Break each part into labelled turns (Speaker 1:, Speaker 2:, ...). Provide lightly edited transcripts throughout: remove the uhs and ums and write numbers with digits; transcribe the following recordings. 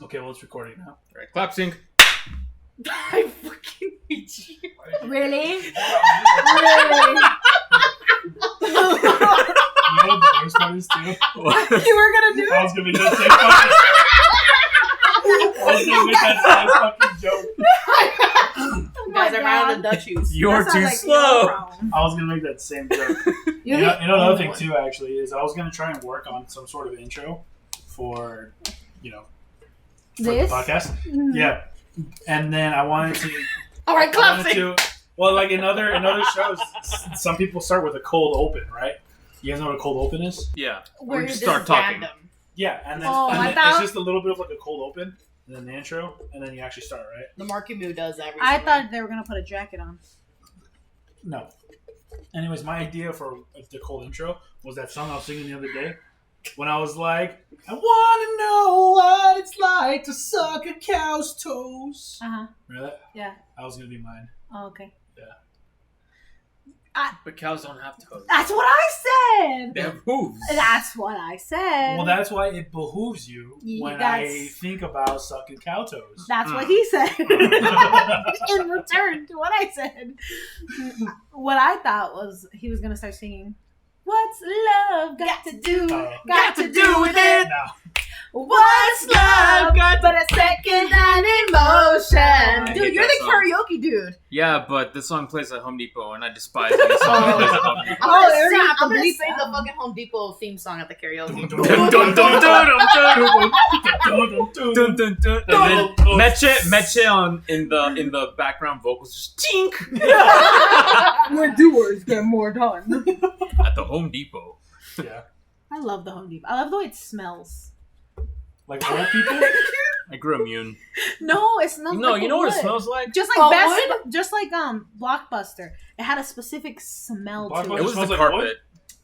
Speaker 1: Okay, well, it's recording now.
Speaker 2: All right, clap sync.
Speaker 3: I fucking hate you.
Speaker 4: Really?
Speaker 1: You know what the worst part is, too?
Speaker 4: You were gonna do
Speaker 1: I
Speaker 4: it?
Speaker 1: was going to make that same fucking... I was going to make that same fucking joke.
Speaker 4: Oh
Speaker 3: Guys,
Speaker 4: my
Speaker 3: I'm out
Speaker 4: God.
Speaker 3: of the Dutchies.
Speaker 2: You're
Speaker 4: That
Speaker 2: too
Speaker 4: sounds like
Speaker 2: slow.
Speaker 4: your problem.
Speaker 1: I was going to make that same joke. You know another thing, too, actually, is I was going to try and work on some sort of intro for, for
Speaker 4: This?
Speaker 1: the podcast.
Speaker 4: Mhm.
Speaker 1: Yeah. And then I wanted to...
Speaker 3: All right,
Speaker 1: I
Speaker 3: clap
Speaker 1: wanted
Speaker 3: sync.
Speaker 1: to... Well, like in other shows, some people start with a cold open, right? You guys know what a cold open is?
Speaker 2: Yeah.
Speaker 3: Where
Speaker 2: We
Speaker 3: you
Speaker 2: just
Speaker 3: just
Speaker 2: start talking.
Speaker 3: random.
Speaker 1: Yeah, and then,
Speaker 4: Oh,
Speaker 1: and
Speaker 4: I
Speaker 1: then
Speaker 4: thought-
Speaker 1: it's just a little bit of like a cold open, and then the intro, and then you actually start, right?
Speaker 3: The Marky Moo does that.
Speaker 4: I
Speaker 3: recently.
Speaker 4: thought they were gonna put a jacket on.
Speaker 1: No. Anyways, my idea for the cold intro was that song I was singing the other day when I was like, I want to know what it's like to suck a cow's toes.
Speaker 4: Uh huh.
Speaker 1: Remember that?
Speaker 4: Yeah.
Speaker 1: That was going to be mine.
Speaker 4: Oh, okay.
Speaker 2: But cows don't have toes.
Speaker 4: That's what I
Speaker 2: They
Speaker 4: said.
Speaker 2: have hooves.
Speaker 4: That's what I said.
Speaker 1: Well, that's why it behooves you when I
Speaker 4: That's-
Speaker 1: think about sucking cow toes.
Speaker 4: That's what he said. In return to what I said. What I thought was he was gonna start singing. What's love got to do?
Speaker 1: Oh.
Speaker 4: Got to do with it.
Speaker 1: No.
Speaker 4: What's love got but a second hand emotion?
Speaker 2: I
Speaker 4: Dude,
Speaker 2: hate
Speaker 4: you're
Speaker 2: that
Speaker 4: the
Speaker 2: song.
Speaker 4: karaoke dude.
Speaker 2: Yeah, but this song plays at Home Depot, and I despise any song that plays at Home Depot.
Speaker 3: I'm gonna
Speaker 4: Oh,
Speaker 3: sing,
Speaker 4: yeah,
Speaker 3: I'm gonna
Speaker 4: bleep
Speaker 3: sing
Speaker 4: that.
Speaker 3: the fucking Home Depot theme song at the karaoke.
Speaker 2: Dun, dun, dun, dun, dun, dun, dun, dun. And then Meche on in the background vocals just tink
Speaker 4: We're doers get more done.
Speaker 2: at the Home Depot.
Speaker 1: Yeah.
Speaker 4: I love the Home Depot. I love the way it smells.
Speaker 1: Like old people?
Speaker 2: I grew immune.
Speaker 4: No, it smells
Speaker 2: No,
Speaker 4: like
Speaker 2: you know what it
Speaker 4: wood.
Speaker 2: smells like?
Speaker 4: Just like
Speaker 3: Oh,
Speaker 4: Best, just like Blockbuster. It had a specific smell to
Speaker 1: Blockbuster
Speaker 4: it.
Speaker 2: It was
Speaker 1: smells
Speaker 2: the
Speaker 1: like
Speaker 2: carpet.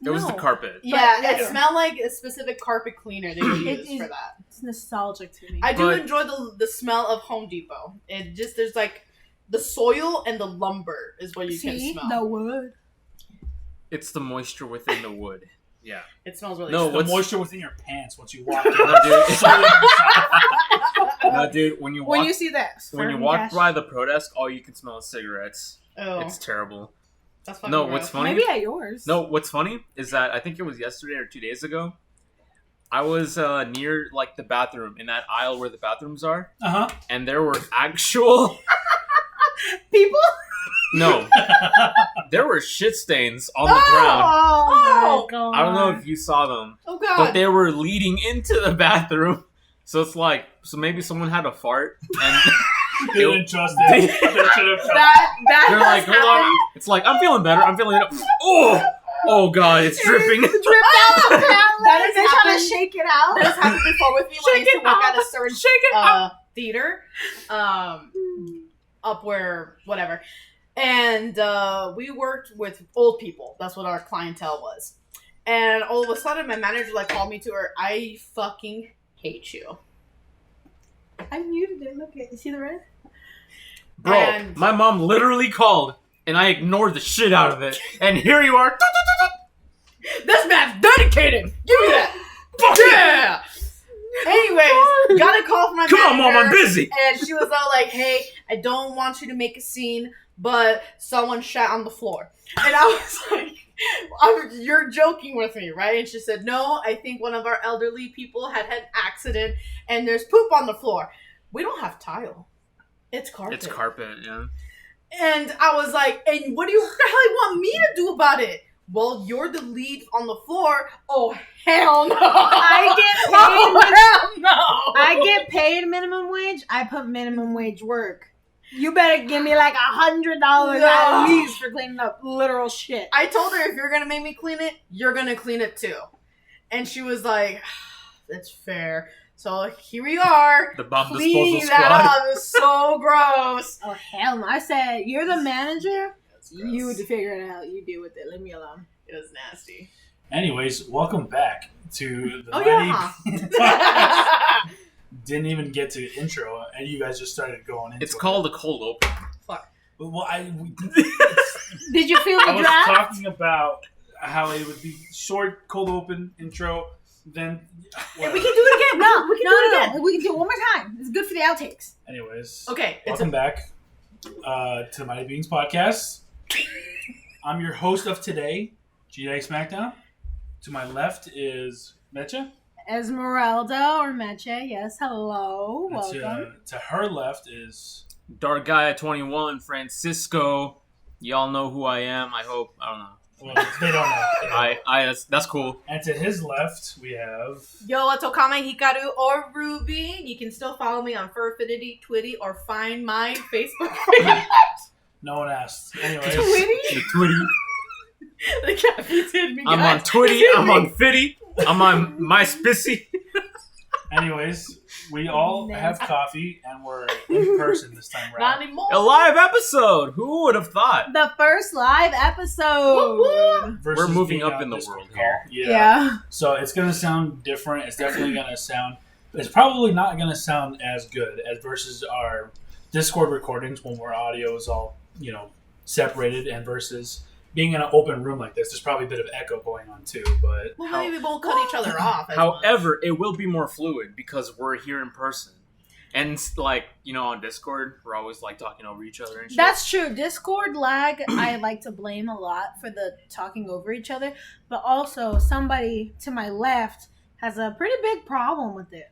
Speaker 2: It was the
Speaker 4: No.
Speaker 2: carpet.
Speaker 3: Yeah,
Speaker 4: But-
Speaker 3: it smelled like a specific carpet cleaner they would
Speaker 4: It
Speaker 3: use
Speaker 4: is-
Speaker 3: for that.
Speaker 4: It's nostalgic to me.
Speaker 3: I do
Speaker 2: But-
Speaker 3: enjoy the smell of Home Depot. It just there's like the soil and the lumber is what you can
Speaker 4: See
Speaker 3: smell.
Speaker 4: the wood.
Speaker 2: It's the moisture within the wood. Yeah.
Speaker 3: It smells really
Speaker 2: No,
Speaker 3: good.
Speaker 1: The
Speaker 2: what's-
Speaker 1: moisture within your pants once you walk in.
Speaker 2: No, dude. No, dude. When you
Speaker 4: When
Speaker 2: walk
Speaker 4: you see that,
Speaker 2: when you walk by the pro desk, all you can smell is cigarettes.
Speaker 3: Oh,
Speaker 2: It's terrible.
Speaker 3: that's fucking
Speaker 2: No,
Speaker 3: gross.
Speaker 2: what's funny?
Speaker 4: maybe at yours.
Speaker 2: No, what's funny is that I think it was yesterday or 2 days ago. I was near like the bathroom in that aisle where the bathrooms are,
Speaker 1: Uh-huh.
Speaker 2: and there were actual
Speaker 4: people.
Speaker 2: no, there were shit stains on the ground.
Speaker 4: Oh, my God.
Speaker 2: I don't know if you saw them,
Speaker 3: Oh god.
Speaker 2: but they were leading into the bathroom. So it's like, so maybe someone had a fart, and
Speaker 1: They didn't trust it. They should have trusted
Speaker 4: that
Speaker 2: they're like, hold on. It's like, I'm feeling better. I'm feeling it. Oh god, it's dripping.
Speaker 4: Dripped out the palate.
Speaker 3: That has
Speaker 4: They're trying to
Speaker 3: happened.
Speaker 4: shake it out.
Speaker 3: That has happened before with me when I used to
Speaker 4: Shake it
Speaker 3: work at a
Speaker 4: out.
Speaker 3: certain
Speaker 4: Shake it
Speaker 3: theater, up where whatever, and we worked with old people. That's what our clientele was. And all of a sudden, my manager like called me to her. I fucking hate you.
Speaker 4: I muted it. Look at you. See the red?
Speaker 2: Bro,
Speaker 3: And-
Speaker 2: my mom literally called, and I ignored the shit out of it. And here you are.
Speaker 3: This man's dedicated. Give me that. Yeah. Anyways, got a call from my
Speaker 2: Come on,
Speaker 3: manager.
Speaker 2: mom, I'm busy.
Speaker 3: And she was all like, hey, I don't want you to make a scene, but someone shat on the floor. And I was like, you're joking with me, right? And she said, no, I think one of our elderly people had an accident and there's poop on the floor. We don't have tile. It's carpet.
Speaker 2: It's carpet, yeah.
Speaker 3: And I was like, and what do you the hell you want me to do about it? Well, you're the lead on the floor. Oh, hell no.
Speaker 4: I get paid.
Speaker 3: Oh, hell no.
Speaker 4: I get paid minimum wage. I put minimum wage work. You better give me like $100 at least for cleaning up literal shit.
Speaker 3: I told her, if you're going to make me clean it, you're going to clean it too. And she was like, that's fair. So here we are.
Speaker 2: The bomb
Speaker 3: Cleaning
Speaker 2: disposal
Speaker 3: that
Speaker 2: squad.
Speaker 3: up. It was so gross.
Speaker 4: Oh hell no! I said you're the manager.
Speaker 3: That's gross.
Speaker 4: You would figure it out. You deal with it. Leave me alone.
Speaker 3: It was nasty.
Speaker 1: Anyways, welcome back to the
Speaker 3: Oh,
Speaker 1: 90
Speaker 3: yeah.
Speaker 1: Didn't even get to the intro, and you guys just started going into
Speaker 2: It's
Speaker 1: it.
Speaker 2: called a cold open.
Speaker 1: Well,
Speaker 4: Did you feel
Speaker 1: I
Speaker 4: the
Speaker 1: was
Speaker 4: draft?
Speaker 1: talking about how it would be short, cold open intro, then
Speaker 4: We can do it again. No, we can do We can do it one more time. It's good for the outtakes.
Speaker 1: Anyways,
Speaker 3: Okay,
Speaker 1: welcome back to the Mighty Beans podcast. I'm your host of today, GA SmackDown. To my left is Mecha.
Speaker 4: Esmeralda or Meche, yes, hello,
Speaker 1: And
Speaker 4: welcome.
Speaker 1: to her left is
Speaker 2: Dark Guy at 21, Francisco. Y'all know who I am. I hope. I don't know.
Speaker 1: well, they don't know.
Speaker 2: That's cool.
Speaker 1: And to his left we have
Speaker 3: Yo, it's Okame Hikaru or Ruby. You can still follow me on Furfinity, Twitty, or find my Facebook page.
Speaker 1: no one asked. Anyways,
Speaker 2: The Twitty.
Speaker 3: The caffeine did me,
Speaker 2: I'm
Speaker 3: guys.
Speaker 2: on Twitty. I'm on Fitty. I'm on MySpissy.
Speaker 1: anyways, we all have coffee and we're in person this time
Speaker 3: Not
Speaker 1: around.
Speaker 3: anymore.
Speaker 2: A live episode. Who would have thought?
Speaker 4: The first live episode.
Speaker 3: Woo-woo.
Speaker 1: Versus
Speaker 2: We're moving
Speaker 1: being
Speaker 2: up
Speaker 1: on
Speaker 2: in the
Speaker 1: Discord
Speaker 2: world
Speaker 1: call.
Speaker 2: here.
Speaker 4: Yeah.
Speaker 1: So it's gonna sound different. It's definitely gonna sound. It's probably not gonna sound as good as versus our Discord recordings when our audio is all separated, and versus being in an open room like this. There's probably a bit of echo going on too, but
Speaker 3: Well, maybe we won't cut each other off. as
Speaker 2: However, it will be more fluid because we're here in person. And on Discord, we're always talking over each other and shit.
Speaker 4: That's true. Discord lag, I like to blame a lot for the talking over each other, but also somebody to my left has a pretty big problem with it.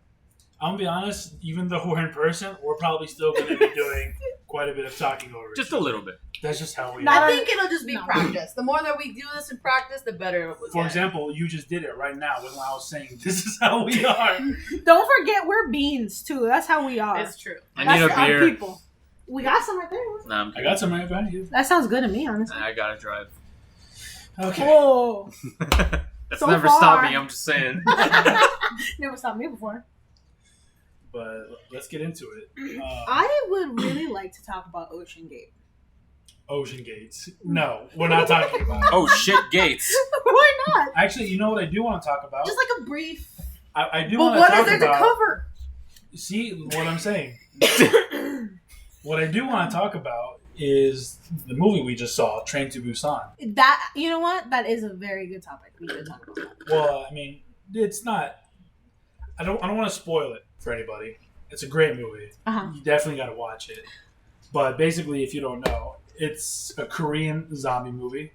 Speaker 1: I'm gonna be honest. Even though we're in person, we're probably still gonna be doing quite a bit of talking over.
Speaker 2: just
Speaker 1: each
Speaker 2: a
Speaker 1: other.
Speaker 2: little bit.
Speaker 1: That's just how we
Speaker 4: No,
Speaker 1: are.
Speaker 3: I think it'll just be
Speaker 4: No.
Speaker 3: practice. The more that we do this in practice, the better it will
Speaker 1: For
Speaker 3: get.
Speaker 1: example, you just did it right now when I was saying this is how we are.
Speaker 4: Don't forget we're beans too. That's how we are.
Speaker 3: It's true.
Speaker 2: I
Speaker 4: That's
Speaker 2: need a
Speaker 4: our
Speaker 2: beer.
Speaker 4: people. We got some right there.
Speaker 2: Nah,
Speaker 1: I got some right behind you.
Speaker 4: That sounds good to me, honestly.
Speaker 2: I gotta drive.
Speaker 1: Okay.
Speaker 4: Whoa.
Speaker 2: That's
Speaker 4: So
Speaker 2: never
Speaker 4: far.
Speaker 2: stopped me. I'm just saying.
Speaker 4: Never stopped me before.
Speaker 1: But let's get into it.
Speaker 4: I would really like to talk about Ocean Gate.
Speaker 1: Ocean Gates. No, we're not talking about it.
Speaker 2: Oh shit, Gates.
Speaker 4: Why not?
Speaker 1: Actually, you know what I do want to talk about?
Speaker 4: Just like a brief.
Speaker 1: I do
Speaker 3: But
Speaker 1: want to
Speaker 3: what
Speaker 1: talk
Speaker 3: is there to
Speaker 1: about.
Speaker 3: cover?
Speaker 1: See what I'm saying? What I do want to talk about is the movie we just saw, Train to Busan.
Speaker 4: That, you know what? That is a very good topic. We should talk about that.
Speaker 1: Well, I mean, it's not. I don't want to spoil it for anybody. It's a great movie.
Speaker 4: Uh-huh.
Speaker 1: You definitely got to watch it. But basically, if you don't know, it's a Korean zombie movie.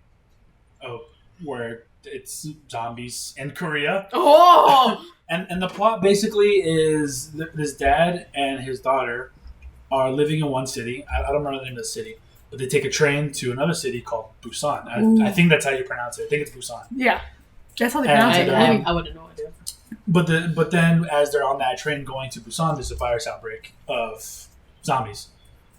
Speaker 1: Where it's zombies in Korea.
Speaker 3: Oh!
Speaker 1: And the plot basically is this dad and his daughter are living in one city. I don't remember the name of the city, but they take a train to another city called Busan. I think that's how you pronounce it. I think it's Busan.
Speaker 4: Yeah. That's how they
Speaker 1: And,
Speaker 4: pronounce it.
Speaker 1: I-
Speaker 4: Maybe.
Speaker 3: I wouldn't know idea.
Speaker 1: But then as they're on that train going to Busan, there's a virus outbreak of zombies.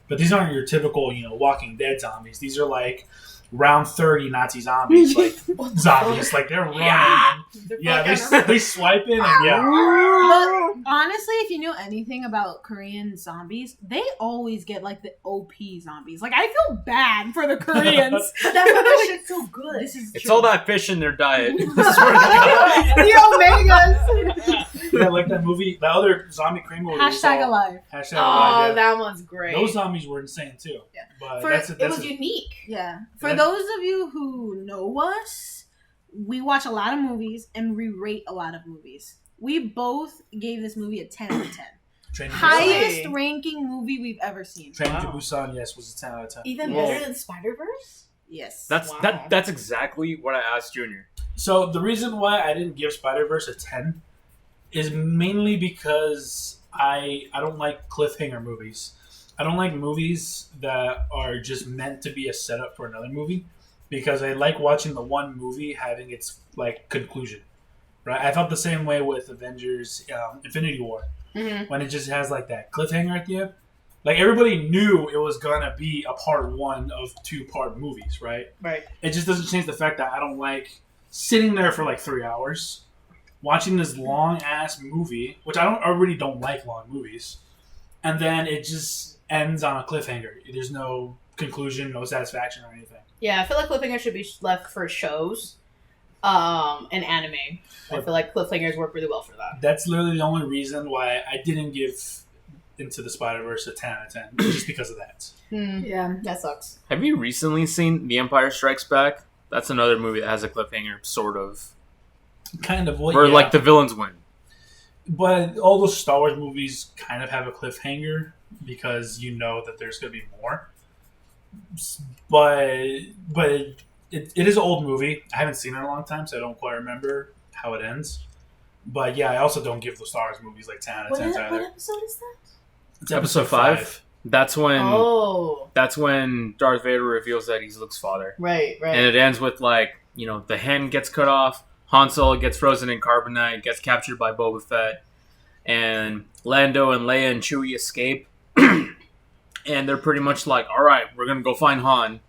Speaker 1: But these aren't your typical, Walking Dead zombies. These are like round 30 Nazi zombies, like zombies. Like they're running.
Speaker 2: Yeah.
Speaker 1: Yeah, they swipe in and yeah.
Speaker 4: But honestly, if you know anything about Korean zombies, they always get like the OP zombies. Like I feel bad for the Koreans.
Speaker 3: But that's why that shit's so good.
Speaker 4: This is
Speaker 2: It's
Speaker 4: true.
Speaker 2: all that fish in their diet.
Speaker 4: the omegas.
Speaker 1: Yeah, like that movie, the other zombie Korean movie. we
Speaker 4: Hashtag
Speaker 1: saw.
Speaker 4: alive.
Speaker 1: Hashtag
Speaker 3: Oh,
Speaker 1: alive, yeah.
Speaker 3: that one's great.
Speaker 1: Those zombies were insane too.
Speaker 3: Yeah.
Speaker 1: But
Speaker 3: it was unique.
Speaker 4: Yeah. For
Speaker 1: That-
Speaker 4: those of you who know us, we watch a lot of movies and we rate a lot of movies. We both gave this movie a 10 out of 10.
Speaker 1: Train to Busan.
Speaker 4: Highest ranking movie we've ever seen.
Speaker 1: Train to
Speaker 3: Wow.
Speaker 1: Busan, yes, was a 10 out of 10.
Speaker 3: Even
Speaker 2: Whoa.
Speaker 3: better than Spider-Verse?
Speaker 4: Yes.
Speaker 2: That's
Speaker 3: Wow.
Speaker 2: that's exactly what I asked Junior.
Speaker 1: So the reason why I didn't give Spider-Verse a 10 is mainly because I don't like cliffhanger movies. I don't like movies that are just meant to be a setup for another movie, because I like watching the one movie having its conclusion. Right? I felt the same way with Avengers Infinity War,
Speaker 3: Mm-hmm.
Speaker 1: when it just has that cliffhanger at the end. Like everybody knew it was gonna be a part one of 2-part movies, right?
Speaker 3: Right.
Speaker 1: It just doesn't change the fact that I don't like sitting there for 3 hours watching this long ass movie, which I really don't like long movies, and then it just ends on a cliffhanger. There's no conclusion, no satisfaction or anything.
Speaker 3: Yeah, I feel like cliffhangers should be left for shows and anime. I feel like cliffhangers work really well for that.
Speaker 1: That's literally the only reason why I didn't give Into the Spider-Verse a 10 out of 10, just because of that.
Speaker 4: Yeah.
Speaker 3: That sucks.
Speaker 2: Have you recently seen The Empire Strikes Back? That's another movie that has a cliffhanger, sort of.
Speaker 1: Kind of what,
Speaker 2: Where
Speaker 1: yeah.
Speaker 2: like the villains win.
Speaker 1: But all those Star Wars movies kind of have a cliffhanger because you know that there's going to be more. But it is an old movie. I haven't seen it in a long time, so I don't quite remember how it ends. But yeah, I also don't give the Star Wars movies like 10 out of 10
Speaker 4: What
Speaker 1: either.
Speaker 4: episode is that?
Speaker 1: It's
Speaker 2: Episode 5. That's when
Speaker 3: Oh,
Speaker 2: that's when Darth Vader reveals that he's Luke's father.
Speaker 3: right.
Speaker 2: And it ends with the hand gets cut off, Han Solo gets frozen in carbonite, gets captured by Boba Fett, and Lando and Leia and Chewie escape. And they're pretty much like, all right, we're going to go find Han.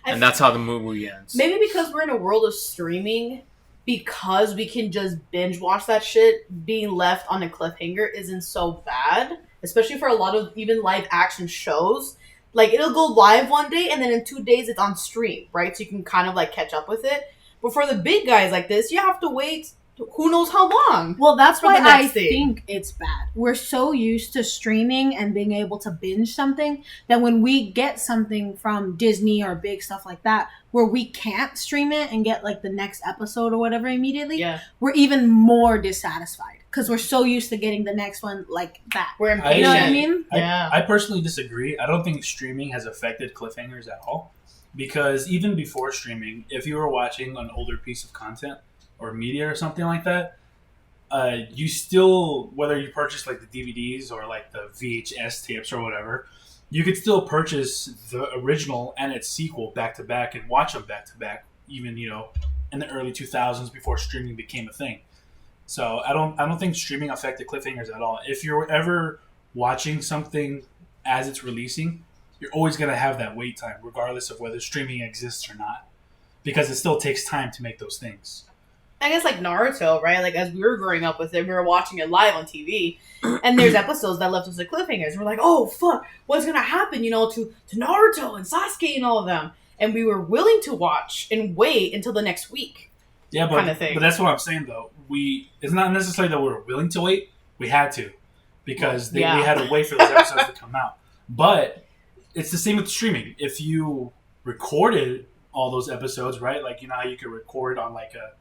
Speaker 2: And that's how the movie ends.
Speaker 3: Maybe because we're in a world of streaming, because we can just binge watch that shit, being left on a cliffhanger isn't so bad. Especially for a lot of even live action shows. Like, it'll go live one day, and then in 2 days it's on stream, right? So you can kind of, like, catch up with it. But for the big guys like this, you have to wait who knows how long.
Speaker 4: Well, that's
Speaker 3: For the
Speaker 4: why I
Speaker 3: next thing.
Speaker 4: think it's bad. We're so used to streaming and being able to binge something that when we get something from Disney or big stuff like that, where we can't stream it and get like the next episode or whatever immediately,
Speaker 3: Yeah.
Speaker 4: we're even more dissatisfied because we're so used to getting the next one like that.
Speaker 3: We're
Speaker 1: I-
Speaker 3: impatient.
Speaker 4: You know what I mean?
Speaker 3: Yeah.
Speaker 1: I personally disagree. I don't think streaming has affected cliffhangers at all. Because even before streaming, if you were watching an older piece of content or media or something like that, you still, whether you purchase like the DVDs or like the VHS tapes or whatever, you could still purchase the original and its sequel back to back and watch them back to back, even in the early 2000s before streaming became a thing. So I don't think streaming affected cliffhangers at all. If you're ever watching something as it's releasing, you're always going to have that wait time, regardless of whether streaming exists or not, because it still takes time to make those things.
Speaker 3: I guess like Naruto, right? Like as we were growing up with it, we were watching it live on TV, and there's episodes that left us with cliffhangers. We're like, oh fuck, what's gonna happen? To Naruto and Sasuke and all of them, and we were willing to watch and wait until the next week.
Speaker 1: Yeah,
Speaker 3: Kinda thing.
Speaker 1: but that's what I'm saying though. It's not necessarily that we were willing to wait. We had to, because we had to wait for those episodes to come out. But it's the same with streaming. If you recorded all those episodes, right? Like how you could record on like a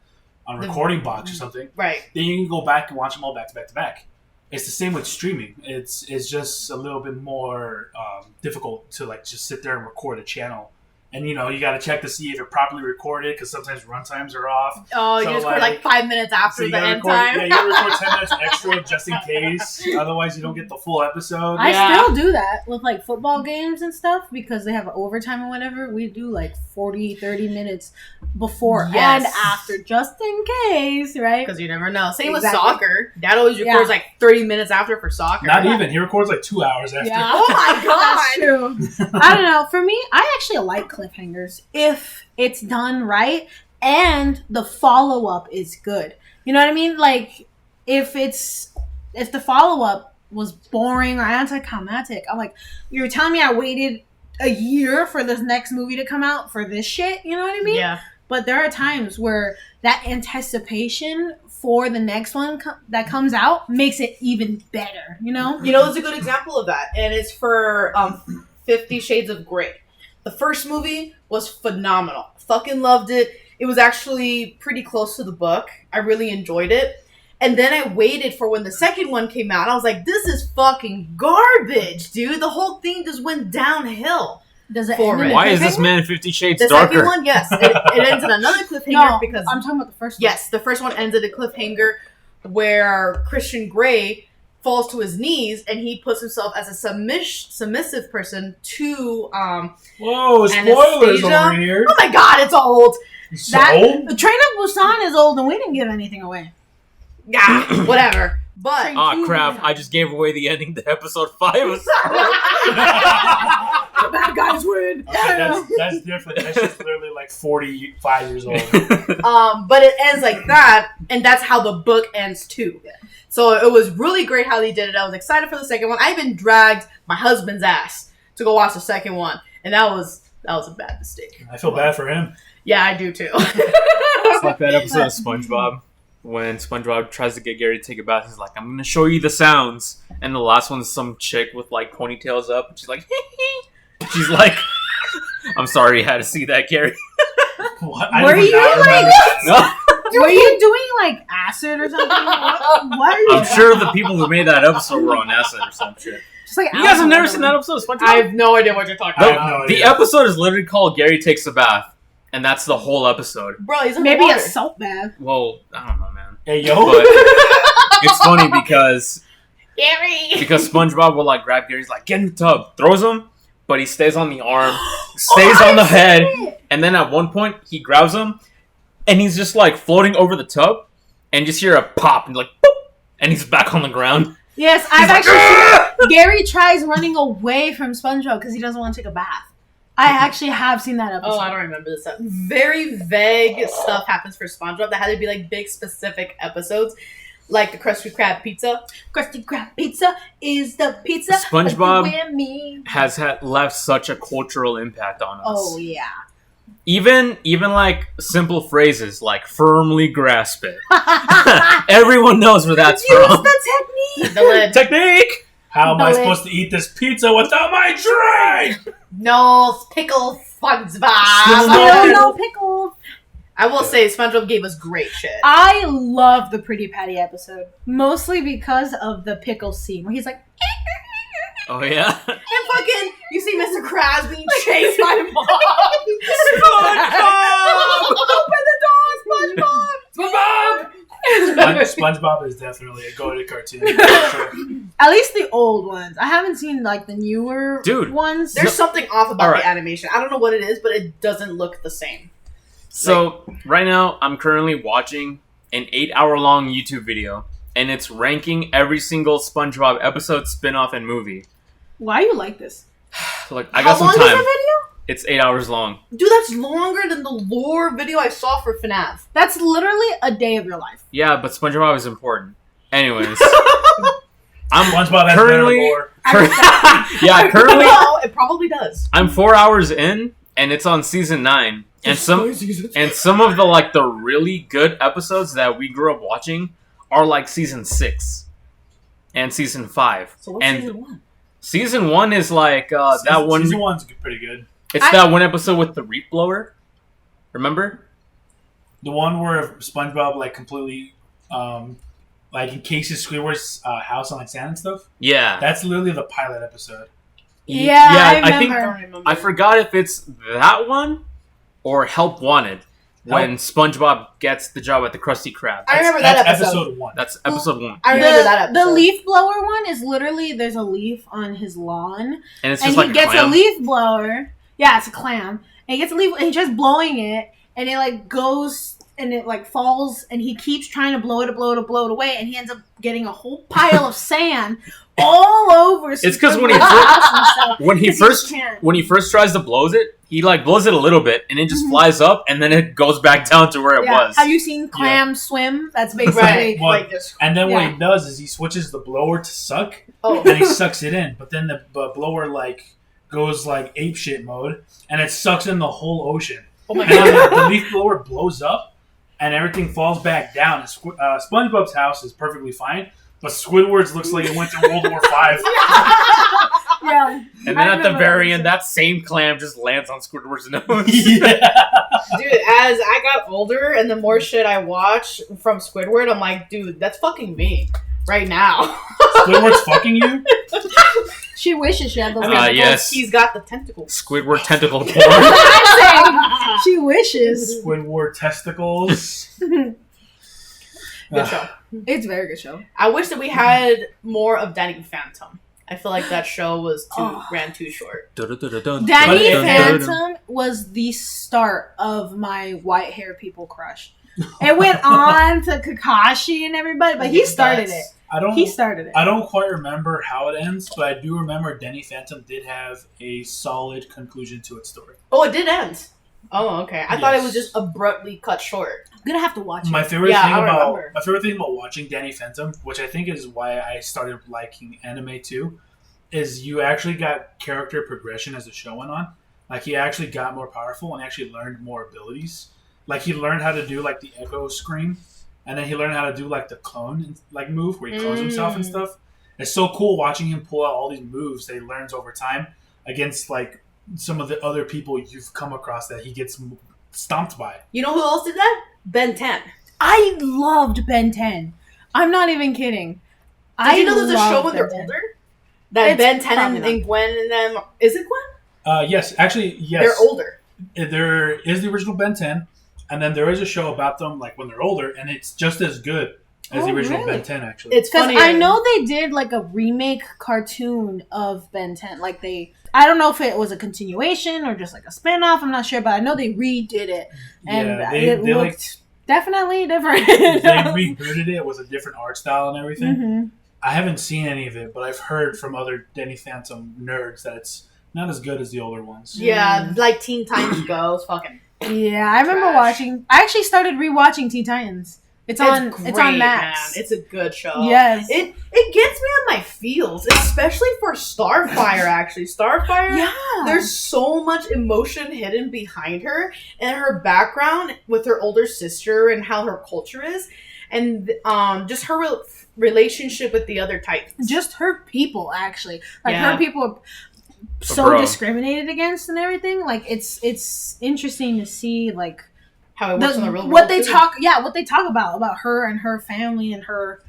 Speaker 1: recording box or something.
Speaker 3: Right.
Speaker 1: Then you can go back and watch them all back to back to back. It's the same with streaming. It's just a little bit more difficult to like just sit there and record a channel. And you got to check to see if it properly recorded, because sometimes runtimes are off.
Speaker 3: Oh,
Speaker 1: So,
Speaker 3: you just record like 5 minutes after
Speaker 1: you
Speaker 3: the
Speaker 1: gotta
Speaker 3: end
Speaker 1: record,
Speaker 3: time.
Speaker 1: yeah, you gotta record 10 minutes extra just in case. Otherwise, you don't get the full episode.
Speaker 4: I
Speaker 3: Yeah.
Speaker 4: still do that with like football games and stuff because they have overtime or whatever. We do like 40, 30 minutes before
Speaker 3: Yes.
Speaker 4: and after just in case, right?
Speaker 3: Because you never know. Same with
Speaker 4: Exactly.
Speaker 3: soccer. Dad always records like 30 minutes after for soccer.
Speaker 1: Not even. He records like 2 hours after.
Speaker 4: Yeah.
Speaker 3: Oh my god.
Speaker 4: That's true. I don't know. For me, I actually like cliffhangers if it's done right and the follow up is good. You know what I mean? Like if the follow up was boring or anticlimactic, I'm like, you're telling me I waited a year for this next movie to come out for this shit. You know what I mean?
Speaker 3: Yeah.
Speaker 4: But there are times where that anticipation for the next one that comes out makes it even better. You know?
Speaker 3: There's a good example of that, and it's for 50 Shades of Grey. The first movie was phenomenal. Fucking loved it. It was actually pretty close to the book. I really enjoyed it. And then I waited for when the second one came out. I was like, this is fucking garbage, dude. The whole thing just went downhill.
Speaker 4: Does it
Speaker 3: For
Speaker 4: end in
Speaker 3: it.
Speaker 4: a
Speaker 2: Why is this
Speaker 4: cliffhanger?
Speaker 2: man 50 Shades
Speaker 3: The
Speaker 2: darker?
Speaker 3: second one, yes. It ends in another cliffhanger
Speaker 4: No,
Speaker 3: because...
Speaker 4: I'm talking about the first one.
Speaker 3: Yes, the first one ends at a cliffhanger where Christian Grey falls to his knees and he puts himself as a submissive person to
Speaker 1: Whoa, spoilers
Speaker 3: Anastasia?
Speaker 1: over here.
Speaker 3: oh my god, it's old.
Speaker 1: So?
Speaker 4: The Train of Busan is old and we didn't give anything away.
Speaker 3: Yeah, whatever. But
Speaker 2: Ah, crap. I just gave away the ending to episode 5.
Speaker 4: The bad guys win.
Speaker 1: Okay, that's different. That's just literally like 45 years old.
Speaker 3: but it ends like that, and that's how the book ends too. So it was really great how they did it. I was excited for the second one. I even dragged my husband's ass to go watch the second one, and that was a bad mistake.
Speaker 1: I feel bad for him.
Speaker 3: Yeah, I do too.
Speaker 2: It's like that episode of SpongeBob when SpongeBob tries to get Gary to take a bath. He's like, I'm going to show you the sounds. And the last one's some chick with like ponytails up. And she's like, she's like, I'm sorry you had to see that, Gary.
Speaker 1: What? I
Speaker 4: Were
Speaker 1: do
Speaker 4: you
Speaker 1: not
Speaker 4: like-
Speaker 1: remember that.
Speaker 2: No.
Speaker 4: Were you doing like acid or something? What are you?
Speaker 2: I'm sure the people who made that episode were on acid or some shit.
Speaker 4: Just like
Speaker 2: You guys have never seen that episode of SpongeBob?
Speaker 3: I have no idea what you're talking
Speaker 1: I
Speaker 3: about.
Speaker 1: have no
Speaker 2: The
Speaker 1: idea.
Speaker 2: episode is literally called Gary Takes a Bath, and that's the whole episode.
Speaker 3: Bro, he's in
Speaker 4: Maybe
Speaker 3: the water.
Speaker 4: a salt bath.
Speaker 2: Well, I don't know, man.
Speaker 1: Hey, yo.
Speaker 2: But it's funny because
Speaker 3: Gary.
Speaker 2: SpongeBob will like grab Gary's like, get in the tub, throws him, but he stays on the arm, stays on the head, and then at one point he grabs him, and he's just like floating over the tub, and just hear a pop, and like, boop, and he's back on the ground.
Speaker 4: Yes, I've actually. Gary tries running away from SpongeBob because he doesn't want to take a bath. I actually have seen that episode.
Speaker 3: Oh, I don't remember this stuff. Very vague stuff happens for SpongeBob. That had to be like big specific episodes, like the Krusty Krab pizza.
Speaker 4: Krusty Krab pizza is the pizza.
Speaker 2: SpongeBob
Speaker 4: with me.
Speaker 2: has left such a cultural impact on us.
Speaker 4: Oh yeah.
Speaker 2: Even like simple phrases like "firmly grasp it." Everyone knows where that's
Speaker 4: Use
Speaker 2: from.
Speaker 4: the technique.
Speaker 3: The lid.
Speaker 2: Technique.
Speaker 1: How am I
Speaker 4: Bullet.
Speaker 1: supposed to eat this pizza without my drink?
Speaker 3: No pickle SpongeBob.
Speaker 1: Still
Speaker 4: Still no pickle.
Speaker 3: I will say SpongeBob gave us great shit.
Speaker 4: I love the Pretty Patty episode, mostly because of the pickle scene where he's like,
Speaker 2: Oh yeah.
Speaker 3: And fucking, you see Mr. Krabs being chased by the mob. Open the door, SpongeBob!
Speaker 2: SpongeBob.
Speaker 1: SpongeBob is definitely a go-to cartoon. For sure.
Speaker 4: at least the old ones. I haven't seen like the newer
Speaker 2: Dude,
Speaker 4: ones.
Speaker 3: There's something off about
Speaker 2: Alright.
Speaker 3: the animation. I don't know what it is, but it doesn't look the same.
Speaker 2: So right now, I'm currently watching an 8-hour-long YouTube video, and it's ranking every single SpongeBob episode, spin-off, and movie.
Speaker 4: Why you like this?
Speaker 2: Look, I
Speaker 3: How
Speaker 2: got some
Speaker 3: long is
Speaker 2: time.
Speaker 3: that
Speaker 2: It's 8 hours long.
Speaker 3: video? Dude, that's longer than the lore video I saw for FNAF.
Speaker 4: That's literally a day of your life.
Speaker 2: Yeah, but SpongeBob is important. Anyways, I'm
Speaker 1: SpongeBob has
Speaker 2: currently,
Speaker 1: better lore.
Speaker 2: currently,
Speaker 3: No, it probably does.
Speaker 2: I'm 4 hours in, and it's on season 9. And some of the really good episodes that we grew up watching are like season 6 and season 5.
Speaker 3: So what's
Speaker 2: And
Speaker 3: season 1?
Speaker 2: Season 1 is like that one.
Speaker 1: Season 1's pretty good.
Speaker 2: It's that one episode with the reap blower. Remember?
Speaker 1: The one where SpongeBob like completely like encases Squidward's house on like sand and stuff.
Speaker 2: Yeah.
Speaker 1: That's literally the pilot episode.
Speaker 4: Yeah, I
Speaker 2: think
Speaker 4: remember.
Speaker 3: don't remember.
Speaker 2: I forgot if it's that one or Help Wanted when SpongeBob gets the job at the Krusty Krab.
Speaker 3: I remember that
Speaker 1: That's
Speaker 3: episode.
Speaker 1: episode 1.
Speaker 2: That's episode 1.
Speaker 3: I remember that
Speaker 4: The
Speaker 3: episode.
Speaker 4: leaf blower one is literally there's a leaf on his lawn,
Speaker 2: And it's
Speaker 4: and
Speaker 2: just
Speaker 4: he
Speaker 2: like
Speaker 4: gets
Speaker 2: clam.
Speaker 4: a leaf blower. Yeah, it's a clam. And he gets a leaf, and he tries blowing it, and it like goes and it like falls, and he keeps trying to blow it away, and he ends up getting a whole pile of sand all over.
Speaker 2: It's 'cause when he when he first tries to blows it, he like blows it a little bit, and it just flies up, and then it goes back down to where it was.
Speaker 4: Have you seen clams swim? That's basically
Speaker 3: Right.
Speaker 1: Well,
Speaker 3: Like this.
Speaker 1: And then what
Speaker 4: Yeah.
Speaker 1: he does is he switches the blower to suck,
Speaker 3: Oh.
Speaker 1: and he sucks it in. But then the blower like goes like ape shit mode, and it sucks in the whole ocean.
Speaker 3: Oh my
Speaker 1: And then
Speaker 3: god.
Speaker 1: the leaf blower blows up, and everything falls back down. And SpongeBob's house is perfectly fine, but Squidward's looks like it went to World War V.
Speaker 4: Yeah.
Speaker 2: And then
Speaker 4: I
Speaker 2: at the
Speaker 4: remember
Speaker 2: very
Speaker 4: that
Speaker 2: end, that same clam just lands on Squidward's nose.
Speaker 1: Yeah.
Speaker 3: Dude, as I got older and the more shit I watch from Squidward, I'm like, dude, that's fucking me right now.
Speaker 1: Squidward's fucking you?
Speaker 4: She wishes she had those.
Speaker 3: I mean,
Speaker 4: tentacles.
Speaker 2: yes.
Speaker 3: he's got the tentacles.
Speaker 2: Squidward tentacle porn.
Speaker 4: I'm saying she wishes.
Speaker 1: Squidward testicles.
Speaker 3: Good show.
Speaker 4: It's a very good show.
Speaker 3: I wish that we had more of Danny Phantom. I feel like that show was
Speaker 4: Oh.
Speaker 3: ran too short.
Speaker 4: Danny
Speaker 1: Dun-dun-dun-dun.
Speaker 4: Phantom was the start of my white hair people crush. It went on to Kakashi and everybody, but he started it.
Speaker 1: I don't.
Speaker 4: He started it.
Speaker 1: I don't quite remember how it ends, but I do remember Danny Phantom did have a solid conclusion to its story.
Speaker 3: Oh, it did end. Oh, okay. I thought it was
Speaker 1: Yes.
Speaker 3: just abruptly cut short.
Speaker 4: I'm gonna have to watch
Speaker 1: My
Speaker 4: it.
Speaker 1: favorite
Speaker 3: Yeah,
Speaker 1: thing
Speaker 3: I
Speaker 1: about
Speaker 3: remember.
Speaker 1: watching Danny Phantom, which I think is why I started liking anime too, is you actually got character progression as the show went on. Like he actually got more powerful and actually learned more abilities. Like he learned how to do like the echo scream, and then he learned how to do like the clone like move where he clones himself and
Speaker 3: Mm.
Speaker 1: stuff. It's so cool watching him pull out all these moves that he learns over time against like some of the other people you've come across that he gets stomped by.
Speaker 3: You know who else did that? Ben 10.
Speaker 4: I loved Ben 10. I'm not even kidding.
Speaker 3: Did you know there's a show when
Speaker 4: Ben
Speaker 3: they're
Speaker 4: 10.
Speaker 3: older? That
Speaker 4: It's
Speaker 3: Ben 10
Speaker 4: probably
Speaker 3: and Gwen and them. Is it Gwen?
Speaker 1: Yes, actually, yes.
Speaker 3: They're older.
Speaker 1: There is the original Ben 10, and then there is a show about them like when they're older, and it's just as good as the original
Speaker 4: really?
Speaker 1: Ben 10. Actually,
Speaker 3: It's
Speaker 4: Because
Speaker 3: funny.
Speaker 4: I know they did like a remake cartoon of Ben 10. Like I don't know if it was a continuation or just like a spin-off. I'm not sure, but I know they redid it. And
Speaker 1: yeah,
Speaker 4: it
Speaker 1: they
Speaker 4: looked definitely different.
Speaker 1: they rebooted it with a different art style and everything.
Speaker 4: hmm
Speaker 1: I haven't seen any of it, but I've heard from other Danny Phantom nerds that it's not as good as the older ones.
Speaker 3: Yeah, like Teen Titans Go. It's fucking.
Speaker 4: Yeah, I remember
Speaker 3: Trash.
Speaker 4: watching. I actually started rewatching Teen Titans. It's on
Speaker 3: great,
Speaker 4: Max.
Speaker 3: Man. It's a good show.
Speaker 4: Yes.
Speaker 3: It gets me on my feels, especially for Starfire. Actually, Starfire.
Speaker 4: Yeah.
Speaker 3: There's so much emotion hidden behind her and her background with her older sister and how her culture is, and just her relationship with the other Titans.
Speaker 4: Just her people, actually. Like
Speaker 3: Yeah.
Speaker 4: her people are so
Speaker 2: Bro.
Speaker 4: discriminated against and everything. Like it's interesting to see like
Speaker 3: How it works in the real world.
Speaker 4: what they
Speaker 3: too.
Speaker 4: what they talk about her and her family and her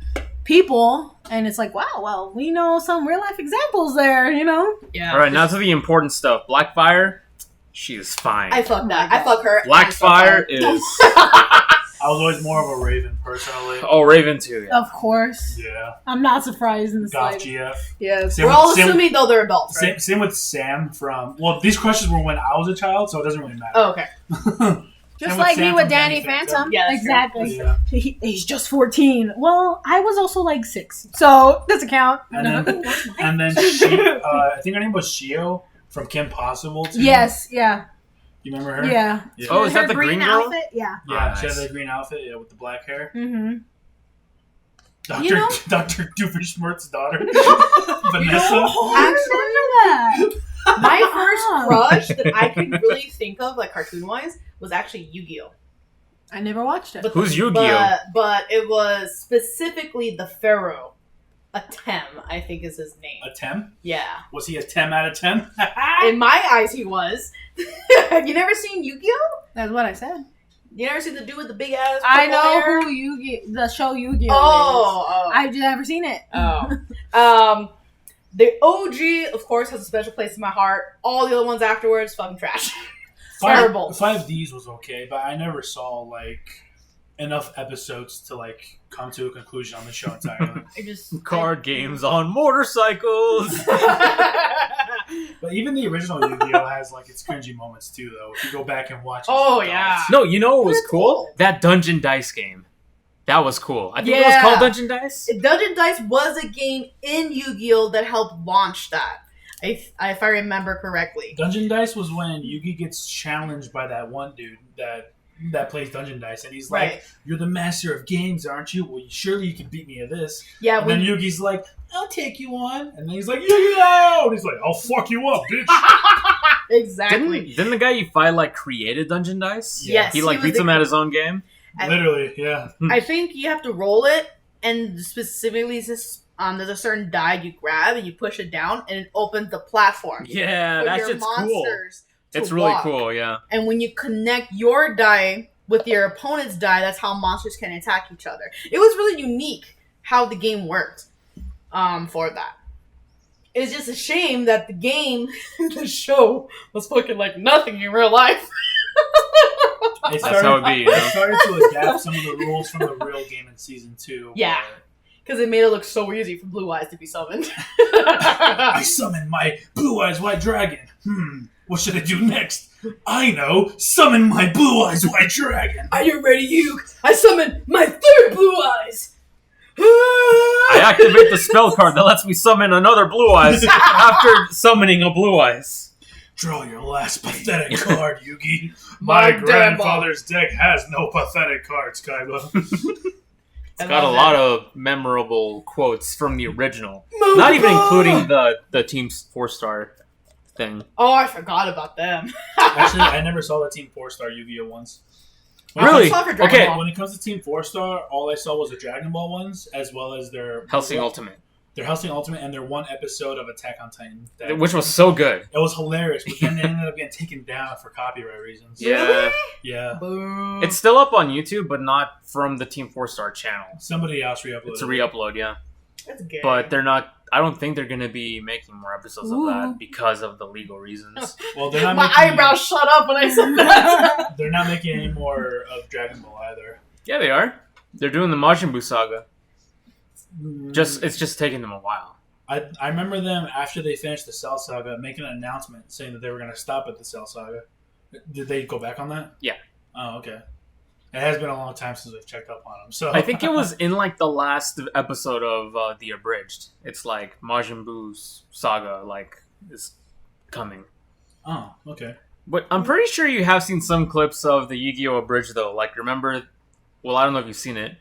Speaker 4: people, and it's like, wow, well, we know some real life examples there, you know.
Speaker 3: Yeah.
Speaker 2: All right, now to the important stuff. Blackfire, she is fine.
Speaker 3: I fuck
Speaker 4: Oh
Speaker 3: that.
Speaker 4: my
Speaker 3: I fuck her. and
Speaker 2: Blackfire
Speaker 3: Starfire.
Speaker 2: is
Speaker 1: I was always more of a Raven personally.
Speaker 2: Raven too. Yeah.
Speaker 4: Of course,
Speaker 1: Yeah,
Speaker 4: I'm not surprised in the
Speaker 1: Goth
Speaker 4: slightest.
Speaker 1: GF.
Speaker 3: Yes.
Speaker 1: Same
Speaker 3: We're
Speaker 1: with-
Speaker 3: all
Speaker 1: same with-
Speaker 3: assuming though they're adults, right?
Speaker 1: Same with Sam from. Well, these questions were when I was a child, so it doesn't really matter.
Speaker 3: Oh, okay.
Speaker 4: Just
Speaker 1: Same with
Speaker 4: like
Speaker 1: Sam
Speaker 4: me with
Speaker 1: from
Speaker 4: Danny
Speaker 1: Danny
Speaker 4: Phantom.
Speaker 1: Phantom.
Speaker 3: Yeah, that's true.
Speaker 4: exactly.
Speaker 1: Yeah.
Speaker 4: He's just 14. Well, I was also like 6, so doesn't count.
Speaker 1: And
Speaker 4: No.
Speaker 1: then, and then she, I think her name was Shio from Kim Possible. Too.
Speaker 4: Yes, yeah,
Speaker 1: You remember her?
Speaker 4: yeah.
Speaker 1: Yeah.
Speaker 2: Oh, is
Speaker 4: Her
Speaker 2: that the green girl?
Speaker 4: outfit? Yeah.
Speaker 1: Yeah,
Speaker 2: Oh,
Speaker 1: she had
Speaker 2: nice.
Speaker 1: the green outfit, yeah, with the black hair.
Speaker 4: Mm-hmm.
Speaker 1: Dr.
Speaker 4: You know-
Speaker 1: Dr. Doofenshmirtz's daughter,
Speaker 3: You
Speaker 1: Vanessa.
Speaker 3: know,
Speaker 4: I remember that.
Speaker 3: my first crush that I can really think of, like cartoon-wise, was actually Yu-Gi-Oh!
Speaker 4: I never watched it.
Speaker 3: But
Speaker 2: Who's Yu-Gi-Oh?
Speaker 3: But it was specifically the Pharaoh. Atem, I think is his name.
Speaker 1: A 10?
Speaker 3: Yeah.
Speaker 1: Was he a 10 out of 10?
Speaker 3: In my eyes, he was. You never seen Yu-Gi-Oh?
Speaker 4: That's what I said.
Speaker 3: You never seen the dude with the big ass?
Speaker 4: I
Speaker 3: purple
Speaker 4: know
Speaker 3: hair?
Speaker 4: who the show Yu-Gi-Oh
Speaker 3: Oh,
Speaker 4: is. I've never seen it.
Speaker 3: oh. The OG, of course, has a special place in my heart. All the other ones afterwards, fucking trash. Terrible.
Speaker 1: 5Ds was okay, but I never saw, like, enough episodes to, like, come to a conclusion on the show entirely.
Speaker 3: I just
Speaker 2: Card games on motorcycles.
Speaker 1: But even the original Yu-Gi-Oh! Has, like, its cringy moments, too, though. If you go back and watch it.
Speaker 3: Oh,
Speaker 1: sometimes.
Speaker 3: yeah.
Speaker 2: No, you know what was
Speaker 3: That's
Speaker 2: cool?
Speaker 3: cool.
Speaker 2: That Dungeon Dice game. That was cool. I think it was
Speaker 3: Yeah.
Speaker 2: called Dungeon Dice.
Speaker 3: Dungeon Dice was a game in Yu-Gi-Oh! That helped launch that. If I remember correctly.
Speaker 1: Dungeon Dice was when Yugi gets challenged by that one dude that plays Dungeon Dice, and he's like,
Speaker 3: Right.
Speaker 1: "You're the master of games, aren't you? Well, surely you can beat me at this."
Speaker 3: Yeah,
Speaker 1: And then Yugi's like, "I'll take you on," and then he's like, "Yu-Gi-Oh!" And he's like, "I'll fuck you up, bitch."
Speaker 3: exactly.
Speaker 2: Didn't the guy you fight like created Dungeon Dice?
Speaker 3: Yes,
Speaker 2: He like
Speaker 3: was
Speaker 2: beats
Speaker 3: the-
Speaker 2: him at his own game.
Speaker 1: Literally, yeah.
Speaker 3: I think you have to roll it, and specifically, there's a certain die you grab and you push it down, and it opens the platform.
Speaker 2: Yeah,
Speaker 3: for
Speaker 2: that
Speaker 3: your
Speaker 2: shit's cool.
Speaker 3: monsters to
Speaker 2: It's really
Speaker 3: walk.
Speaker 2: cool. Yeah.
Speaker 3: And when you connect your die with your opponent's die, that's how monsters can attack each other. It was really unique how the game worked for that. It's just a shame that the game, the show, was fucking like nothing in real life.
Speaker 1: It
Speaker 2: That's how it be, you know?
Speaker 1: It started to adapt some of the rules from the real game in season 2.
Speaker 3: Yeah. Because it made it look so easy for Blue Eyes to be summoned.
Speaker 1: I summon my Blue Eyes White Dragon. What should I do next? I know. Summon my Blue Eyes White Dragon.
Speaker 3: Are you ready, Hugh? I summon my third Blue Eyes!
Speaker 2: I activate the spell card that lets me summon another Blue Eyes after summoning a Blue Eyes.
Speaker 1: Draw your last pathetic card, Yugi. My
Speaker 3: My
Speaker 1: grandfather's deck has no pathetic cards, Kaiba.
Speaker 2: It's got a lot of memorable quotes from the original. Not even including the Team 4-star thing.
Speaker 3: Oh, I forgot about them.
Speaker 1: Actually, I never saw the Team 4-star Yu-Gi-Oh! Ones.
Speaker 2: Really?
Speaker 3: saw for Dragon
Speaker 2: Okay.
Speaker 3: Ball.
Speaker 1: When it comes to Team 4-star, all I saw was the Dragon Ball ones, as well as their
Speaker 2: Hellsing Ultimate.
Speaker 1: Their Hellsing Ultimate and their one episode of Attack on Titan.
Speaker 2: Which was so good.
Speaker 1: It was hilarious, but then they ended up getting taken down for copyright reasons.
Speaker 2: Yeah.
Speaker 1: Yeah.
Speaker 3: Boom.
Speaker 2: It's still up on YouTube, but not from the Team 4-Star channel.
Speaker 1: Somebody else re-uploaded.
Speaker 2: It's a re-upload, yeah.
Speaker 3: That's good.
Speaker 2: But they're not. I don't think they're gonna be making more episodes of
Speaker 4: Ooh.
Speaker 2: that because of the legal reasons.
Speaker 1: Well, they're not
Speaker 3: my
Speaker 1: making,
Speaker 3: eyebrows shut up when I said that.
Speaker 1: They're not making any more of Dragon Ball either.
Speaker 2: Yeah, they are. They're doing the Majin Buu saga. It's just taking them a while.
Speaker 1: I remember them after they finished the Cell Saga making an announcement saying that they were going to stop at the Cell Saga. Did they go back on that?
Speaker 2: Yeah.
Speaker 1: Oh, okay. It has been a long time since we've checked up on them. So
Speaker 2: I think it was in like the last episode of the Abridged. It's like Majin Buu's saga is coming.
Speaker 1: Oh, okay.
Speaker 2: But I'm pretty sure you have seen some clips of the Yu-Gi-Oh! Abridged though. Like remember, well I don't know if you've seen it,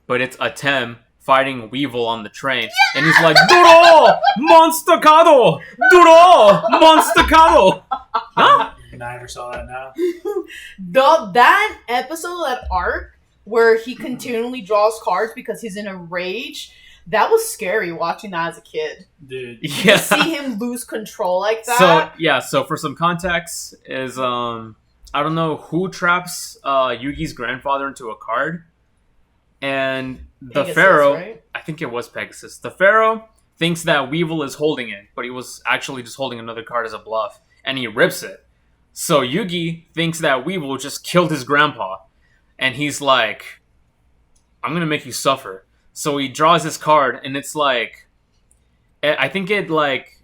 Speaker 2: but it's Atem fighting Weevil on the train, and he's like, Duro! Monstacado! Duro! Monstacado! Huh?
Speaker 1: I never saw that now.
Speaker 3: That episode, that arc, where he continually draws cards because he's in a rage, that was scary watching that as a kid.
Speaker 1: Dude.
Speaker 2: Yeah.
Speaker 3: To see him lose control like that.
Speaker 2: So for some context, is I don't know who traps Yugi's grandfather into a card, and the
Speaker 3: Pegasus,
Speaker 2: Pharaoh,
Speaker 3: right?
Speaker 2: I think it was Pegasus. The Pharaoh thinks that Weevil is holding it, but he was actually just holding another card as a bluff, and he rips it. So Yugi thinks that Weevil just killed his grandpa, and he's like, I'm gonna make you suffer. So he draws his card, and it's like, I think it like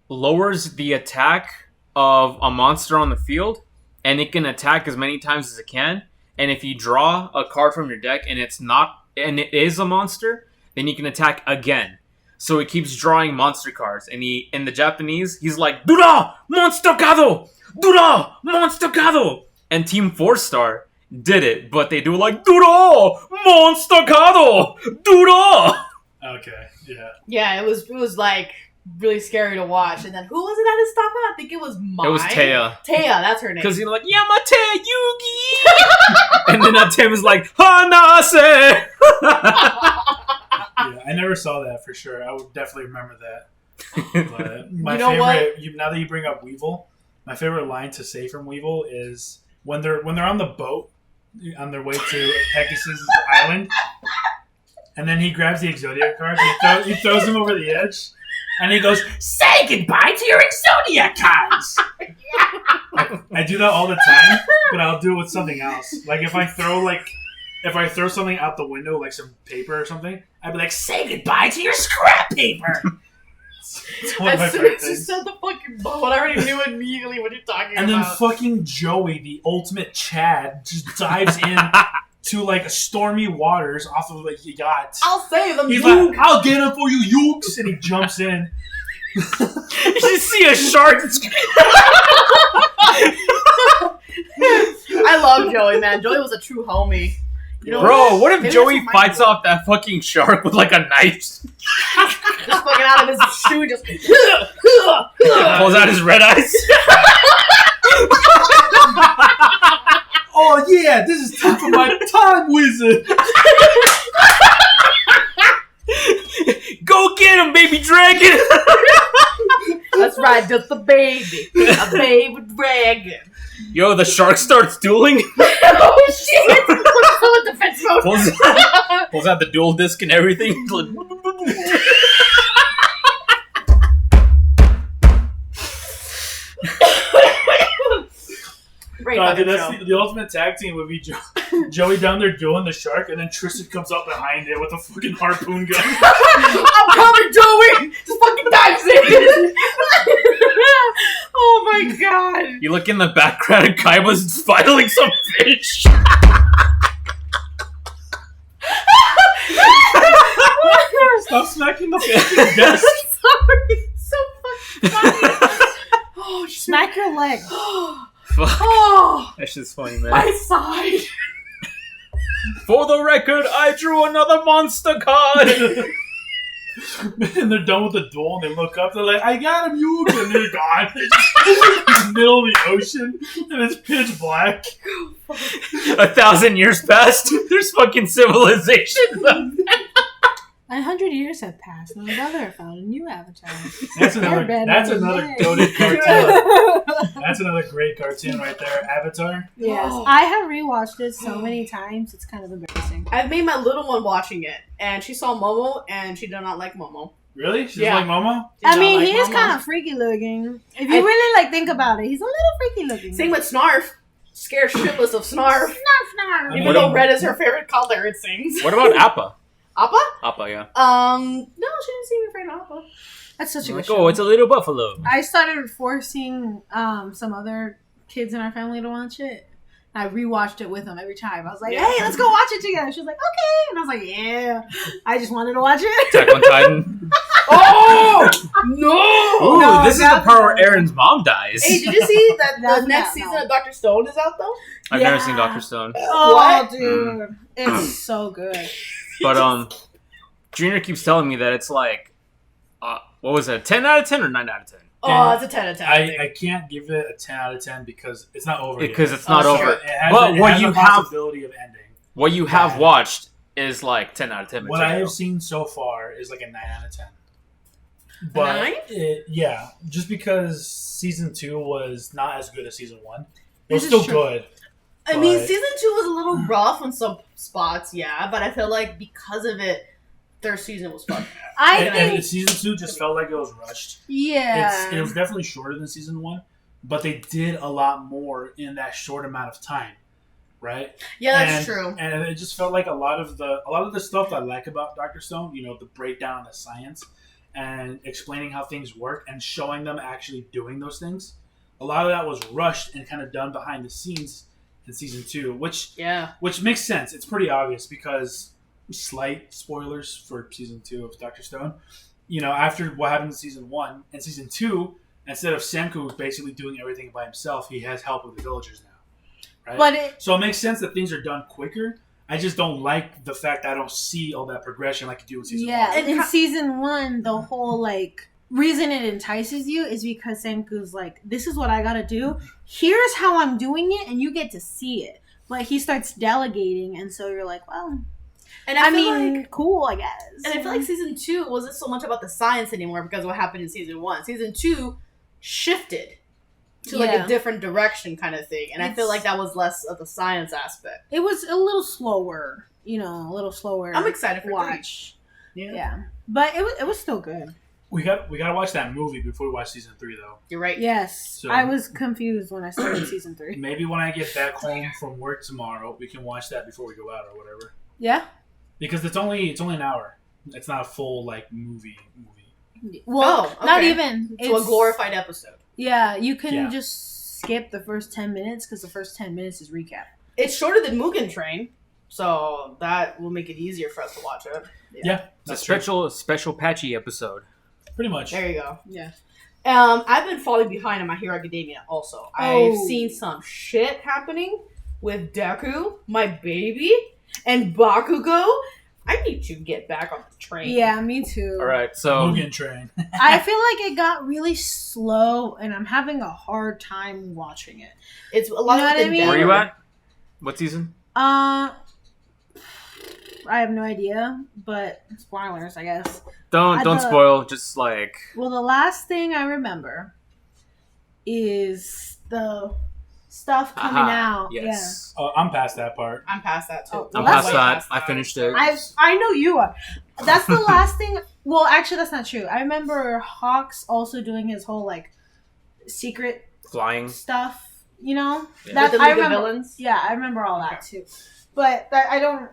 Speaker 2: lowers the attack of a monster on the field, and it can attack as many times as it can. And if you draw a card from your deck and it is a monster, then you can attack again. So he keeps drawing monster cards, and in the Japanese, he's like, Dura! Monstacado! Dura! Monstacado! And Team 4-Star did it, but they do like, Dura! Monstacado! Dura!
Speaker 1: Okay, yeah.
Speaker 3: Yeah, it was like really scary to watch. And then who was it that had stopped him? I think it was Mai.
Speaker 2: It was Taya.
Speaker 3: Taya, that's her name.
Speaker 2: Because he's like, Yamate Yugi! And then Atem is like, Hanase!
Speaker 1: Yeah, I never saw that for sure. I would definitely remember that. But my
Speaker 3: You know
Speaker 1: favorite, now that you bring up Weevil, my favorite line to say from Weevil is when they're on the boat on their way to Pegasus' island, and then he grabs the Exodia cards and he throws them over the edge, and he goes, "Say goodbye to your Exodia cards." I do that all the time, but I'll do it with something else. Like if I throw something out the window, like some paper or something, I'd be like, "Say goodbye to your scrap paper." It's one of my
Speaker 3: As soon
Speaker 1: favorite
Speaker 3: as you
Speaker 1: things.
Speaker 3: said the fucking boat, I already knew immediately what you're talking
Speaker 1: And then
Speaker 3: about.
Speaker 1: fucking Joey, the ultimate Chad, just dives in to like stormy waters off of like yacht.
Speaker 3: I'll save them.
Speaker 1: He's
Speaker 3: you.
Speaker 1: like, "I'll get him for you, Yukes," and he jumps in.
Speaker 2: You should see a shark.
Speaker 3: I love Joey, man. Joey was a true homie. You know,
Speaker 2: Bro, what if
Speaker 3: maybe
Speaker 2: Joey
Speaker 3: that's what
Speaker 2: fights
Speaker 3: mine
Speaker 2: off that fucking shark with like a knife?
Speaker 3: just fucking out of his shoe, just
Speaker 2: Pulls out his red eyes?
Speaker 1: Oh yeah, this is time for my time wizard.
Speaker 2: Go get him, baby dragon!
Speaker 3: That's right, just a baby, a baby dragon.
Speaker 2: Yo, the shark starts dueling.
Speaker 3: Oh shit! Full of defense mode.
Speaker 2: Pulls out the dual disc and everything.
Speaker 3: Great
Speaker 1: Dude,
Speaker 3: fucking
Speaker 1: that's
Speaker 3: show.
Speaker 1: the ultimate tag team would be Joey down there dueling the shark, and then Tristan comes up behind it with a fucking harpoon gun.
Speaker 3: I'm coming, Joey! Just fucking dives in! Oh my god!
Speaker 2: You look in the background and Kaiba's filing some fish.
Speaker 1: Stop smacking the fucking desk.
Speaker 3: Sorry, so fucking funny. Oh shit.
Speaker 4: Smack your leg.
Speaker 2: Fuck.
Speaker 3: Oh,
Speaker 2: That shit's funny, man.
Speaker 3: my side.
Speaker 2: For the record, I drew another monster card.
Speaker 1: And they're done with the duel, and they look up. They're like, "I got him, you!" And they're gone. They're just in the middle of the ocean, and it's pitch black.
Speaker 2: 1,000 years passed. There's fucking civilization.
Speaker 4: 100 years have passed, and my brother found a new avatar.
Speaker 1: That's another.
Speaker 4: Airbender,
Speaker 1: That's another
Speaker 4: yay.
Speaker 1: goated cartoon. That's another great cartoon right there. Avatar.
Speaker 4: Yes,
Speaker 3: Oh.
Speaker 4: I have rewatched it so many times. It's kind of embarrassing.
Speaker 3: I've made my little one watching it, and she saw Momo, and she did not like Momo.
Speaker 1: Really? She's
Speaker 3: Yeah.
Speaker 1: like Momo.
Speaker 3: Did
Speaker 4: I
Speaker 3: not
Speaker 4: mean,
Speaker 3: like
Speaker 4: he is
Speaker 3: Momo.
Speaker 4: kind of freaky looking. If you really think about it, he's a little freaky looking.
Speaker 3: Same with Snarf. Scared shitless of Snarf.
Speaker 1: I
Speaker 3: Even
Speaker 1: mean-
Speaker 3: though red is her favorite color, it seems.
Speaker 2: What about Appa?
Speaker 3: Appa?
Speaker 2: Appa, yeah.
Speaker 3: No, she didn't seem afraid of Appa.
Speaker 4: That's such a good
Speaker 2: Like,
Speaker 4: show.
Speaker 2: oh, it's a little buffalo.
Speaker 4: I started forcing some other kids in our family to watch it. I rewatched it with them every time. I was like,
Speaker 3: Yeah.
Speaker 4: "Hey, let's go watch it together." She was like, "Okay," and I was like, "Yeah." I just wanted to watch it.
Speaker 2: Attack on Titan.
Speaker 3: Oh! No!
Speaker 2: Ooh,
Speaker 4: No,
Speaker 2: this is the
Speaker 4: that's
Speaker 2: part where
Speaker 4: not-
Speaker 2: Aaron's mom dies.
Speaker 3: Hey, did you see that
Speaker 4: No,
Speaker 3: the next
Speaker 4: no.
Speaker 3: season of Dr. Stone is out, though?
Speaker 2: I've never
Speaker 4: Yeah.
Speaker 2: seen Dr. Stone.
Speaker 4: Oh,
Speaker 3: What?
Speaker 4: dude, it's so good.
Speaker 2: But, Junior keeps telling me that it's like, what was it, 10 out of 10 or 9 out of 10?
Speaker 3: Oh, it's a 10 out of 10. I think.
Speaker 1: I can't give it a 10 out of 10 because it's not over
Speaker 2: Because
Speaker 1: yet.
Speaker 2: it's not
Speaker 3: Oh,
Speaker 2: over.
Speaker 3: sure.
Speaker 1: It has,
Speaker 2: But
Speaker 1: it
Speaker 2: what
Speaker 1: has
Speaker 2: you
Speaker 1: a
Speaker 2: have-
Speaker 1: possibility of ending.
Speaker 2: What you have
Speaker 1: Yeah.
Speaker 2: watched is like 10 out of 10
Speaker 1: What I
Speaker 2: material.
Speaker 1: have seen so far is like a 9 out of 10. But
Speaker 3: 9?
Speaker 1: Yeah, just because season 2 was not as good as season 1. It was
Speaker 4: This is
Speaker 1: still
Speaker 4: true.
Speaker 1: good.
Speaker 3: I mean,
Speaker 1: But-
Speaker 3: season 2 was a little rough on some spots, yeah, but I feel like because of it, third season was fun.
Speaker 4: I
Speaker 1: And
Speaker 4: think,
Speaker 1: season 2 just felt like it was rushed.
Speaker 4: yeah,
Speaker 1: It was definitely shorter than season 1, but they did a lot more in that short amount of time, right?
Speaker 3: Yeah, that's
Speaker 1: and,
Speaker 3: true.
Speaker 1: And it just felt like a lot of the stuff that I like about Dr. Stone, the breakdown of the science and explaining how things work and showing them actually doing those things. A lot of that was rushed and kind of done behind the scenes in season 2, which makes sense. It's pretty obvious because slight spoilers for season 2 of Dr. Stone. After what happened in season 1 and season 2, instead of Senku basically doing everything by himself, he has help with the villagers now. Right?
Speaker 4: but
Speaker 1: So it makes sense that things are done quicker. I just don't like the fact that I don't see all that progression like you do in season
Speaker 4: yeah,
Speaker 1: 1.
Speaker 3: And
Speaker 4: in season 1, the whole reason it entices you is because Senku's like, "This is what I gotta do. Here's how I'm doing it, and you get to see it." But he starts delegating, and so you're like, "Well,
Speaker 3: And
Speaker 4: I
Speaker 3: feel
Speaker 4: mean,
Speaker 3: like,
Speaker 4: cool, I guess."
Speaker 3: and I feel like season 2 wasn't so much about the science anymore because of what happened in season 1. Season 2 shifted to
Speaker 4: Yeah.
Speaker 3: a different direction kind of thing, and I feel
Speaker 4: It's-
Speaker 3: like that was less of the science aspect.
Speaker 4: it was a little slower, a little slower.
Speaker 3: I'm excited for
Speaker 4: watch.
Speaker 3: 3.
Speaker 4: Yeah, but it was still good.
Speaker 1: We got to watch that movie before we watch season 3 though.
Speaker 3: You're right.
Speaker 4: Yes,
Speaker 1: So-
Speaker 4: I was confused when I started season 3.
Speaker 1: Maybe when I get back home from work tomorrow, we can watch that before we go out or whatever.
Speaker 4: Yeah.
Speaker 1: Because it's only an hour. It's not a full movie.
Speaker 4: Well,
Speaker 3: Oh,
Speaker 4: not
Speaker 3: okay.
Speaker 4: even.
Speaker 3: To a glorified episode.
Speaker 4: Yeah, you can
Speaker 1: Yeah.
Speaker 4: just skip the first 10 minutes because the first 10 minutes is recap.
Speaker 3: It's shorter than Mugen Train, so that will make it easier for us to watch it.
Speaker 1: Yeah,
Speaker 2: It's a
Speaker 1: that's true.
Speaker 2: special patchy episode.
Speaker 1: Pretty much.
Speaker 3: There you go.
Speaker 4: Yeah.
Speaker 3: I've been falling behind on My Hero Academia also. I've
Speaker 4: Oh.
Speaker 3: seen some shit happening with Deku, my baby, and Bakugo. I need to get back on the train.
Speaker 4: Yeah, me too.
Speaker 2: All right, so
Speaker 1: Mugen Train.
Speaker 4: I feel like it got really slow and I'm having a hard time watching it.
Speaker 3: It's a lot
Speaker 4: You know
Speaker 3: of
Speaker 4: what I
Speaker 3: the
Speaker 4: mean?
Speaker 2: where you at? What season?
Speaker 4: I have no idea, but spoilers, I guess.
Speaker 2: Don't
Speaker 4: the-
Speaker 2: spoil. Just like
Speaker 4: Well, the last thing I remember is the stuff coming
Speaker 2: aha,
Speaker 4: out.
Speaker 2: yes.
Speaker 1: I'm past that part.
Speaker 3: I'm past that too.
Speaker 4: Oh,
Speaker 2: I'm
Speaker 4: well,
Speaker 2: past
Speaker 4: that's
Speaker 2: that. I finished it.
Speaker 4: Yeah. I know you are. That's the last thing. Well, actually, that's not true. I remember Hawks also doing his whole secret
Speaker 2: Flying.
Speaker 4: stuff.
Speaker 2: Yeah.
Speaker 3: With the
Speaker 4: I
Speaker 3: League of
Speaker 4: remember.
Speaker 3: Villains.
Speaker 4: Yeah, I remember all that too. But I don't.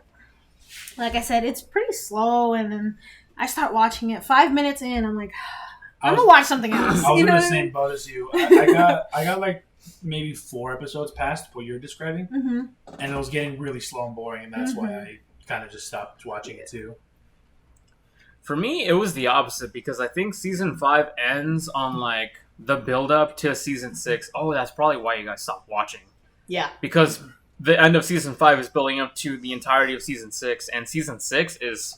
Speaker 4: Like I said, it's pretty slow, and then I start watching it. 5 minutes in, I'm like, I'm gonna watch something else.
Speaker 1: I was
Speaker 4: You
Speaker 1: in
Speaker 4: know
Speaker 1: the
Speaker 4: what I
Speaker 1: same
Speaker 4: mean?
Speaker 1: boat as you. I got maybe 4 episodes past what you're describing,
Speaker 4: Mm-hmm.
Speaker 1: and it was getting really slow and boring, and that's why
Speaker 4: Mhm.
Speaker 1: I kind of just stopped watching it too.
Speaker 2: For me, it was the opposite because I think season 5 ends on the build up to season 6. Oh, that's probably why you guys stopped watching.
Speaker 3: Yeah.
Speaker 2: Because the end of season 5 is building up to the entirety of season 6, and season 6 is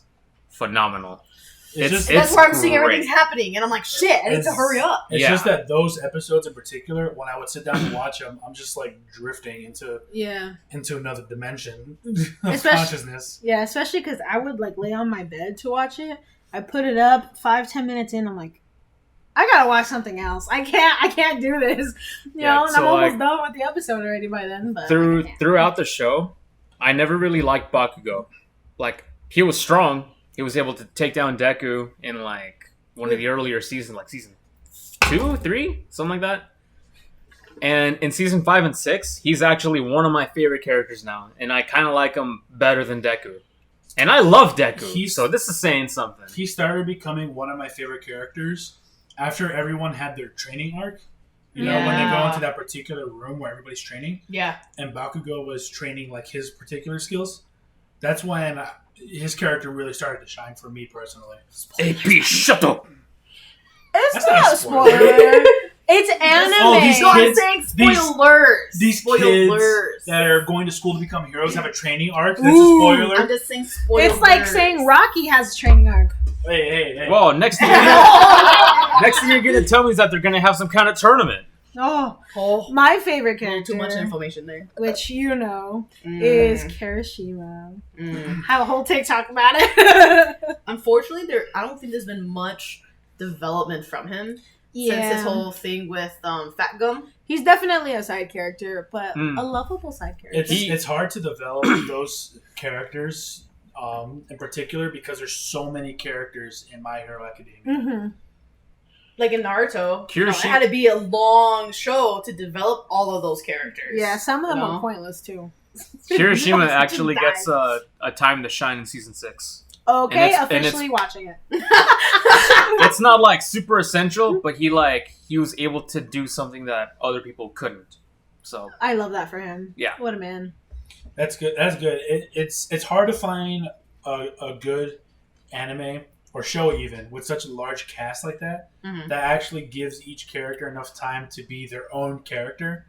Speaker 2: phenomenal.
Speaker 3: That's where I'm seeing everything's happening, and I'm like, shit, I need to hurry up.
Speaker 1: It's just that those episodes in particular, when I would sit down and watch them, I'm just like drifting into another dimension of consciousness.
Speaker 4: Yeah, especially because I would like lay on my bed to watch it. I put it up 5-10 minutes in. I'm like, I gotta watch something else. I can't do this. You know, and I'm almost done with the episode already by then. But
Speaker 2: throughout the show, I never really liked Bakugo. Like, he was strong. He was able to take down Deku in like one of the earlier seasons, like season 2, 3, something like that. And in season 5 and 6, he's actually one of my favorite characters now, and I kind of like him better than Deku. And I love Deku, so this is saying something.
Speaker 1: He started becoming one of my favorite characters after everyone had their training arc. You know, when they go into that particular room where everybody's training.
Speaker 3: Yeah.
Speaker 1: And Bakugo was training like his particular skills. That's when his character really started to shine for me personally.
Speaker 2: AP, shut up!
Speaker 4: It's not a spoiler. It's anime.
Speaker 1: Oh, these kids,
Speaker 3: I'm saying spoilers.
Speaker 1: These
Speaker 3: spoilers.
Speaker 1: Kids that are going to school to become heroes have a training arc. That's a spoiler.
Speaker 3: I'm just saying spoilers.
Speaker 4: It's like saying Rocky has a training arc.
Speaker 1: Hey.
Speaker 2: Well, next thing you're going to tell me is that they're going to have some kind of tournament.
Speaker 4: Oh, my favorite character.
Speaker 3: Too much information there.
Speaker 4: Which you know is Kirishima. Have a whole TikTok about it.
Speaker 3: Unfortunately, I don't think there's been much development from him since his whole thing with Fat Gum.
Speaker 4: He's definitely a side character, but a lovable side character.
Speaker 1: It's hard to develop those characters in particular because there's so many characters in My Hero Academia.
Speaker 4: Mm-hmm.
Speaker 3: Like in Naruto, it had to be a long show to develop all of those characters.
Speaker 4: Yeah, some of them are pointless too.
Speaker 2: Kirishima actually gets a time to shine in season 6.
Speaker 4: Okay, officially watching it.
Speaker 2: It's not like super essential, but he was able to do something that other people couldn't. So
Speaker 4: I love that for him.
Speaker 2: Yeah,
Speaker 4: what a man.
Speaker 1: That's good. It's hard to find a good anime or show even with such a large cast like that that actually gives each character enough time to be their own character,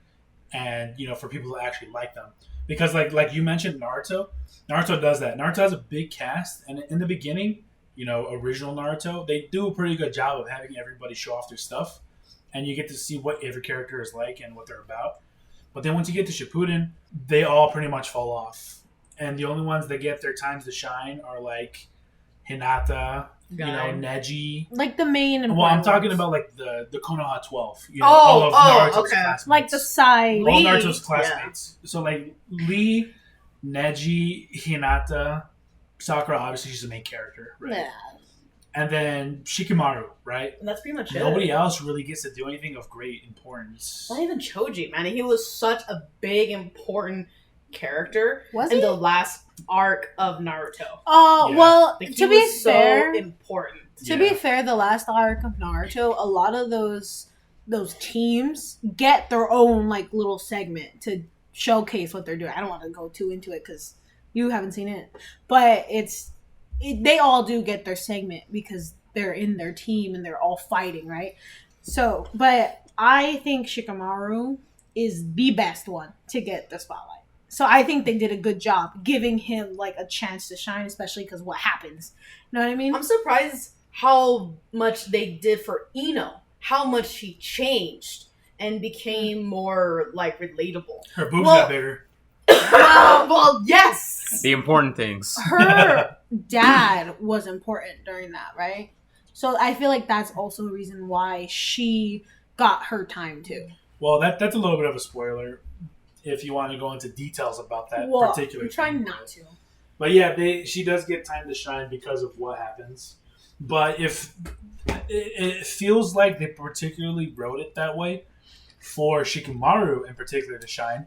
Speaker 1: and for people to actually like them. Because like you mentioned, Naruto does that. Naruto has a big cast, and in the beginning, original Naruto, they do a pretty good job of having everybody show off their stuff, and you get to see what every character is like and what they're about. But then once you get to Shippuden, they all pretty much fall off, and the only ones that get their times to shine are like Hinata, Neji,
Speaker 4: like the main.
Speaker 1: Well, I'm talking about like the Konoha 12. All of Naruto's classmates,
Speaker 4: like the side.
Speaker 1: All Naruto's classmates. Yeah. So like Lee, Neji, Hinata, Sakura. Obviously, she's the main character, right? Yeah. And then Shikamaru, right?
Speaker 3: And that's pretty much
Speaker 1: Nobody else really gets to do anything of great importance.
Speaker 3: Not even Choji, man. He was such a big, important character in the last arc of Naruto.
Speaker 4: Well,
Speaker 3: like,
Speaker 4: to be fair,
Speaker 3: so important.
Speaker 4: To be fair, the last arc of Naruto, a lot of those teams get their own like little segment to showcase what they're doing. I don't want to go too into it because you haven't seen it, but they all do get their segment because they're in their team and they're all fighting, right? So, but I think Shikamaru is the best one to get the spotlight. So I think they did a good job giving him like a chance to shine, especially because what happens. You know what I mean?
Speaker 3: I'm surprised how much they did for Ino. How much she changed and became more like relatable.
Speaker 1: Her boobs got bigger.
Speaker 3: Well, yes.
Speaker 2: The important things.
Speaker 4: Her dad was important during that, right? So I feel like that's also a reason why she got her time too.
Speaker 1: Well, that's a little bit of a spoiler if you want to go into details about that particular.
Speaker 4: I'm trying not to.
Speaker 1: But yeah, she does get time to shine because of what happens. But if it feels like they particularly wrote it that way for Shikamaru in particular to shine,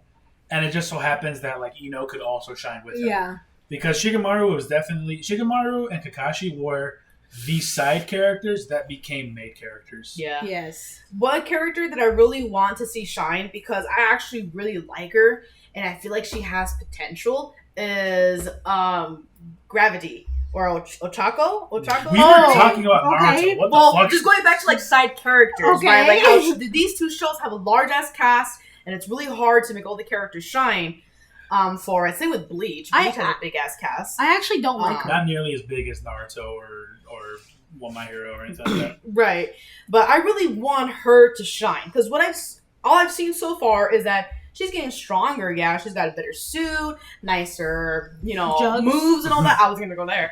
Speaker 1: and it just so happens that like Ino could also shine with him.
Speaker 4: Yeah.
Speaker 1: Because Shikamaru and Kakashi were the side characters that became main characters.
Speaker 3: Yeah.
Speaker 4: Yes.
Speaker 3: One character that I really want to see shine because I actually really like her and I feel like she has potential is Gravity or Ochako.
Speaker 1: We were talking about Naruto. What the fuck?
Speaker 3: Just going back to like side characters, right? Like how these two shows have a large ass cast and it's really hard to make all the characters shine. For same with Bleach. Bleach has a big ass cast.
Speaker 4: I actually don't like her.
Speaker 1: Not nearly as big as Naruto or One My Hero or anything like that.
Speaker 3: Right. But I really want her to shine because all I've seen so far is that she's getting stronger. Yeah, she's got a better suit, nicer,
Speaker 4: Jugs.
Speaker 3: moves and all that. I was gonna go there.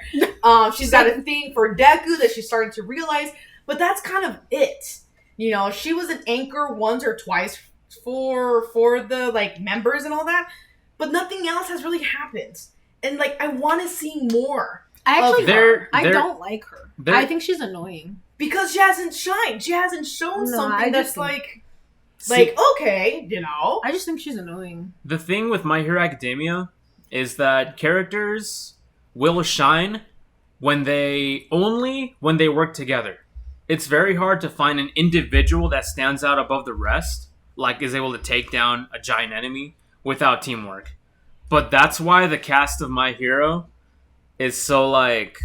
Speaker 3: She's got a thing for Deku that she's starting to realize, but that's kind of it. She was an anchor once or twice for the like members and all that, but nothing else has really happened. And like, I want to see more.
Speaker 4: I actually I
Speaker 2: they're-
Speaker 4: don't like her.
Speaker 2: they're-
Speaker 4: I think she's annoying.
Speaker 3: Because she hasn't shined. She hasn't shown
Speaker 4: No,
Speaker 3: something
Speaker 4: I
Speaker 3: that's
Speaker 4: just
Speaker 3: like,
Speaker 2: See,
Speaker 3: okay,
Speaker 4: I just think she's annoying.
Speaker 2: the thing with My Hero Academia is that characters will shine when they work together. It's very hard to find an individual that stands out above the rest, like is able to take down a giant enemy without teamwork. But that's why the cast of My Hero is so like,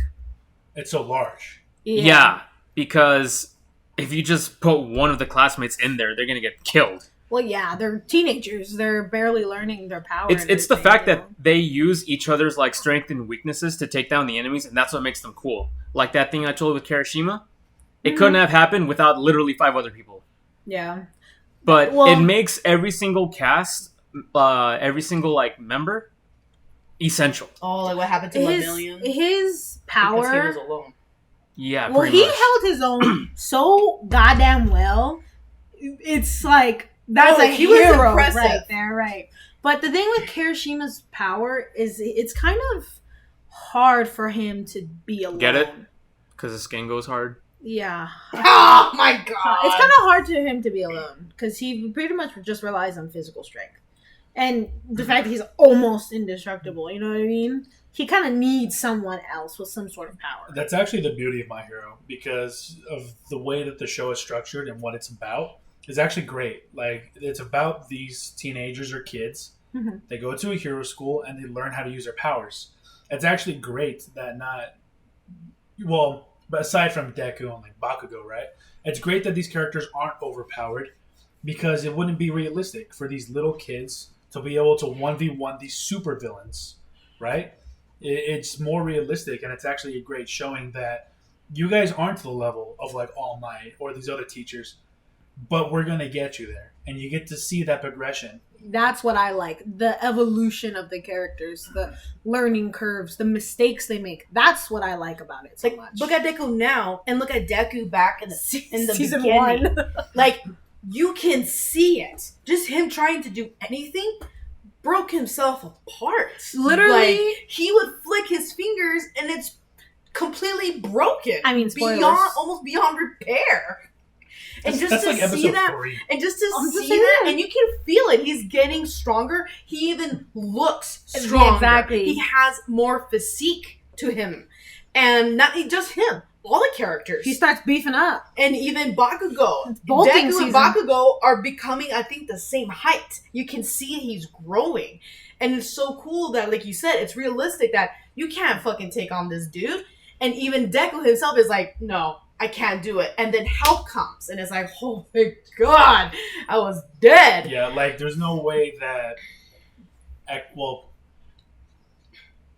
Speaker 1: It's so large.
Speaker 2: yeah, because if you just put one of the classmates in there, they're gonna get killed.
Speaker 4: Well, yeah, they're teenagers. They're barely learning their power. and
Speaker 2: It's the
Speaker 4: everything,
Speaker 2: fact that they use each other's like strength and weaknesses to take down the enemies, and that's what makes them cool. Like that thing I told with Kirishima, it couldn't have happened without literally 5 other people.
Speaker 4: Yeah.
Speaker 2: But
Speaker 4: Well-
Speaker 2: it makes every single cast, every single like member, essential.
Speaker 3: oh, like what happened to Lemillion?
Speaker 4: His
Speaker 3: Because he
Speaker 4: power.
Speaker 3: was alone.
Speaker 2: Yeah,
Speaker 4: Well,
Speaker 2: pretty
Speaker 4: he
Speaker 2: much.
Speaker 4: held his own so goddamn well. It's like that's
Speaker 3: Oh,
Speaker 4: a
Speaker 3: he was
Speaker 4: hero
Speaker 3: impressive.
Speaker 4: right there, right? But the thing with Kirishima's power is it's kind of hard for him to be alone.
Speaker 2: Get it? Because the skin goes hard.
Speaker 4: Yeah.
Speaker 3: Oh my god!
Speaker 4: It's kind of hard for him to be alone because he pretty much just relies on physical strength. And the fact that he's almost indestructible, you know what I mean? He kind of needs someone else with some sort of power.
Speaker 1: That's actually the beauty of My Hero because of the way that the show is structured and what it's about. It's actually great. Like, it's about these teenagers or kids.
Speaker 4: Mhm.
Speaker 1: They go to a hero school and they learn how to use their powers. It's actually great that but aside from Deku and like Bakugo, right? It's great that these characters aren't overpowered because it wouldn't be realistic for these little kids to be able to 1v1 these supervillains, right? It's more realistic, and it's actually a great showing that you guys aren't to the level of like All Might or these other teachers, but we're gonna get you there, and you get to see that progression.
Speaker 4: That's what I like. The evolution of the characters, the learning curves, the mistakes they make. That's what I like about it so
Speaker 3: Like,
Speaker 4: much.
Speaker 3: look at Deku now, and look at Deku back in the
Speaker 4: season
Speaker 3: beginning.
Speaker 4: 1.
Speaker 3: Like, you can see it. Just him trying to do anything broke himself apart.
Speaker 4: Literally.
Speaker 3: Like, he would flick his fingers, and it's completely broken.
Speaker 4: I mean, spoilers.
Speaker 3: almost beyond repair. And
Speaker 1: That's
Speaker 3: just to
Speaker 1: like
Speaker 3: see
Speaker 1: episode
Speaker 3: that,
Speaker 1: 3.
Speaker 3: and just to
Speaker 4: I'm just
Speaker 3: see
Speaker 4: saying.
Speaker 3: that, and you can feel it. He's getting stronger. He even looks stronger.
Speaker 4: Exactly.
Speaker 3: He has more physique to him, and not just him. All the characters.
Speaker 4: He starts beefing up.
Speaker 3: And even Bakugo.
Speaker 4: It's bolting
Speaker 3: Deku
Speaker 4: season.
Speaker 3: and Bakugo are becoming, I think, the same height. You can see he's growing. And it's so cool that, like you said, it's realistic that you can't fucking take on this dude. And even Deku himself is like, no, I can't do it. And then help comes. And it's like, oh my god, I was dead.
Speaker 1: Yeah, like there's no way that.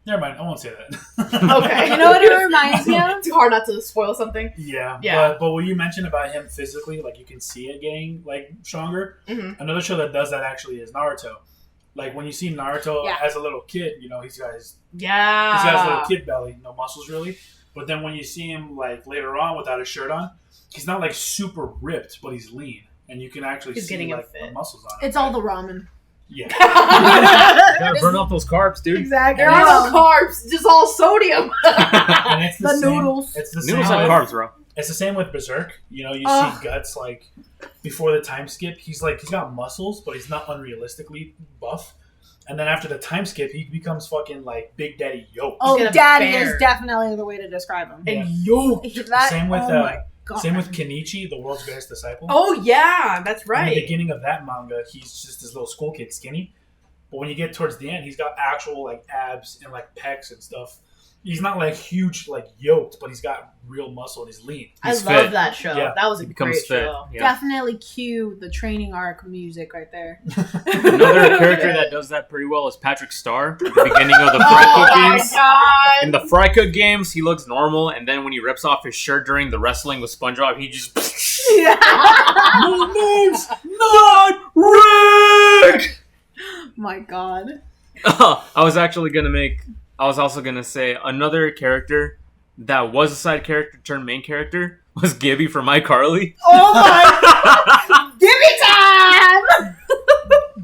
Speaker 1: Never mind. I won't say that.
Speaker 3: Okay.
Speaker 4: You know what it reminds me of?
Speaker 3: Too hard not to spoil something.
Speaker 1: Yeah,
Speaker 3: Yeah.
Speaker 1: But what you mentioned about him physically, like you can see it getting like stronger.
Speaker 3: Mhm.
Speaker 1: Another show that does that actually is Naruto. Like when you see Naruto
Speaker 4: Yeah.
Speaker 1: as a little kid, he's got his
Speaker 3: Yeah.
Speaker 1: little kid belly, no muscles really. But then when you see him like later on without a shirt on, he's not like super ripped, but he's lean, and you can actually
Speaker 3: He's
Speaker 1: see
Speaker 3: getting him
Speaker 1: like the
Speaker 3: fit.
Speaker 1: muscles on him.
Speaker 4: It's all the ramen.
Speaker 1: Yeah.
Speaker 2: Gotta burn off those carbs, dude.
Speaker 4: Exactly.
Speaker 3: There are no carbs, just all sodium.
Speaker 1: And it's
Speaker 4: The
Speaker 1: same,
Speaker 4: noodles.
Speaker 1: It's the
Speaker 2: Noodles
Speaker 1: same.
Speaker 2: have
Speaker 1: with-
Speaker 2: carbs, bro.
Speaker 1: It's the same with Berserk. You know, you
Speaker 4: Ugh.
Speaker 1: see Guts like before the time skip. He's got muscles, but he's not unrealistically buff. And then after the time skip, he becomes fucking like Big Daddy Yoke.
Speaker 4: Oh,
Speaker 3: gonna
Speaker 4: daddy
Speaker 3: bear.
Speaker 4: is definitely the way to describe him.
Speaker 1: Yeah.
Speaker 3: And yo.
Speaker 1: Same with
Speaker 4: oh my God.
Speaker 1: same with Kenichi, the world's greatest disciple.
Speaker 3: Oh yeah, that's
Speaker 1: In the
Speaker 3: right.
Speaker 1: beginning of that manga, he's just this little school kid, skinny. But when you get towards the end, he's got actual like abs and like pecs and stuff. he's not like huge, like yoked, but he's got real muscle and he's lean.
Speaker 3: I
Speaker 2: He's
Speaker 3: love
Speaker 2: fit.
Speaker 3: that show.
Speaker 1: Yeah.
Speaker 3: That was a
Speaker 2: He becomes
Speaker 3: great
Speaker 2: fit.
Speaker 3: show.
Speaker 2: Yeah.
Speaker 4: Definitely cue the training arc music right there.
Speaker 2: Another character that does that pretty well is Patrick Star at the beginning of the
Speaker 3: Oh
Speaker 2: Fry Cook
Speaker 3: my
Speaker 2: games.
Speaker 3: god!
Speaker 2: In the Fry Cook games, he looks normal, and then when he rips off his shirt during the wrestling with SpongeBob, he just.
Speaker 1: My name's not Rick!
Speaker 4: My God.
Speaker 2: I was also gonna say another character that was a side character turned main character was Gibby from iCarly.
Speaker 4: Oh my! Give me time.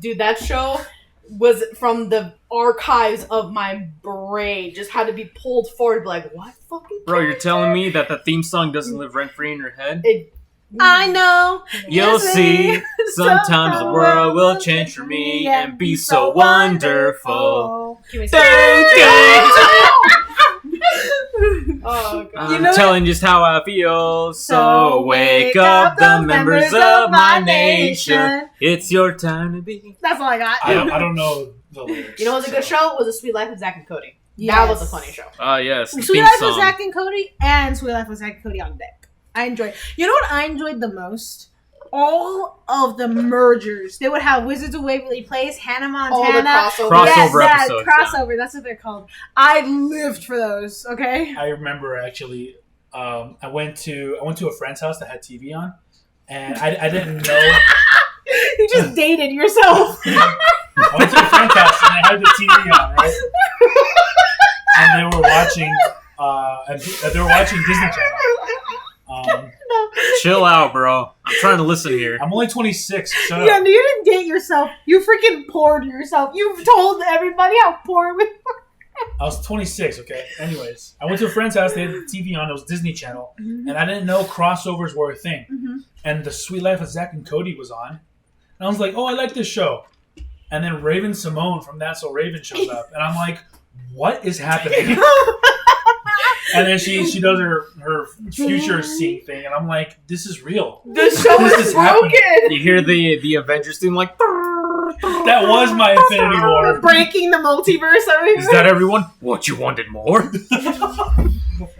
Speaker 3: Dude, that show was from the archives of my brain. Just had to be pulled forward. Like, what fucking?
Speaker 2: Bro, you're
Speaker 3: character?
Speaker 2: telling me that the theme song doesn't live rent free in your head?
Speaker 4: I know.
Speaker 2: You'll see. Sometimes the world will change for me and be so wonderful.
Speaker 3: Give me
Speaker 2: Dang,
Speaker 3: Oh god.
Speaker 2: I'm
Speaker 4: You know
Speaker 2: telling just how I feel. So wake up, the members of my nation. It's your time to be.
Speaker 4: That's all I got.
Speaker 1: I don't know the lyrics.
Speaker 3: You know what's a good show? It was A Sweet Life of Zack and Cody. That
Speaker 4: Yes.
Speaker 3: was a funny show.
Speaker 2: Yes. the
Speaker 4: Sweet
Speaker 2: theme
Speaker 4: Life with
Speaker 2: song.
Speaker 4: Zack and Cody and Sweet Life with Zack and Cody on deck. I enjoyed. You know what I enjoyed the most? All of the mergers. They would have Wizards of Waverly Place, Hannah
Speaker 3: All the
Speaker 4: Montana.
Speaker 3: crossovers.
Speaker 2: Crossover
Speaker 4: yes,
Speaker 2: episodes,
Speaker 4: crossover. That's what they're called. I lived for those. Okay.
Speaker 1: I remember actually, I went to a friend's house that had TV on, and I didn't know.
Speaker 4: You just dated yourself.
Speaker 1: I went to a friend's house and they had the TV on, right? And they were watching Disney Channel.
Speaker 2: Chill out, bro. I'm trying to listen here.
Speaker 1: I'm only 26. Shut
Speaker 4: Yeah,
Speaker 1: up.
Speaker 4: no, you didn't date yourself. You freaking poured yourself. You've told everybody how poor we
Speaker 1: I was 26. Okay. Anyways, I went to a friend's house. They had the TV on. It was Disney Channel, and I didn't know crossovers were a thing.
Speaker 4: Mhm.
Speaker 1: And The Sweet Life of Zack and Cody was on, and I was like, "Oh, I like this show." And then Raven Simone from That's So Raven shows up, and I'm like, "What is happening?" And then she does her future seeing thing, and I'm like, "This is real."
Speaker 3: This show
Speaker 1: This
Speaker 3: is
Speaker 1: is happening.
Speaker 3: broken.
Speaker 2: You hear the Avengers theme like.
Speaker 1: That was my Infinity War.
Speaker 4: breaking the multiverse.
Speaker 2: Is that everyone? What, you wanted more?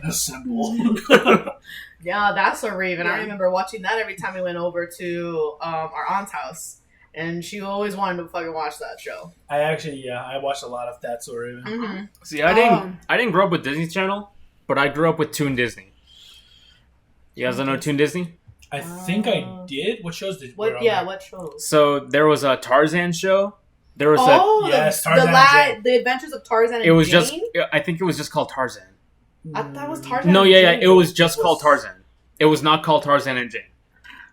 Speaker 1: Assemble.
Speaker 3: Yeah, That's So Raven. I
Speaker 4: Yeah.
Speaker 3: remember watching that every time we went over to our aunt's house, and she always wanted to fucking watch that show.
Speaker 1: I watched a lot of That's So Raven.
Speaker 3: Mm-hmm.
Speaker 2: See, I didn't grow up with Disney Channel, but I grew up with Toon Disney. You guys don't know Toon Disney?
Speaker 1: I think I did. What shows did? were
Speaker 3: What?
Speaker 1: on
Speaker 3: Yeah,
Speaker 1: there?
Speaker 3: what shows?
Speaker 2: So there was a Tarzan show. There was
Speaker 3: Oh,
Speaker 1: Yes,
Speaker 3: the
Speaker 1: Tarzan and Jane.
Speaker 3: the Adventures of Tarzan and
Speaker 2: it was
Speaker 3: Jane?
Speaker 2: just I think it was just called Tarzan.
Speaker 3: I thought it was Tarzan.
Speaker 2: No,
Speaker 3: and
Speaker 2: yeah,
Speaker 3: Jane.
Speaker 2: it was just called Tarzan. It was not called Tarzan and Jane.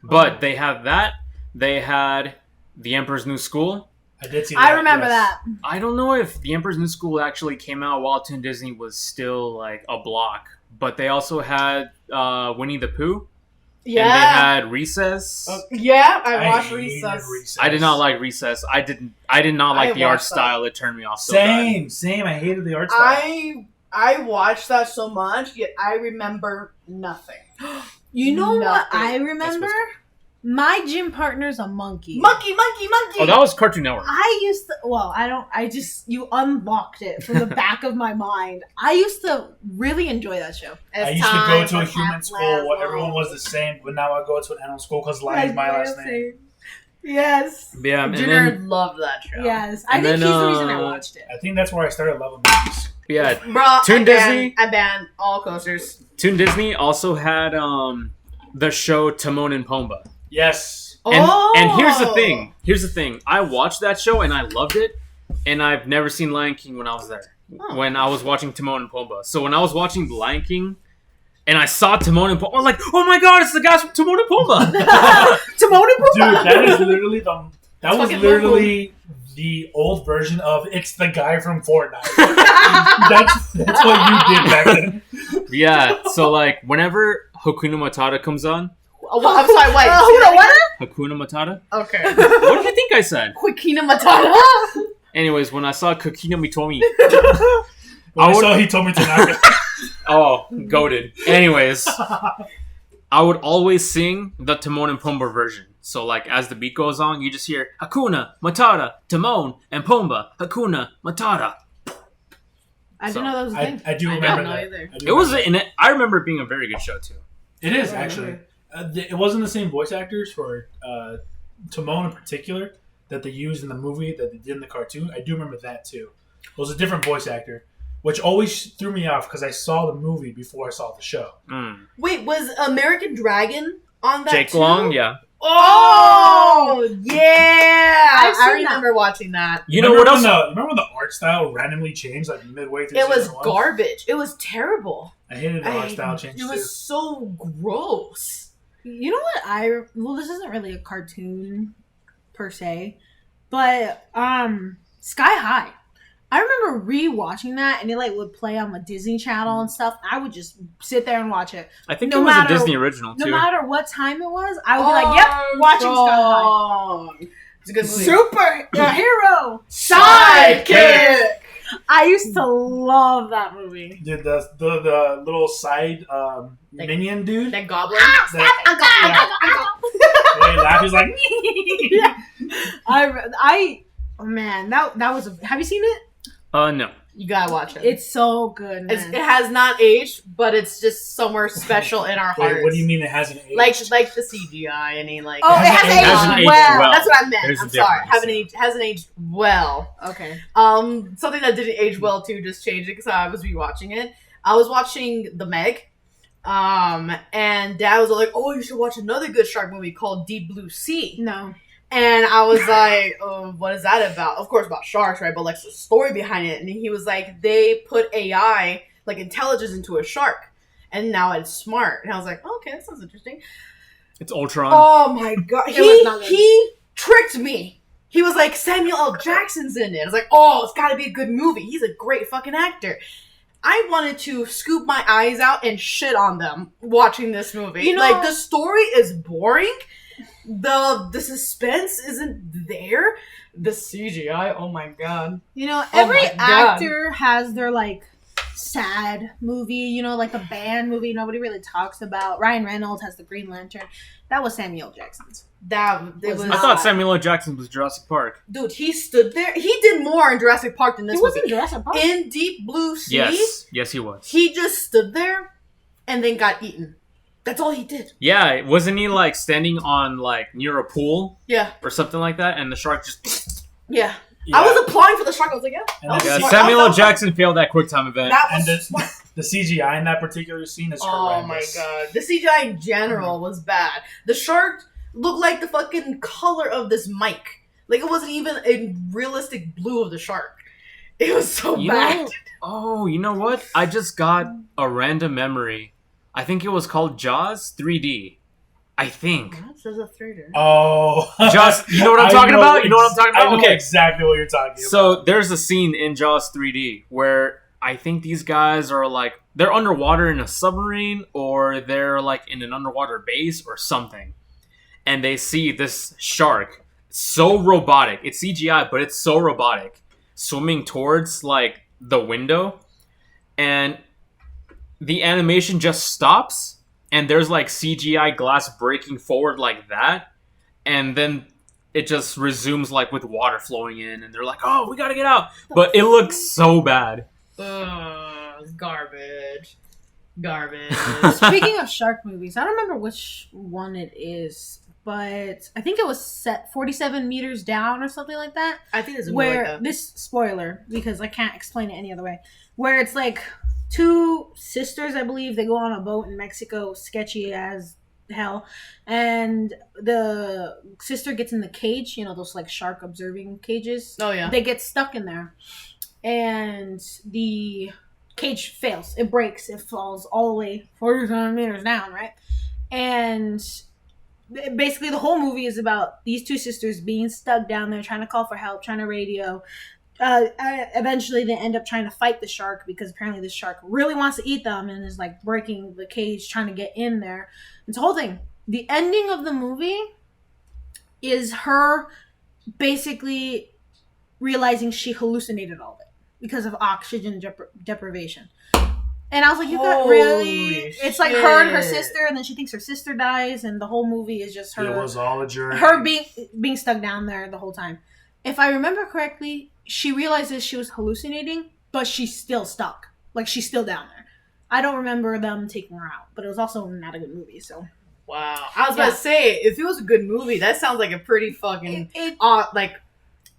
Speaker 2: But they had that. They had The Emperor's New School.
Speaker 1: I did see that.
Speaker 4: I remember
Speaker 1: yes.
Speaker 4: that.
Speaker 2: I don't know if The Emperor's New School actually came out while Toon Disney was still like a block. But they also had Winnie the Pooh. And they
Speaker 3: Yeah.
Speaker 2: had Recess.
Speaker 3: Yeah, I watched
Speaker 1: hated
Speaker 3: Recess.
Speaker 2: I did not like Recess. I did not like
Speaker 3: I
Speaker 2: the art
Speaker 3: watched that.
Speaker 2: style. It turned me off so bad.
Speaker 1: Same. I hated the art style.
Speaker 3: I watched that so much, yet I remember nothing.
Speaker 4: You know what
Speaker 3: Nothing.
Speaker 4: I remember? My gym partner's a monkey.
Speaker 3: Monkey.
Speaker 2: Oh, that was Cartoon Network.
Speaker 4: I used to, you unlocked it from the back of my mind. I used to really enjoy that show.
Speaker 1: I used to go to a human school where everyone was the same, but now I go to an animal school because Lion's my last name.
Speaker 4: Yes.
Speaker 2: Yeah, and
Speaker 3: Junior
Speaker 2: then
Speaker 3: loved that show.
Speaker 4: Yes. I
Speaker 2: And
Speaker 4: think
Speaker 2: then,
Speaker 4: he's the reason I
Speaker 2: uh,
Speaker 4: watched it.
Speaker 1: I think that's where I started loving movies.
Speaker 2: yeah,
Speaker 3: Bro,
Speaker 2: Toon Disney.
Speaker 3: I banned all coasters.
Speaker 2: Toon Disney also had the show Timon and Pumbaa.
Speaker 1: Yes.
Speaker 2: And here's the thing. Here's the thing. I watched that show and I loved it, and I've never seen Lion King when I was there.
Speaker 3: Oh.
Speaker 2: When I was watching Timon and Pumbaa. So when I was watching The Lion King, and I saw Timon and Pumbaa, I was like, oh my god, it's the guys from Timon and Pumbaa.
Speaker 4: Timon and
Speaker 1: Dude,
Speaker 4: Pumbaa.
Speaker 1: that is literally that was
Speaker 3: Fucking
Speaker 1: literally the old version of it's the guy from Fortnite. that's what you did back then.
Speaker 2: Yeah. So like whenever Hakuna Matata comes on,
Speaker 3: Oh, well, I'm sorry, wait.
Speaker 4: Who the what?
Speaker 2: Hakuna Matata.
Speaker 3: Okay.
Speaker 2: What did you think I said?
Speaker 3: Quikina Matata.
Speaker 2: Anyways, when I saw Kokina Mitomi,
Speaker 1: When I saw he told me to knock
Speaker 2: oh, goated. Anyways, I would always sing the Timon and Pumbaa version. So, like, as the beat goes on, you just hear Hakuna Matata, Timon and Pumbaa, Hakuna Matata.
Speaker 4: I didn't know that was a thing.
Speaker 1: I do
Speaker 3: I
Speaker 1: remember
Speaker 3: don't know
Speaker 1: that.
Speaker 3: either.
Speaker 1: I do
Speaker 2: It was,
Speaker 1: remember
Speaker 2: and I remember it being a very good show too.
Speaker 1: It is
Speaker 3: I don't
Speaker 1: actually.
Speaker 3: remember.
Speaker 1: It wasn't the same voice actors for Timon in particular that they used in the movie that they did in the cartoon. I do remember that too. It was a different voice actor, which always threw me off because I saw the movie before I saw the show.
Speaker 3: Wait, was American Dragon on that
Speaker 2: Jake
Speaker 3: too?
Speaker 2: Long, yeah.
Speaker 3: Oh, yeah!
Speaker 4: I've
Speaker 3: I
Speaker 4: seen
Speaker 3: remember watching that.
Speaker 2: You know what else?
Speaker 1: Remember when the art style randomly changed like midway through
Speaker 3: It was
Speaker 1: season one?
Speaker 3: garbage. It was terrible.
Speaker 1: I hated the art style change
Speaker 3: It
Speaker 1: too.
Speaker 3: was so gross.
Speaker 4: You know what well, this isn't really a cartoon per se, but Sky High. I remember rewatching that, and it like would play on the Disney Channel and stuff. I would just sit there and watch it.
Speaker 2: I think
Speaker 4: No
Speaker 2: it was
Speaker 4: matter-
Speaker 2: a Disney original
Speaker 4: No
Speaker 2: too.
Speaker 4: matter what time it was, I would be like, "Yep, watching Sky High."
Speaker 3: It's a good movie.
Speaker 4: Super hero
Speaker 3: Sidekick!
Speaker 4: I used to love that movie.
Speaker 1: Dude, the little side minion dude.
Speaker 3: That goblin.
Speaker 1: When he laughed, he's like,
Speaker 4: Oh man, that was. Have you seen it?
Speaker 2: No.
Speaker 3: You gotta watch it.
Speaker 4: It's so good, man.
Speaker 3: It has not aged, but it's just somewhere special in our hearts.
Speaker 1: wait, what do you mean it hasn't aged?
Speaker 3: Like the CGI and he like.
Speaker 4: Oh, it
Speaker 1: Hasn't
Speaker 4: hasn't
Speaker 1: aged
Speaker 4: aged
Speaker 2: well.
Speaker 4: well.
Speaker 3: That's what I meant.
Speaker 2: There's a
Speaker 3: I'm sorry.
Speaker 2: difference.
Speaker 3: Hasn't aged well.
Speaker 4: Okay.
Speaker 3: Something that didn't age well too. Just changed it because I was rewatching it. I was watching The Meg. And Dad was like, "Oh, you should watch another good shark movie called Deep Blue Sea."
Speaker 4: No.
Speaker 3: And I was like, "Oh, what is that about?" Of course, about sharks, right? But like the story behind it. And he was like, "They put AI, like intelligence, into a shark, and now it's smart." And I was like, "Okay, that sounds interesting."
Speaker 2: It's Ultron.
Speaker 3: Oh my god,
Speaker 4: It was not good.
Speaker 3: he tricked me. He was like, Samuel L. Jackson's in it. I was like, "Oh, it's got to be a good movie. He's a great fucking actor." I wanted to scoop my eyes out and shit on them watching this movie.
Speaker 4: You know-
Speaker 3: like the story is boring. The suspense isn't there. The CGI, oh my god.
Speaker 4: You know,
Speaker 3: Oh
Speaker 4: every
Speaker 3: my God.
Speaker 4: actor has their like sad movie. You know, like a band movie nobody really talks about. Ryan Reynolds has the Green Lantern. That was Samuel Jackson's.
Speaker 3: It was
Speaker 2: I thought Samuel L. Jackson was Jurassic Park.
Speaker 3: Dude, he stood there. He did more in Jurassic Park than this
Speaker 4: He
Speaker 3: movie.
Speaker 4: wasn't Jurassic Park.
Speaker 3: In Deep Blue Sea,
Speaker 2: Yes, he was.
Speaker 3: he just stood there and then got eaten. That's all he did.
Speaker 2: Yeah, wasn't he like standing on like near a pool
Speaker 3: Yeah,
Speaker 2: or something like that, and the shark just.
Speaker 3: yeah.
Speaker 1: Yeah.
Speaker 3: I was applying for the shark. I was like, yeah.
Speaker 1: And
Speaker 3: that was
Speaker 1: then-
Speaker 2: Yeah,
Speaker 3: smart.
Speaker 2: Samuel L.
Speaker 3: That was-
Speaker 2: Jackson failed that quick time event.
Speaker 3: That
Speaker 1: And
Speaker 3: was smart.
Speaker 1: the CGI in that particular scene is
Speaker 3: Oh my
Speaker 1: horrendous.
Speaker 3: god. The CGI in general was bad. The shark looked like the fucking color of this mic. Like it wasn't even a realistic blue of the shark. It was so
Speaker 2: You
Speaker 3: bad.
Speaker 2: know, oh, you know what? I just got a random memory. I think it was called Jaws 3D. I think.
Speaker 3: What? There's a thirder.
Speaker 1: Oh.
Speaker 2: Just, you know what I'm
Speaker 1: I
Speaker 2: talking
Speaker 1: know
Speaker 2: about? You know what I'm talking
Speaker 1: I
Speaker 2: about?
Speaker 1: know
Speaker 2: Okay.
Speaker 1: exactly what you're talking about.
Speaker 2: So there's a scene in Jaws 3D where I think these guys are like, they're underwater in a submarine or they're like in an underwater base or something. And they see this shark, so robotic. It's CGI, but it's so robotic, swimming towards like the window. And the animation just stops and there's like CGI glass breaking forward like that. And then it just resumes like with water flowing in and they're like, "Oh, we gotta get out." But it looks so bad.
Speaker 3: Ugh, garbage. Garbage.
Speaker 4: Speaking of shark movies, I don't remember which one it is, but I think it was set 47 meters down or something like that.
Speaker 3: I think there's a movie
Speaker 4: Where
Speaker 3: like that.
Speaker 4: this spoiler, because I can't explain it any other way, where it's like two sisters, I believe, they go on a boat in Mexico, sketchy as hell, and the sister gets in the cage, you know, those like shark observing cages.
Speaker 3: Oh yeah.
Speaker 4: They get stuck in there, and the cage fails. It breaks. It falls all the way 47 meters down, right? And basically the whole movie is about these two sisters being stuck down there, trying to call for help, trying to radio. Eventually they end up trying to fight the shark because apparently the shark really wants to eat them and is like breaking the cage, trying to get in there. It's the whole thing. The ending of the movie is her basically realizing she hallucinated all of it because of oxygen deprivation. And I was like, you got really...
Speaker 3: Holy
Speaker 4: It's like her and her
Speaker 3: shit.
Speaker 4: sister, and then she thinks her sister dies, and the whole movie is just her...
Speaker 1: It was all a journey.
Speaker 4: her being stuck down there the whole time. If I remember correctly, she realizes she was hallucinating, but she's still stuck. Like, she's still down there. I don't remember them taking her out, but it was also not a good movie, so.
Speaker 3: Wow. I was about to say, if it was a good movie, that sounds like a pretty fucking, like,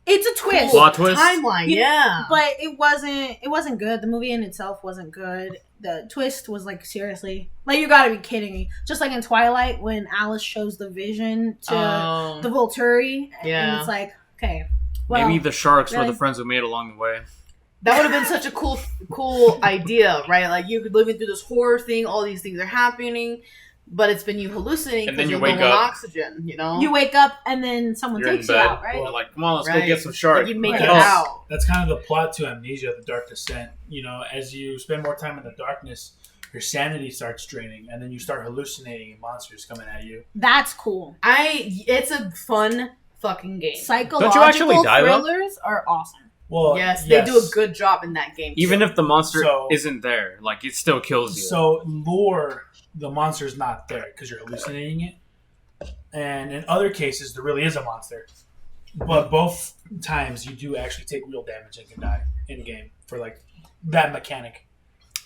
Speaker 4: it's a twist.
Speaker 2: Plot twist.
Speaker 3: timeline, yeah.
Speaker 4: But it wasn't good. The movie in itself wasn't good. The twist was like, seriously, like, you gotta be kidding me. Just like in Twilight when Alice shows the vision to the Volturi, and it's like, okay, well,
Speaker 2: maybe the sharks
Speaker 4: really?
Speaker 2: were the friends we made along the way.
Speaker 3: That would have been such a cool idea, right? Like, you could live through this horror thing, all these things are happening, but it's been you hallucinating
Speaker 2: And then
Speaker 3: because
Speaker 2: you
Speaker 3: you
Speaker 2: wake
Speaker 3: wake
Speaker 2: up.
Speaker 3: oxygen, you know?
Speaker 4: you wake up and then someone
Speaker 2: You're in
Speaker 4: takes you
Speaker 2: bed.
Speaker 4: out, right?
Speaker 2: They're like, come on, let's
Speaker 3: Right.
Speaker 2: go get some sharks.
Speaker 3: Like, you make
Speaker 1: Right.
Speaker 3: it
Speaker 1: That's-
Speaker 3: out.
Speaker 1: That's kind of the plot to Amnesia: The Dark Descent. You know, as you spend more time in the darkness, your sanity starts draining, and then you start hallucinating and monsters coming at you.
Speaker 4: That's cool.
Speaker 3: It's a fun fucking game.
Speaker 4: Psychological
Speaker 2: actually die, though?
Speaker 4: thrillers are awesome.
Speaker 1: Well,
Speaker 3: Yes, they do a good job in that game.
Speaker 2: Even if the monster
Speaker 1: So-
Speaker 2: isn't there, like, it still kills you.
Speaker 1: So lore, the monster's not there because you're hallucinating it, and in other cases, there really is a monster. But both times, you do actually take real damage and can die in game for like that mechanic.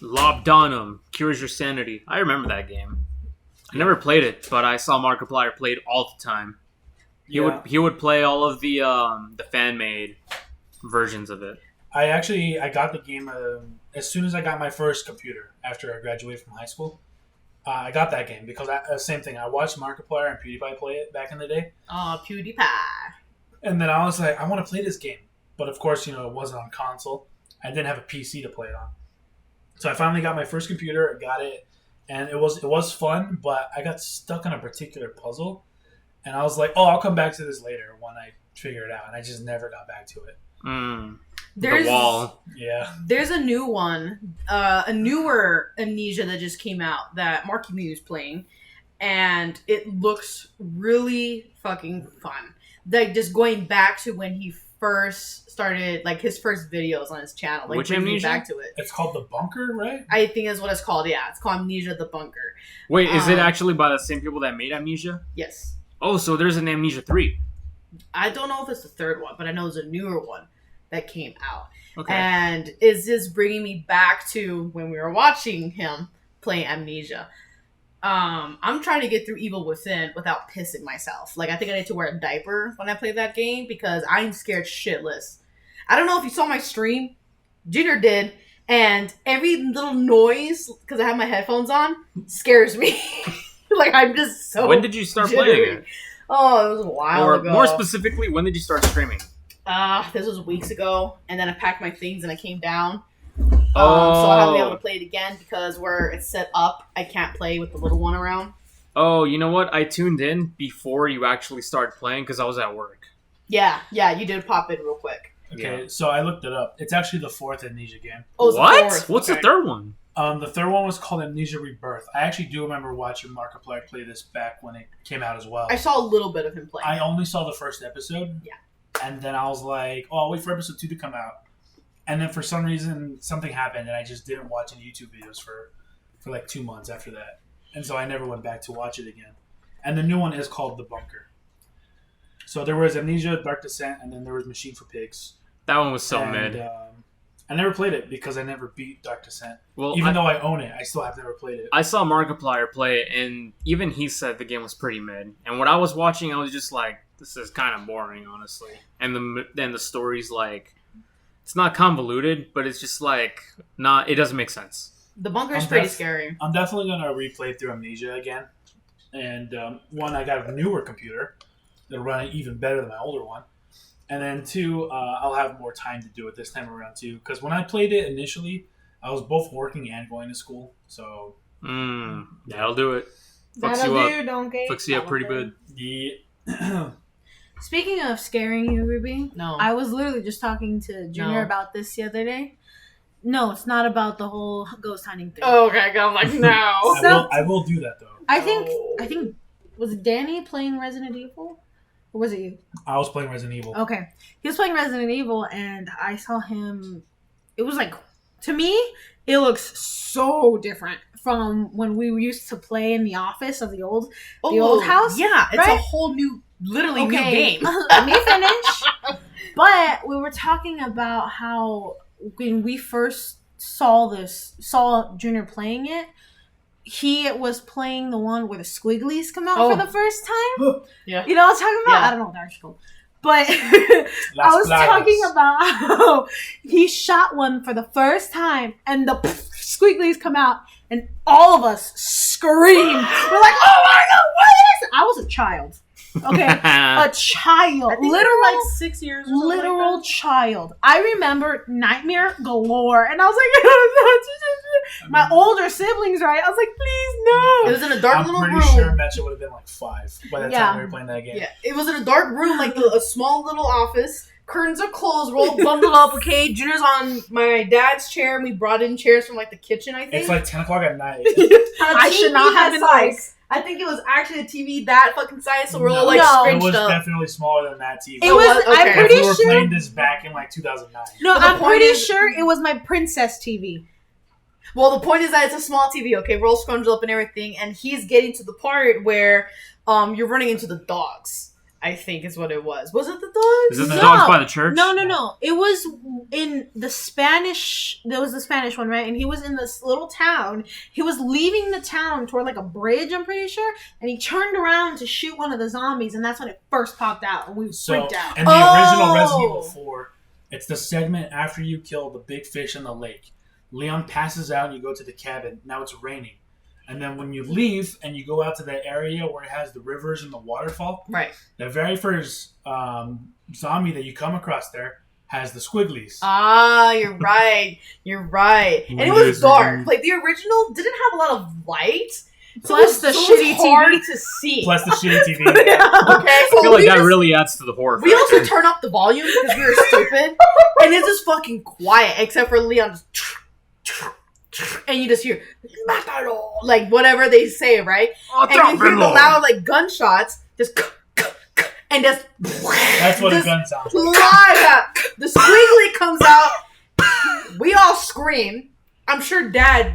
Speaker 2: Lobdonum cures your sanity. I remember that game. I never played it, but I saw Markiplier play it all the time. He would play all of the fan made versions of it.
Speaker 1: I got the game as soon as I got my first computer after I graduated from high school. I got that game because same thing. I watched Markiplier and PewDiePie play it back in the day,
Speaker 3: Oh, PewDiePie.
Speaker 1: and then I was like, I want to play this game, but of course, you know, it wasn't on console. I didn't have a PC to play it on, so I finally got my first computer. I got it, and it was fun, but I got stuck on a particular puzzle, and I was like, oh, I'll come back to this later when I figure it out, and I just never got back to it.
Speaker 3: There's,
Speaker 2: The wall.
Speaker 1: Yeah.
Speaker 3: There's a new one, a newer Amnesia that just came out that Marky Mew's playing, and it looks really fucking fun. Like, just going back to when he first started, like, his first videos on his channel. Like,
Speaker 2: Which
Speaker 3: brings me
Speaker 2: Amnesia?
Speaker 3: back to it.
Speaker 1: It's called The Bunker, right?
Speaker 3: I think that's what it's called, yeah. It's called Amnesia the Bunker.
Speaker 2: Wait, is it
Speaker 3: Um,
Speaker 2: actually by the same people that made Amnesia?
Speaker 3: Yes.
Speaker 2: Oh, so there's an Amnesia 3.
Speaker 3: I don't know if it's the third one, but I know there's a newer one that came out.
Speaker 2: Okay.
Speaker 3: And is this bringing me back to when we were watching him play Amnesia? I'm trying to get through Evil Within without pissing myself. Like, I think I need to wear a diaper when I play that game because I'm scared shitless. I don't know if you saw my stream. Junior did. And every little noise, because I have my headphones on, scares me. Like, I'm just so
Speaker 2: When did you start
Speaker 3: jittery.
Speaker 2: playing it?
Speaker 3: Oh, it was a while
Speaker 2: Or
Speaker 3: ago.
Speaker 2: more specifically, when did you start streaming?
Speaker 3: This was weeks ago, and then I packed my things and I came down.
Speaker 2: Oh.
Speaker 3: So I haven't been able to play it again because where it's set up, I can't play with the little one around.
Speaker 2: Oh, you know what? I tuned in before you actually started playing because I was at work.
Speaker 3: Yeah, you did pop in real quick.
Speaker 1: Okay,
Speaker 2: Yeah.
Speaker 1: so I looked it up. It's actually the fourth Amnesia game.
Speaker 3: Oh, it's the
Speaker 2: What?
Speaker 3: fourth.
Speaker 2: What's
Speaker 3: Okay.
Speaker 2: the third one?
Speaker 1: The third one was called Amnesia Rebirth. I actually do remember watching Markiplier play this back when it came out as well.
Speaker 3: I saw a little bit of him play.
Speaker 1: I only saw the first episode.
Speaker 3: Yeah.
Speaker 1: And then I was like, oh, I'll wait for episode 2 to come out. And then for some reason, something happened, and I just didn't watch any YouTube videos for like 2 months after that. And so I never went back to watch it again. And the new one is called The Bunker. So there was Amnesia, Dark Descent, and then there was Machine for Pigs.
Speaker 2: That one was so
Speaker 1: and,
Speaker 2: mid.
Speaker 1: I never played it because I never beat Dark Descent.
Speaker 2: Well,
Speaker 1: Even though I own it, I still have never played it.
Speaker 2: I saw Markiplier play it, and even he said the game was pretty mid. And what I was watching, I was just like, this is kind of boring, honestly. And the story's like, it's not convoluted, but it's just like, it doesn't make sense.
Speaker 3: The bunker's
Speaker 1: I'm
Speaker 3: pretty
Speaker 1: def-
Speaker 3: scary.
Speaker 1: I'm definitely going to replay through Amnesia again. And one, I got a newer computer that'll run it even better than my older one. And then two, I'll have more time to do it this time around too. Because when I played it initially, I was both working and going to school. So
Speaker 2: That'll do it. Fucks
Speaker 4: That'll
Speaker 2: you
Speaker 4: do,
Speaker 2: up.
Speaker 4: donkey.
Speaker 2: Fucks you up pretty good.
Speaker 1: yeah.
Speaker 4: Speaking of scaring you, Ruby,
Speaker 3: No.
Speaker 4: I was literally just talking to Junior
Speaker 3: No.
Speaker 4: about this the other day. No, it's not about the whole ghost hunting thing.
Speaker 3: Oh, okay, I'm like, no.
Speaker 1: I will do that though.
Speaker 4: I think was it Danny playing Resident Evil? Or was it you?
Speaker 1: I was playing Resident Evil.
Speaker 4: Okay. He was playing Resident Evil and I saw him. It was like, to me, it looks so different from when we used to play in the office of the old house.
Speaker 3: Yeah, it's a
Speaker 4: right?
Speaker 3: whole new, literally new
Speaker 4: Okay.
Speaker 3: game.
Speaker 4: Let me finish. But we were talking about how when we first saw Junior playing it, he was playing the one where the squigglies come out for the first time.
Speaker 3: Yeah.
Speaker 4: You know what I'm talking about?
Speaker 3: Yeah.
Speaker 4: I don't know what that's called. But I was talking about how he shot one for the first time and the squigglies come out and all of us scream. We're like, oh my God, what is it? I was a child. Okay, a child,
Speaker 3: I think
Speaker 4: literal,
Speaker 3: like 6 years. Or something
Speaker 4: literal
Speaker 3: like
Speaker 4: child. I remember nightmare galore, and I was like, my older siblings, right? I was like, please
Speaker 3: that. It
Speaker 4: no.
Speaker 3: was in a dark
Speaker 1: I'm
Speaker 3: little
Speaker 1: pretty
Speaker 3: room.
Speaker 1: sure Metcha would have been like 5 by the
Speaker 4: Yeah.
Speaker 1: time we were playing that game.
Speaker 3: Yeah, it was in a dark room, like a small little office. Curtains are closed. We're all bundled up. Okay, Junior's on my dad's chair, and we brought in chairs from like the kitchen. I think
Speaker 1: It's like 10 o'clock at night.
Speaker 4: I should not have been
Speaker 3: size.
Speaker 4: like.
Speaker 3: I think it was actually a TV that fucking size, so we're all like
Speaker 4: No.
Speaker 1: It
Speaker 3: scrunched
Speaker 1: was
Speaker 3: up.
Speaker 1: definitely smaller than that TV.
Speaker 4: It was.
Speaker 3: what?
Speaker 4: I'm
Speaker 3: Okay.
Speaker 1: If
Speaker 4: pretty
Speaker 1: we were
Speaker 4: sure.
Speaker 1: playing this back in like 2009.
Speaker 4: No,
Speaker 3: But the
Speaker 4: I'm
Speaker 3: point
Speaker 4: pretty
Speaker 3: is-
Speaker 4: sure it was my princess TV.
Speaker 3: Well, the point is that it's a small TV, okay? We're all scrunched up and everything, and he's getting to the part where you're running into the dogs. I think is what it was. Was it the dogs?
Speaker 2: Is it the
Speaker 4: No.
Speaker 2: dogs by the church?
Speaker 4: No. It was in the Spanish. There was the Spanish one, right? And he was in this little town. He was leaving the town toward like a bridge, I'm pretty sure. And he turned around to shoot one of the zombies, and that's when it first popped out, and we
Speaker 1: So,
Speaker 4: freaked out.
Speaker 1: in the original
Speaker 3: Oh!
Speaker 1: Resident Evil 4, it's the segment after you kill the big fish in the lake. Leon passes out and you go to the cabin. Now it's raining. And then when you leave and you go out to that area where it has the rivers and the waterfall,
Speaker 3: Right.
Speaker 1: the very first zombie that you come across there has the squigglies.
Speaker 3: Ah, you're right. You're right. And it was dark. Like the original didn't have a lot of light.
Speaker 4: Plus the
Speaker 3: it was
Speaker 4: shitty
Speaker 3: hard
Speaker 4: TV.
Speaker 3: to see.
Speaker 1: Plus the shitty TV.
Speaker 3: Okay,
Speaker 2: I
Speaker 3: so
Speaker 2: feel like
Speaker 3: we
Speaker 2: that
Speaker 3: just-
Speaker 2: really adds to the horror
Speaker 3: We also
Speaker 2: factor.
Speaker 3: turn up the volume because we were stupid, and it's just fucking quiet except for Leon. And you just hear "Mátalo," like whatever they say, right? And you hear the loud like gunshots, just and just
Speaker 1: That's what a
Speaker 3: just
Speaker 1: gun sounds like.
Speaker 3: live. The squiggly comes out. We all scream. I'm sure Dad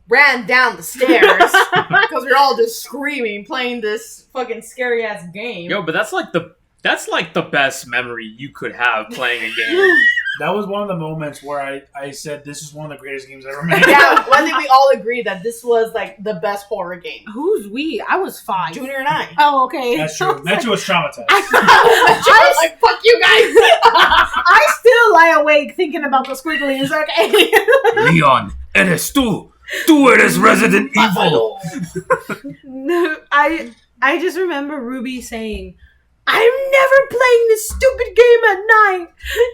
Speaker 3: ran down the stairs because we're all just screaming, playing this fucking scary ass game.
Speaker 2: Yo, but that's like the best memory you could have playing a game.
Speaker 1: That was one of the moments where I said this is one of the greatest games ever made.
Speaker 3: Yeah, I think we all agreed that this was like the best horror game.
Speaker 4: Who's we? I was 5.
Speaker 3: Junior and I.
Speaker 4: Oh, okay.
Speaker 1: That's true. Metcha was traumatized.
Speaker 3: I was like, fuck you guys.
Speaker 4: I still lie awake thinking about the squigglies. Okay.
Speaker 2: Leon, eres tú. Tú eres Resident Evil.
Speaker 4: No, I just remember Ruby saying, "I'm never playing this stupid game at night."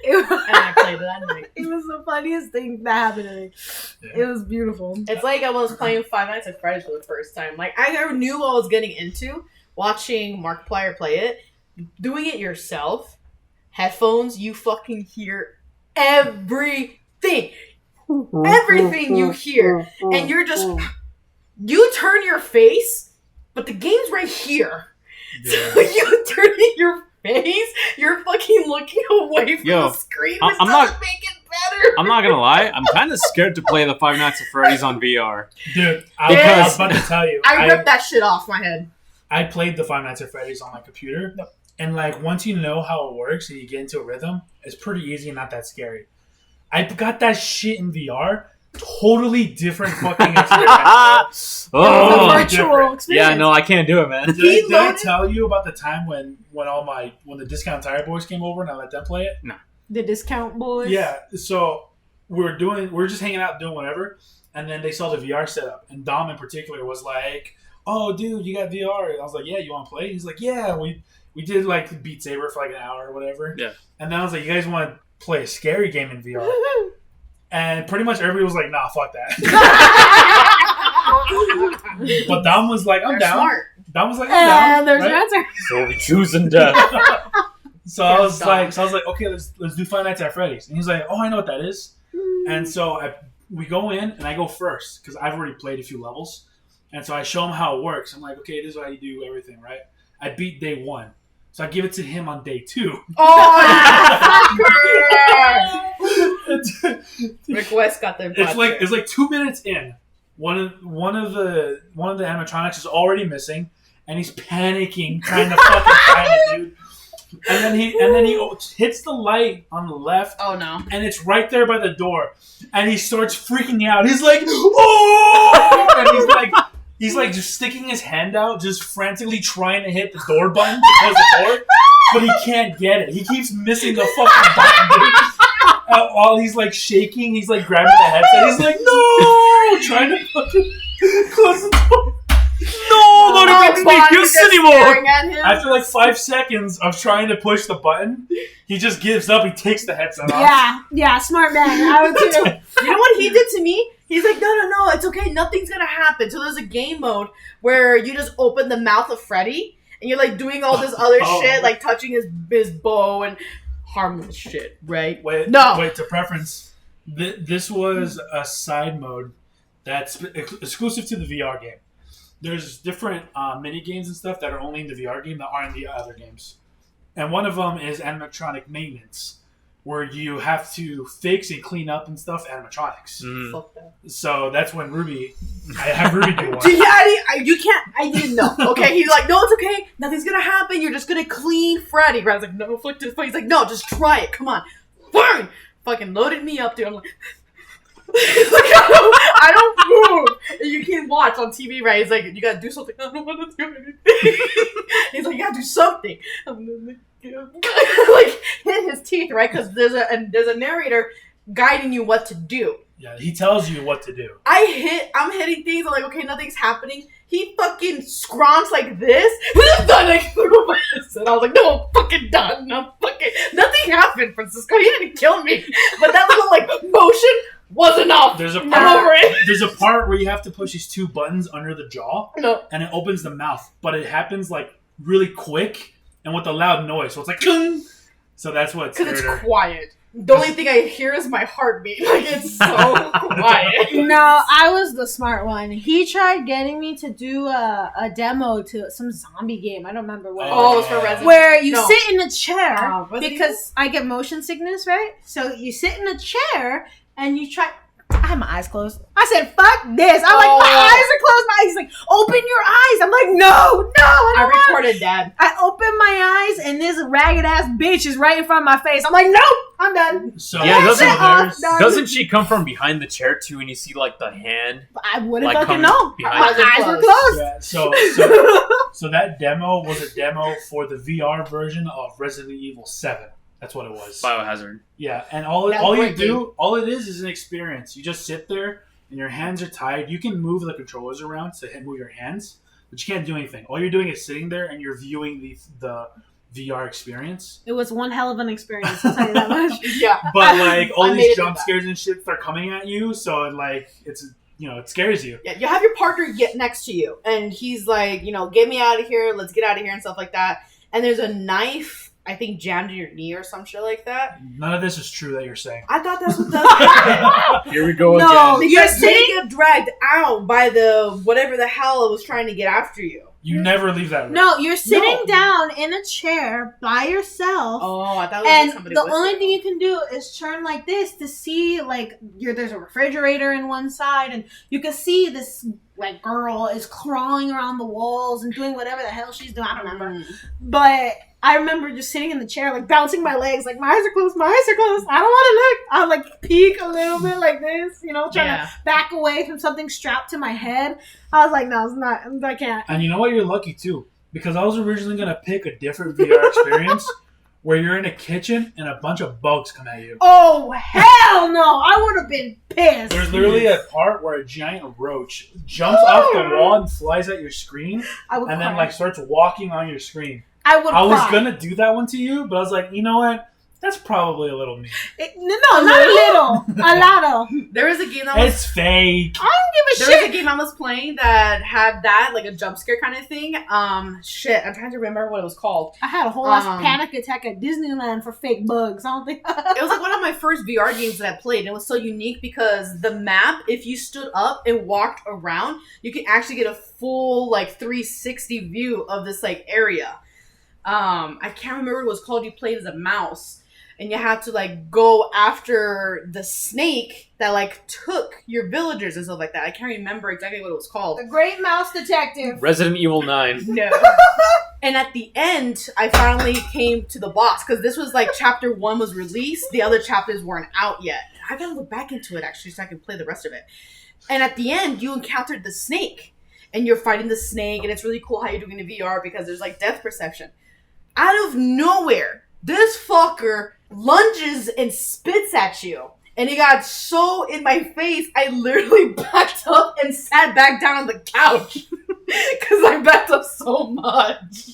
Speaker 3: And I played it that night.
Speaker 4: It was the funniest thing that happened to me.
Speaker 1: Yeah.
Speaker 4: It was beautiful.
Speaker 3: It's like I was playing Five Nights at Freddy's for the first time. Like I never knew what I was getting into watching Markiplier play it. Doing it yourself, headphones, you fucking hear everything. Everything you hear. And you're just you turn your face, but the game's right here.
Speaker 1: Yeah.
Speaker 3: So you turn your face, you're fucking looking away from
Speaker 2: Yo,
Speaker 3: the screen,
Speaker 2: I-
Speaker 3: which
Speaker 2: I'm
Speaker 3: doesn't
Speaker 2: not-
Speaker 3: make it better.
Speaker 2: I'm not gonna lie, I'm kind of scared to play the Five Nights at Freddy's on VR.
Speaker 1: Dude, I
Speaker 2: Because-
Speaker 1: was about to tell you.
Speaker 3: I ripped that shit off my head.
Speaker 1: I played the Five Nights at Freddy's on my computer. And like once you know how it works and you get into a rhythm, it's pretty easy and not that scary. I got that shit in VR. Totally different fucking experience.
Speaker 4: A
Speaker 2: Oh,
Speaker 1: Virtual
Speaker 4: virtual experience.
Speaker 2: yeah, no, I can't do it, man.
Speaker 1: Did I
Speaker 3: loaded-
Speaker 1: tell you about the time when the Discount Tire Boys came over and I let them play it?
Speaker 4: The discount boys.
Speaker 1: Yeah. So we were just hanging out doing whatever, and then they saw the VR setup, and Dom in particular was like, "Oh, dude, you got VR?" And I was like, "Yeah, you want to play?" He's like, "Yeah, we did like Beat Saber for like an hour or whatever."
Speaker 2: Yeah.
Speaker 1: And then I was like, "You guys want to play a scary game in VR?" And pretty much everybody was like, "Nah, fuck that." But Dom was like, "I'm
Speaker 3: They're
Speaker 1: down."
Speaker 3: smart.
Speaker 1: Dom was like, "I'm down."
Speaker 4: And there's
Speaker 1: right?
Speaker 4: your answer.
Speaker 2: So we choosing death.
Speaker 1: So I was
Speaker 3: Dom.
Speaker 1: like, okay, let's do Five Nights at Freddy's. And he's like, "Oh, I know what that is." And so we go in, and I go first because I've already played a few levels. And so I show him how it works. I'm like, "Okay, this is how you do everything, right?" I beat day 1. So I give it to him on day 2.
Speaker 3: Oh, Rick West got their butt.
Speaker 1: It's like 2 minutes in. One of the animatronics is already missing, and he's panicking, trying to fucking find it, dude. and then he hits the light on the left,
Speaker 3: Oh no.
Speaker 1: and it's right there by the door, and he starts freaking out. He's like, "Oh!" And he's like just sticking his hand out, just frantically trying to hit the door button to close the door, but he can't get it. He keeps missing the fucking button. Dude. While he's like shaking, he's like grabbing the headset. He's like, "No!" Trying to fucking close the door. No, don't even make use anymore. After like 5 seconds of trying to push the button, he just gives up. He takes the headset off.
Speaker 4: Yeah, smart man. I would too.
Speaker 3: You know what he did to me? He's like, no, it's okay. Nothing's gonna happen. So there's a game mode where you just open the mouth of Freddy and you're like doing all this other shit, like touching his bow and harmless shit, right?
Speaker 1: Wait, to preference. This was a side mode that's exclusive to the VR game. There's different mini games and stuff that are only in the VR game that aren't in the other games. And one of them is animatronic maintenance, where you have to fix and clean up and stuff animatronics.
Speaker 3: Fuck that.
Speaker 1: So that's when I have Ruby do one.
Speaker 3: Dude, yeah, you can't. I didn't know. Okay, he's like, no, it's okay. Nothing's gonna happen. You're just gonna clean Freddy. Brad's like, no, flick this. He's like, no, just try it. Come on, fine. Fucking loaded me up, dude. I'm like. I don't move. You can watch on TV, right? He's like, you gotta do something. I don't want to do anything. He's like, you gotta do something. I'm like hit his teeth, right? Because there's a narrator guiding you what to do.
Speaker 1: Yeah, he tells you what to do.
Speaker 3: I'm hitting things. I'm like, okay, nothing's happening. He fucking scrunts like this. I'm done. Like, and I was like, no, I'm fucking done. Nothing happened, Francisco. He didn't kill me. But that little like motion was enough.
Speaker 1: There's a
Speaker 3: I'm
Speaker 1: part,
Speaker 3: over it.
Speaker 1: There's a part where you have to push these 2 buttons under the jaw,
Speaker 3: No.
Speaker 1: and it opens the mouth, but it happens like really quick and with a loud noise. So it's like, Kung! So that's what
Speaker 3: Because
Speaker 1: scared
Speaker 3: it's
Speaker 1: her.
Speaker 3: quiet. The only thing I hear is my heartbeat. Like, it's so quiet.
Speaker 4: No, I was the smart one. He tried getting me to do a demo to some zombie game. I don't remember what.
Speaker 3: Oh, it's for Resident
Speaker 4: Where you
Speaker 3: No.
Speaker 4: sit in a chair
Speaker 3: Resident
Speaker 4: because I get motion sickness, right? So you sit in a chair and you try. I had my eyes closed. I said, "Fuck this!" I'm like, my eyes are closed. My eyes. He's like, "Open your eyes." I'm like, "No,
Speaker 3: I recorded that.
Speaker 4: I open my eyes and this ragged ass bitch is right in front of my face. I'm like, "Nope, I'm done."
Speaker 1: So
Speaker 2: Yeah,
Speaker 4: Done.
Speaker 2: doesn't she come from behind the chair too? And you see like the hand.
Speaker 4: I wouldn't
Speaker 2: Like,
Speaker 4: fucking
Speaker 2: coming
Speaker 4: know.
Speaker 2: behind
Speaker 4: My
Speaker 3: you.
Speaker 4: eyes were closed.
Speaker 1: Yeah, so that demo was a demo for the VR version of Resident Evil 7. That's what it was.
Speaker 2: Biohazard.
Speaker 1: Yeah, and
Speaker 3: That's
Speaker 1: all you
Speaker 3: great
Speaker 1: do, all it is an experience. You just sit there and your hands are tied. You can move the controllers around to move your hands, but you can't do anything. All you're doing is sitting there and you're viewing the VR experience.
Speaker 4: It was one hell of an experience, I'll tell you that much.
Speaker 3: Yeah.
Speaker 1: But like all
Speaker 3: I made
Speaker 1: these
Speaker 3: it
Speaker 1: jump
Speaker 3: back.
Speaker 1: scares and shit start coming at you, so like it scares you.
Speaker 3: Yeah, you have your partner get next to you, and he's like, get me out of here, let's get out of here, and stuff like that. And there's a knife, I think, jammed in your knee or some shit like that.
Speaker 1: None of this is true that you're saying.
Speaker 3: I thought that's what that
Speaker 2: Here we go
Speaker 4: No,
Speaker 2: again.
Speaker 4: you're
Speaker 3: Because they
Speaker 4: sitting.
Speaker 3: get dragged out by the whatever the hell it was trying to get after you.
Speaker 1: You never leave that room.
Speaker 4: No, you're sitting
Speaker 3: No.
Speaker 4: down in a chair by yourself.
Speaker 3: Oh, I thought it was
Speaker 4: And
Speaker 3: somebody
Speaker 4: the
Speaker 3: with
Speaker 4: only
Speaker 3: you.
Speaker 4: thing you can do is turn like this to see like there's a refrigerator in one side, and you can see this like girl is crawling around the walls and doing whatever the hell she's doing. I don't remember, but I remember just sitting in the chair like bouncing my legs, like my eyes are closed, I don't want to look. I would like peek a little bit like this, trying to back away from something strapped to my head. I was like, no, it's not. I can't.
Speaker 1: And you know what? You're lucky too, because I was originally gonna pick a different VR experience where you're in a kitchen and a bunch of bugs come at you.
Speaker 4: Oh hell no! I would have been pissed.
Speaker 1: There's literally a part where a giant roach jumps off the wall and flies at your screen,
Speaker 4: I would
Speaker 1: and
Speaker 4: cry.
Speaker 1: then like starts walking on your screen.
Speaker 4: I would.
Speaker 1: I was
Speaker 4: cry.
Speaker 1: gonna do that one to you, but I was like, you know what? That's probably a little mean.
Speaker 4: No, not a little, a lot of.
Speaker 3: There was a game that was
Speaker 1: It's fake.
Speaker 4: I don't give a
Speaker 3: There
Speaker 4: shit.
Speaker 3: was a game I was playing that had that, like a jump scare kind of thing. Shit, I'm trying to remember what it was called.
Speaker 4: I had a whole ass
Speaker 3: Um,
Speaker 4: panic attack at Disneyland for fake bugs. I don't think.
Speaker 3: It was like one of my first VR games that I played. And it was so unique because the map, if you stood up and walked around, you could actually get a full like 360 view of this like area. I can't remember what it was called. You played as a mouse. and you had to like go after the snake that like took your villagers and stuff like that. I can't remember exactly what it was called.
Speaker 4: The Great Mouse Detective.
Speaker 2: Resident Evil 9.
Speaker 3: No. And at the end, I finally came to the boss because this was like chapter 1 was released. The other chapters weren't out yet. I gotta look back into it actually so I can play the rest of it. And at the end, you encountered the snake. And you're fighting the snake, and it's really cool how you're doing it in VR because there's like depth perception. Out of nowhere, this fucker lunges and spits at you. And it got so in my face, I literally backed up and sat back down on the couch. Because I backed up so much.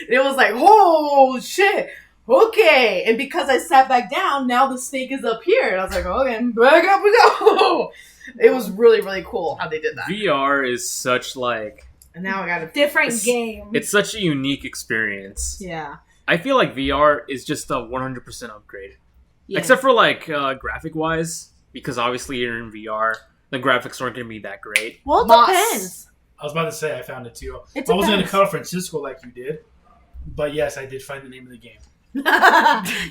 Speaker 3: It was like, oh shit. Okay. And because I sat back down, now the snake is up here. And I was like, okay, back up we go. It was really, really cool how they did that.
Speaker 2: VR is such like...
Speaker 3: And now I got a
Speaker 4: Different game.
Speaker 2: It's such a unique experience.
Speaker 4: Yeah.
Speaker 2: I feel like VR is just a 100% upgrade.
Speaker 4: Yeah.
Speaker 2: Except for like graphic-wise, because obviously you're in VR. The graphics aren't going to be that great.
Speaker 4: Well, it
Speaker 3: Moss.
Speaker 4: depends.
Speaker 1: I was about to say I found it too.
Speaker 4: It
Speaker 1: I wasn't going to
Speaker 4: depends.
Speaker 1: cover Francisco like you did, but yes, I did find the name of the game.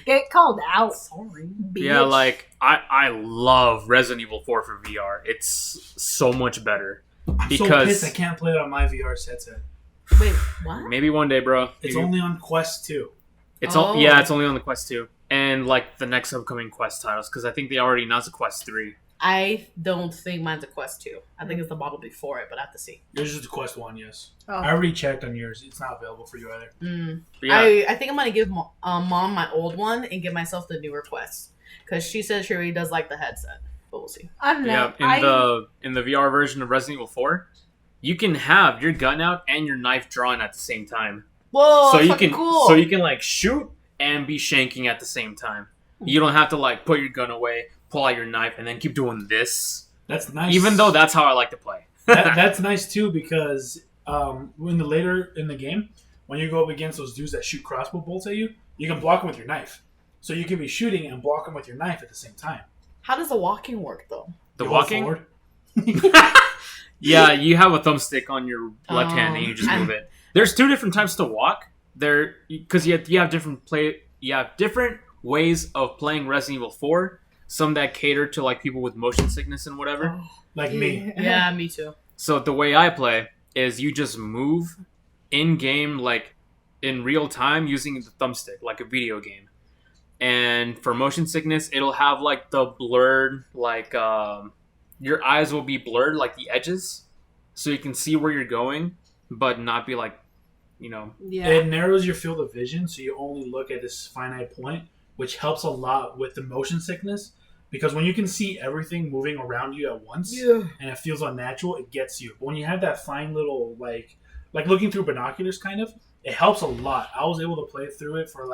Speaker 4: Get called out.
Speaker 3: Sorry.
Speaker 2: Yeah, like, I love Resident Evil 4 for VR. It's so much better.
Speaker 1: I'm so
Speaker 2: Because-
Speaker 1: pissed I can't play it on my VR headset.
Speaker 3: Wait, what?
Speaker 2: Maybe one day, bro.
Speaker 1: It's
Speaker 2: Maybe-
Speaker 1: only on Quest 2.
Speaker 2: It's
Speaker 3: Oh.
Speaker 2: yeah, it's only on the Quest 2. And, like, the next upcoming Quest titles, because I think they already announced a Quest 3.
Speaker 3: I don't think mine's a Quest 2. I think it's the model before it, but I have to see.
Speaker 1: Yours is the Quest 1, yes.
Speaker 4: Oh.
Speaker 1: I already checked on yours. It's not available for you either.
Speaker 2: But yeah,
Speaker 3: I think I'm going to give Mom my old one and give myself the newer Quest. Because she says she really does like the headset. But we'll see.
Speaker 4: I don't know.
Speaker 2: yeah. In the VR version of Resident Evil 4, you can have your gun out and your knife drawn at the same time.
Speaker 3: Whoa,
Speaker 2: so
Speaker 3: that's
Speaker 2: you
Speaker 3: fucking
Speaker 2: can
Speaker 3: cool.
Speaker 2: so you can like shoot and be shanking at the same time. You don't have to like put your gun away, pull out your knife, and then keep doing this.
Speaker 1: That's nice.
Speaker 2: Even though that's how I like to play.
Speaker 1: that's nice too because later in the game, when you go up against those dudes that shoot crossbow bolts at you, you can block them with your knife. So you can be shooting and block them with your knife at the same time.
Speaker 3: How does the walking work, though?
Speaker 2: The
Speaker 1: You hold
Speaker 2: walking?
Speaker 1: forward.
Speaker 2: Yeah, you have a thumbstick on your left hand and you just
Speaker 3: and-
Speaker 2: move it. There's two different types to walk. There, because you have different ways of playing Resident Evil 4. Some that cater to like people with motion sickness and whatever.
Speaker 1: Like me.
Speaker 3: Yeah, me too.
Speaker 2: So the way I play is you just move in game, like in real time, using the thumbstick, like a video game. And for motion sickness, it'll have like the blurred, like your eyes will be blurred, like the edges, so you can see where you're going, but not be like,
Speaker 4: Yeah.
Speaker 1: It narrows your field of vision, so you only look at this finite point, which helps a lot with the motion sickness. Because when you can see everything moving around you at once, and it feels unnatural, it gets you. But when you have that fine little, like looking through binoculars kind of, it helps a lot. I was able to play through it for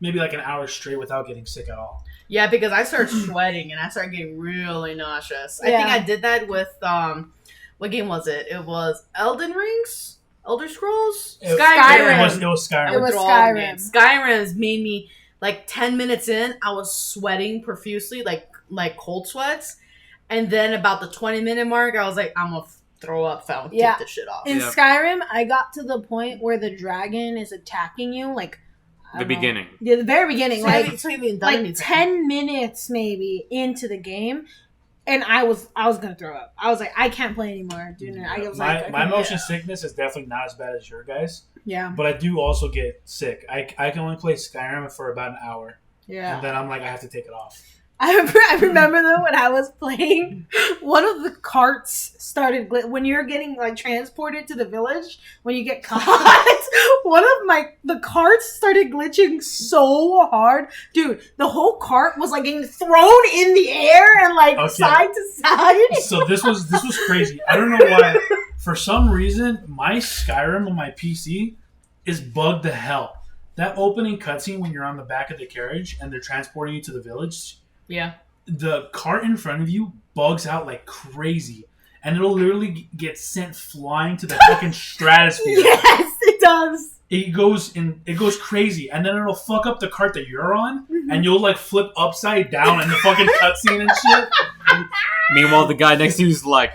Speaker 1: maybe an hour straight without getting sick at all.
Speaker 3: Yeah, because I started sweating and I started getting really nauseous. I
Speaker 4: Yeah.
Speaker 3: think I did that with, what game was it? It was Elden Rings? Elder Scrolls?
Speaker 1: It
Speaker 3: Skyrim.
Speaker 1: was Skyrim.
Speaker 4: It was
Speaker 3: Through all the
Speaker 4: Skyrim.
Speaker 3: games. Skyrim's made me, 10 minutes in, I was sweating profusely, like cold sweats. And then about the 20-minute mark, I was like, I'm going to throw up, foul,
Speaker 4: Yeah.
Speaker 3: kick this shit off.
Speaker 4: In
Speaker 2: Yeah.
Speaker 4: Skyrim, I got to the point where the dragon is attacking you, I
Speaker 2: the
Speaker 4: don't know.
Speaker 2: beginning.
Speaker 4: Yeah, the very beginning,
Speaker 3: So you haven't done anything.
Speaker 4: 10 minutes maybe into the game, and I was gonna throw up. I was like, I can't play anymore, dude. I was like,
Speaker 1: my motion sickness is definitely not as bad as your guys,
Speaker 4: yeah,
Speaker 1: but I do also get sick. I can only play Skyrim for about an hour,
Speaker 4: yeah.
Speaker 1: and then I'm like, I have to take it off.
Speaker 4: I remember though when I was playing, one of the carts started when you're getting transported to the village. When you get caught, the carts started glitching so hard, dude. The whole cart was getting thrown in the air and
Speaker 1: Okay.
Speaker 4: side to side.
Speaker 1: So this was crazy. I don't know why. For some reason, my Skyrim on my PC is bugged to hell. That opening cutscene when you're on the back of the carriage and they're transporting you to the village.
Speaker 3: Yeah.
Speaker 1: The cart in front of you bugs out like crazy, and it'll literally get sent flying to the fucking stratosphere.
Speaker 4: Yes, it does.
Speaker 1: It goes crazy, and then it'll fuck up the cart that you're on, and you'll flip upside down in the fucking cutscene and shit.
Speaker 2: Meanwhile, the guy next to you is like,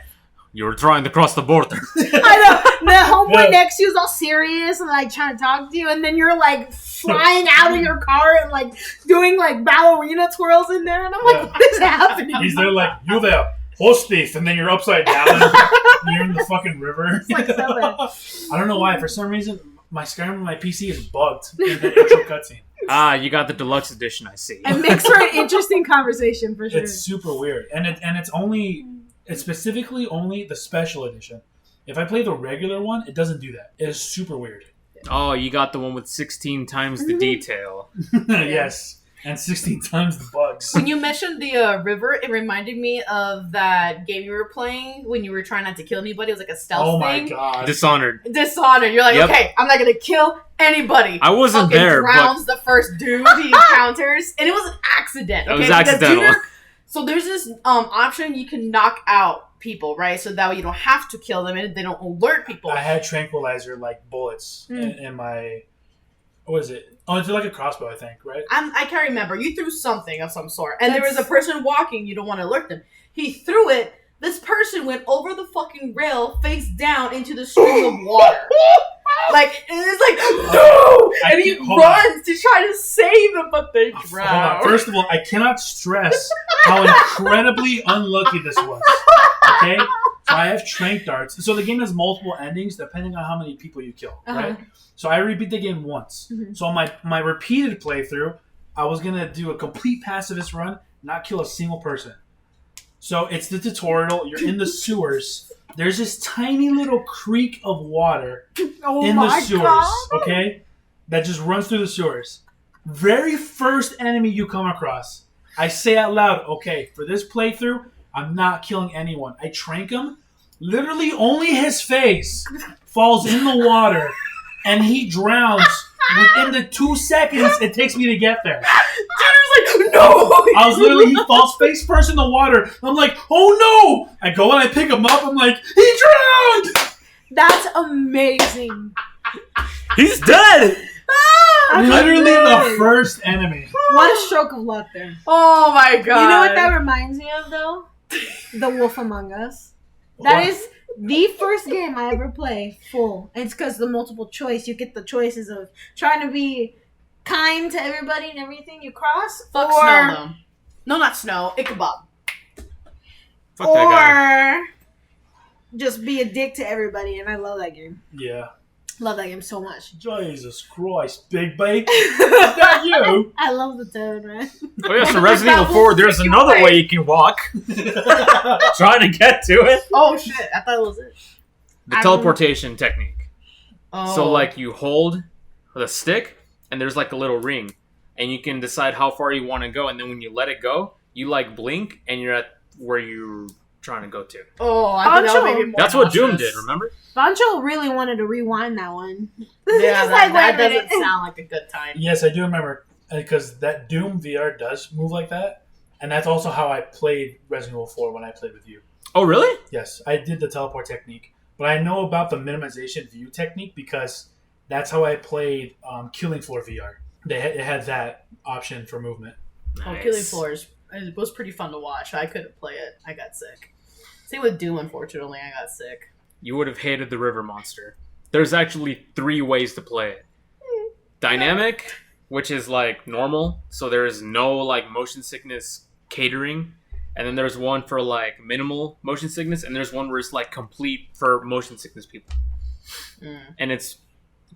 Speaker 2: You were trying to cross the border.
Speaker 4: I know. The homeboy next to you is all serious and like trying to talk to you, and then you're like flying out of your car and like doing like ballerina twirls in there, and I'm like, what is happening?
Speaker 1: He's there like, you there, hostess, and then you're upside down. You're in the fucking river.
Speaker 4: It's like so bad.
Speaker 1: I don't know why. For some reason, my Skyrim on my PC is bugged in the intro cutscene.
Speaker 2: You got the deluxe edition, I see.
Speaker 4: It makes for an interesting conversation for sure.
Speaker 1: It's super weird, and it's specifically only the special edition. If I play the regular one, it doesn't do that. It is super weird.
Speaker 2: Oh, you got the one with 16 times the detail.
Speaker 1: Yes. And 16 times the bugs.
Speaker 3: When you mentioned the river, it reminded me of that game you were playing when you were trying not to kill anybody. It was like a stealth thing.
Speaker 1: Oh my god.
Speaker 2: Dishonored.
Speaker 3: Dishonored. You're like,
Speaker 2: Yep.
Speaker 3: Okay, I'm not going to kill anybody.
Speaker 2: I wasn't
Speaker 3: Fucking
Speaker 2: there,
Speaker 3: drowns the first dude he encounters. And it was an accident.
Speaker 2: It
Speaker 3: Okay?
Speaker 2: was
Speaker 3: Because
Speaker 2: accidental.
Speaker 3: so there's this option you can knock out people, right? So that way you don't have to kill them and they don't alert people.
Speaker 1: I had tranquilizer like bullets in my. What is it? Oh, it's like a crossbow, I think, right?
Speaker 3: I can't remember. You threw something of some sort. And there was a person walking. You don't want to alert them. He threw it. This person went over the fucking rail, face down into the stream of water. Like, and it's like, no! And he runs to try to save them, but they drown.
Speaker 1: First of all, I cannot stress how incredibly unlucky this was. Okay? So I have trank darts. So the game has multiple endings depending on how many people you kill, right? So I repeat the game once. So on my repeated playthrough, I was going to do a complete pacifist run, not kill a single person. So it's the tutorial. You're in the sewers. There's this tiny little creek of water in the sewers, okay? That just runs through the sewers. Very first enemy you come across, I say out loud, okay, for this playthrough, I'm not killing anyone. I trank him. Literally only his face falls in the water, and he drowns within the 2 seconds it takes me to get there.
Speaker 3: Tanner's like, no!
Speaker 1: I was literally, he falls face first in the water. I'm like, oh no! I go and I pick him up. I'm like, he drowned!
Speaker 4: That's amazing.
Speaker 2: He's dead!
Speaker 1: Literally the first enemy.
Speaker 4: What a stroke of luck there.
Speaker 3: Oh my god.
Speaker 4: You know what that reminds me of, though? The Wolf Among Us. That is the first game I ever play full. It's because the multiple choice, you get the choices of trying to be kind to everybody and everything you cross.
Speaker 3: Fuck
Speaker 4: or,
Speaker 3: Snow, though. No, not Snow. Ichabod.
Speaker 2: Fuck that
Speaker 4: or just be a dick to everybody. And I love that game.
Speaker 1: Yeah.
Speaker 4: Love that game so much.
Speaker 1: Jesus Christ, Big Bake. Is that you?
Speaker 4: I love the toad, man.
Speaker 2: guy. Oh yeah, so Resident Evil 4, there's another way you can walk. Trying to get to it.
Speaker 3: Oh shit, I thought it was it.
Speaker 2: The teleportation technique.
Speaker 3: Oh.
Speaker 2: So like you hold the stick and there's like a little ring. And you can decide how far you want to go, and then when you let it go, you like blink and you're at where you're trying to go to.
Speaker 3: Oh, I think that would make me more
Speaker 2: That's what Doom
Speaker 3: nauseous.
Speaker 2: did, remember?
Speaker 4: Vancho really wanted to rewind that one.
Speaker 3: Yeah,
Speaker 4: He's
Speaker 3: that,
Speaker 4: like,
Speaker 3: that
Speaker 4: wait a minute.
Speaker 3: doesn't sound like a good time.
Speaker 1: Yes, I do remember. Because that Doom VR does move like that. And that's also how I played Resident Evil 4 when I played with you.
Speaker 2: Oh, really?
Speaker 1: Yes, I did the teleport technique. But I know about the minimization view technique because that's how I played Killing Floor VR. It had that option for movement.
Speaker 3: Oh,
Speaker 2: Nice.
Speaker 3: Killing Floors. It was pretty fun to watch. I couldn't play it. I got sick. Same with Doom, unfortunately. I got sick.
Speaker 2: You would have hated the river monster. There's actually 3 ways to play it. Dynamic, which is like normal, so there is no like motion sickness catering. And then there's one for like minimal motion sickness, and there's one where it's like complete for motion sickness people. And it's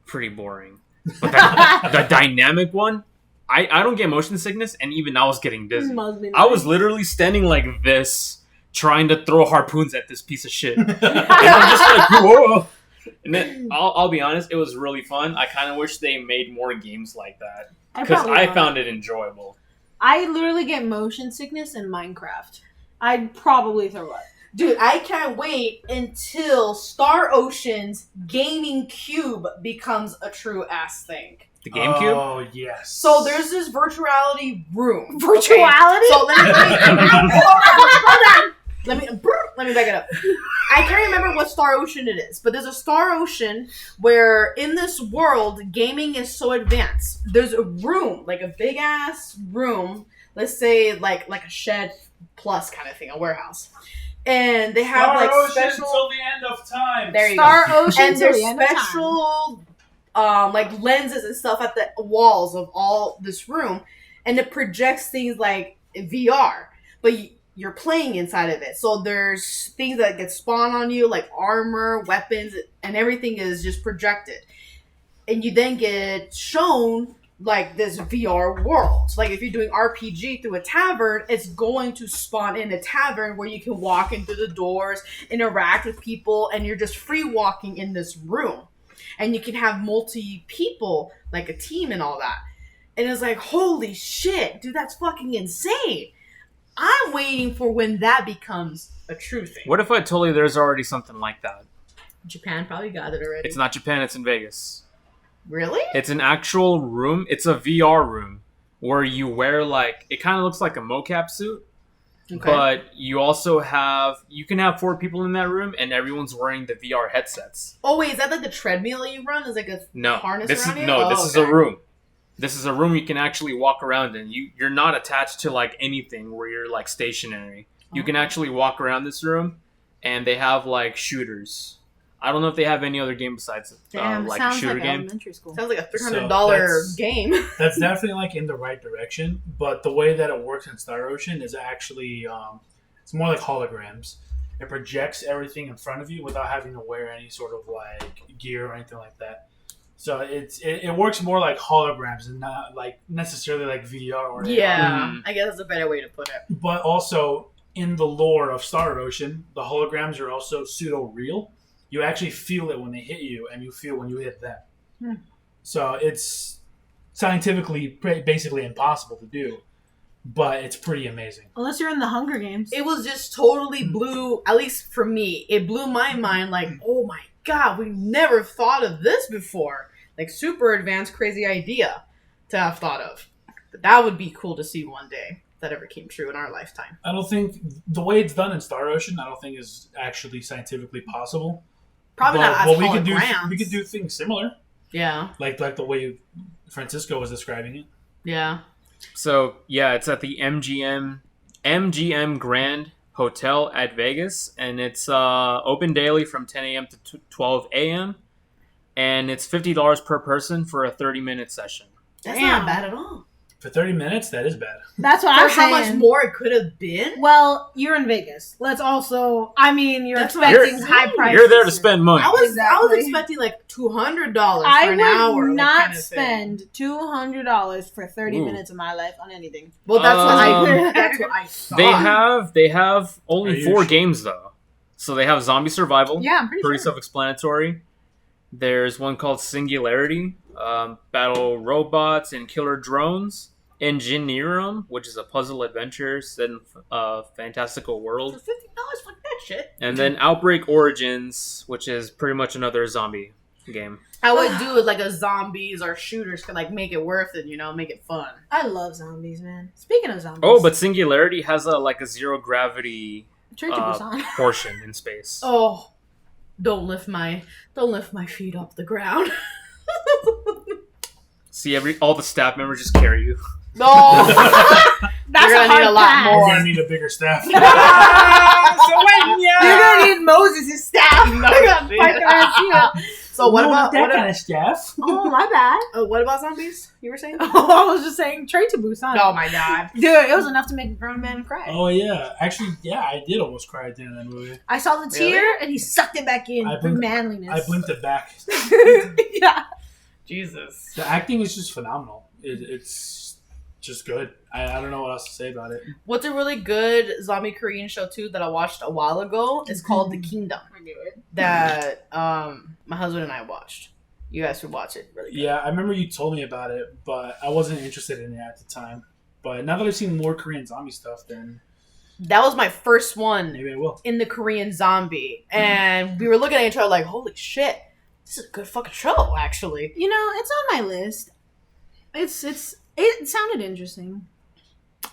Speaker 2: pretty boring. But the dynamic one, I don't get motion sickness, and even I was getting dizzy. I was literally standing like this, trying to throw harpoons at this piece of shit. And I'm just like, whoa. And then I'll be honest, it was really fun. I kind of wish they made more games like that because I found it enjoyable.
Speaker 4: I literally get motion sickness in Minecraft. I'd probably throw up.
Speaker 3: Dude, I can't wait until Star Ocean's gaming cube becomes a true ass thing.
Speaker 2: The GameCube?
Speaker 1: Oh, yes.
Speaker 3: So there's this virtuality room.
Speaker 4: Virtuality?
Speaker 3: Okay, so hold on. Let me back it up. I can't remember what Star Ocean it is, but there's a Star Ocean where in this world, gaming is so advanced. There's a room, like a big ass room, let's say like a shed plus kind of thing, a warehouse. and they have like special
Speaker 1: till the end of time.
Speaker 3: There you
Speaker 4: Star
Speaker 3: go.
Speaker 4: Ocean
Speaker 3: And
Speaker 4: till
Speaker 3: there's
Speaker 4: the end of time.
Speaker 3: special like lenses and stuff at the walls of all this room, and it projects things like VR, but you're playing inside of it. So there's things that get spawned on you, like armor, weapons, and everything is just projected. And you then get shown like this VR world. So, like if you're doing RPG through a tavern, it's going to spawn in a tavern where you can walk into the doors, interact with people, and you're just free walking in this room. And you can have multi people, like a team and all that. And it's like, holy shit, dude, that's fucking insane. I'm waiting for when that becomes a true thing.
Speaker 2: What if I told you there's already something like that?
Speaker 3: Japan probably got it already.
Speaker 2: It's not Japan, it's in Vegas.
Speaker 3: Really?
Speaker 2: It's an actual room. It's a VR room where you wear like, it kind of looks like a mocap suit.
Speaker 3: Okay.
Speaker 2: But you also you can have 4 people in that room and everyone's wearing the VR headsets.
Speaker 3: Oh wait, is that like the treadmill that you run? Is like a harness around you?
Speaker 2: No, this is a room. This is a room you can actually walk around in. You're not attached to like anything where you're like stationary. You can actually walk around this room, and they have like shooters. I don't know if they have any other game besides like a shooter game.
Speaker 4: Elementary school.
Speaker 3: Sounds like a $300
Speaker 1: that's-
Speaker 3: game.
Speaker 1: That's definitely like in the right direction, but the way that it works in Star Ocean is actually it's more like holograms. It projects everything in front of you without having to wear any sort of like gear or anything like that. So it works more like holograms and not like necessarily like VR or AR.
Speaker 3: Yeah, I guess that's a better way to put it.
Speaker 1: But also in the lore of Star Ocean, the holograms are also pseudo real. You actually feel it when they hit you, and you feel when you hit them. So it's scientifically basically impossible to do, but it's pretty amazing.
Speaker 4: Unless you're in the Hunger Games.
Speaker 3: It was just totally blew, at least for me, it blew my mind like, oh my god, we never thought of this before. Like, super advanced, crazy idea to have thought of. But that would be cool to see one day, if that ever came true in our lifetime.
Speaker 1: I don't think the way it's done in Star Ocean, I don't think is actually scientifically possible.
Speaker 3: Probably
Speaker 1: But-
Speaker 3: not as
Speaker 1: well,
Speaker 3: holograms.
Speaker 1: we could do things similar,
Speaker 3: Yeah,
Speaker 1: like the way Francisco was describing it.
Speaker 3: yeah.
Speaker 2: So yeah, it's at the MGM Grand Hotel at Vegas, and it's open daily from 10 a.m. to 12 a.m. and it's $50 per person for a 30-minute session.
Speaker 3: That's
Speaker 4: Damn.
Speaker 3: not bad at all.
Speaker 1: For 30 minutes, that is bad.
Speaker 4: That's what
Speaker 3: For
Speaker 4: I'm
Speaker 3: how
Speaker 4: saying.
Speaker 3: much more it could have been?
Speaker 4: Well, you're in Vegas. Let's also. I mean, you're
Speaker 3: That's
Speaker 4: expecting
Speaker 3: what I'm
Speaker 4: high
Speaker 3: saying.
Speaker 4: prices.
Speaker 2: You're there to spend money.
Speaker 3: I was
Speaker 4: Exactly.
Speaker 3: expecting like $200 for
Speaker 4: I
Speaker 3: an
Speaker 4: would
Speaker 3: hour. like,
Speaker 4: not
Speaker 3: kind of thing.
Speaker 4: spend $200 for 30
Speaker 2: Ooh.
Speaker 4: minutes of my life on anything.
Speaker 3: Well, that's
Speaker 2: Um,
Speaker 3: that's what I thought.
Speaker 2: They have
Speaker 1: Are
Speaker 2: only
Speaker 1: you
Speaker 2: 4
Speaker 1: sure?
Speaker 2: games though. So they have Zombie Survival,
Speaker 4: Yeah, I'm pretty
Speaker 2: pretty
Speaker 4: sure.
Speaker 2: self-explanatory. There's one called Singularity, battle robots and killer drones. Engineerum, which is a puzzle adventure set in a fantastical
Speaker 3: For
Speaker 2: world.
Speaker 3: $50, fuck that shit.
Speaker 2: And then Outbreak Origins, which is pretty much another zombie game.
Speaker 3: I would do it like a zombies or shooters could like make it worth it, make it fun.
Speaker 4: I love zombies, man. Speaking of zombies.
Speaker 2: Oh, but Singularity has a zero gravity
Speaker 4: Train to Busan.
Speaker 2: portion in space.
Speaker 3: Oh, don't lift my feet off the ground.
Speaker 2: See, all the staff members just carry you.
Speaker 3: No,
Speaker 4: That's
Speaker 3: You're gonna
Speaker 4: hard
Speaker 3: need a lot
Speaker 4: pass.
Speaker 1: We're
Speaker 3: more.
Speaker 1: gonna need a bigger staff.
Speaker 4: You're gonna need Moses' staff.
Speaker 3: No,
Speaker 4: I got
Speaker 3: shit.
Speaker 4: fucking ass
Speaker 3: So what about
Speaker 1: kind of staff?
Speaker 4: Oh, my bad.
Speaker 3: what about zombies? You were saying?
Speaker 4: Oh, I was just saying Train to Busan.
Speaker 3: Oh my god.
Speaker 4: Dude, it was enough to make a grown man cry.
Speaker 1: Oh yeah, actually, yeah, I did almost cry at the end of that movie.
Speaker 4: I saw the tear and he sucked it back in
Speaker 1: I
Speaker 4: through
Speaker 1: blinked-
Speaker 4: manliness.
Speaker 1: I blinked it back.
Speaker 4: Yeah.
Speaker 3: Jesus.
Speaker 1: The acting is just phenomenal. It's just good. I don't know what else to say about it.
Speaker 3: What's a really good zombie Korean show too that I watched a while ago is called The Kingdom.
Speaker 4: I knew it.
Speaker 3: That my husband and I watched. You guys should watch it. Really good.
Speaker 1: Yeah, I remember you told me about it, but I wasn't interested in it at the time. But now that I've seen more Korean zombie stuff, then
Speaker 3: That was my first one
Speaker 1: maybe I will.
Speaker 3: in the Korean zombie. And we were looking at each other like, holy shit, this is a good fucking show, actually.
Speaker 4: You know, it's on my list. It sounded interesting.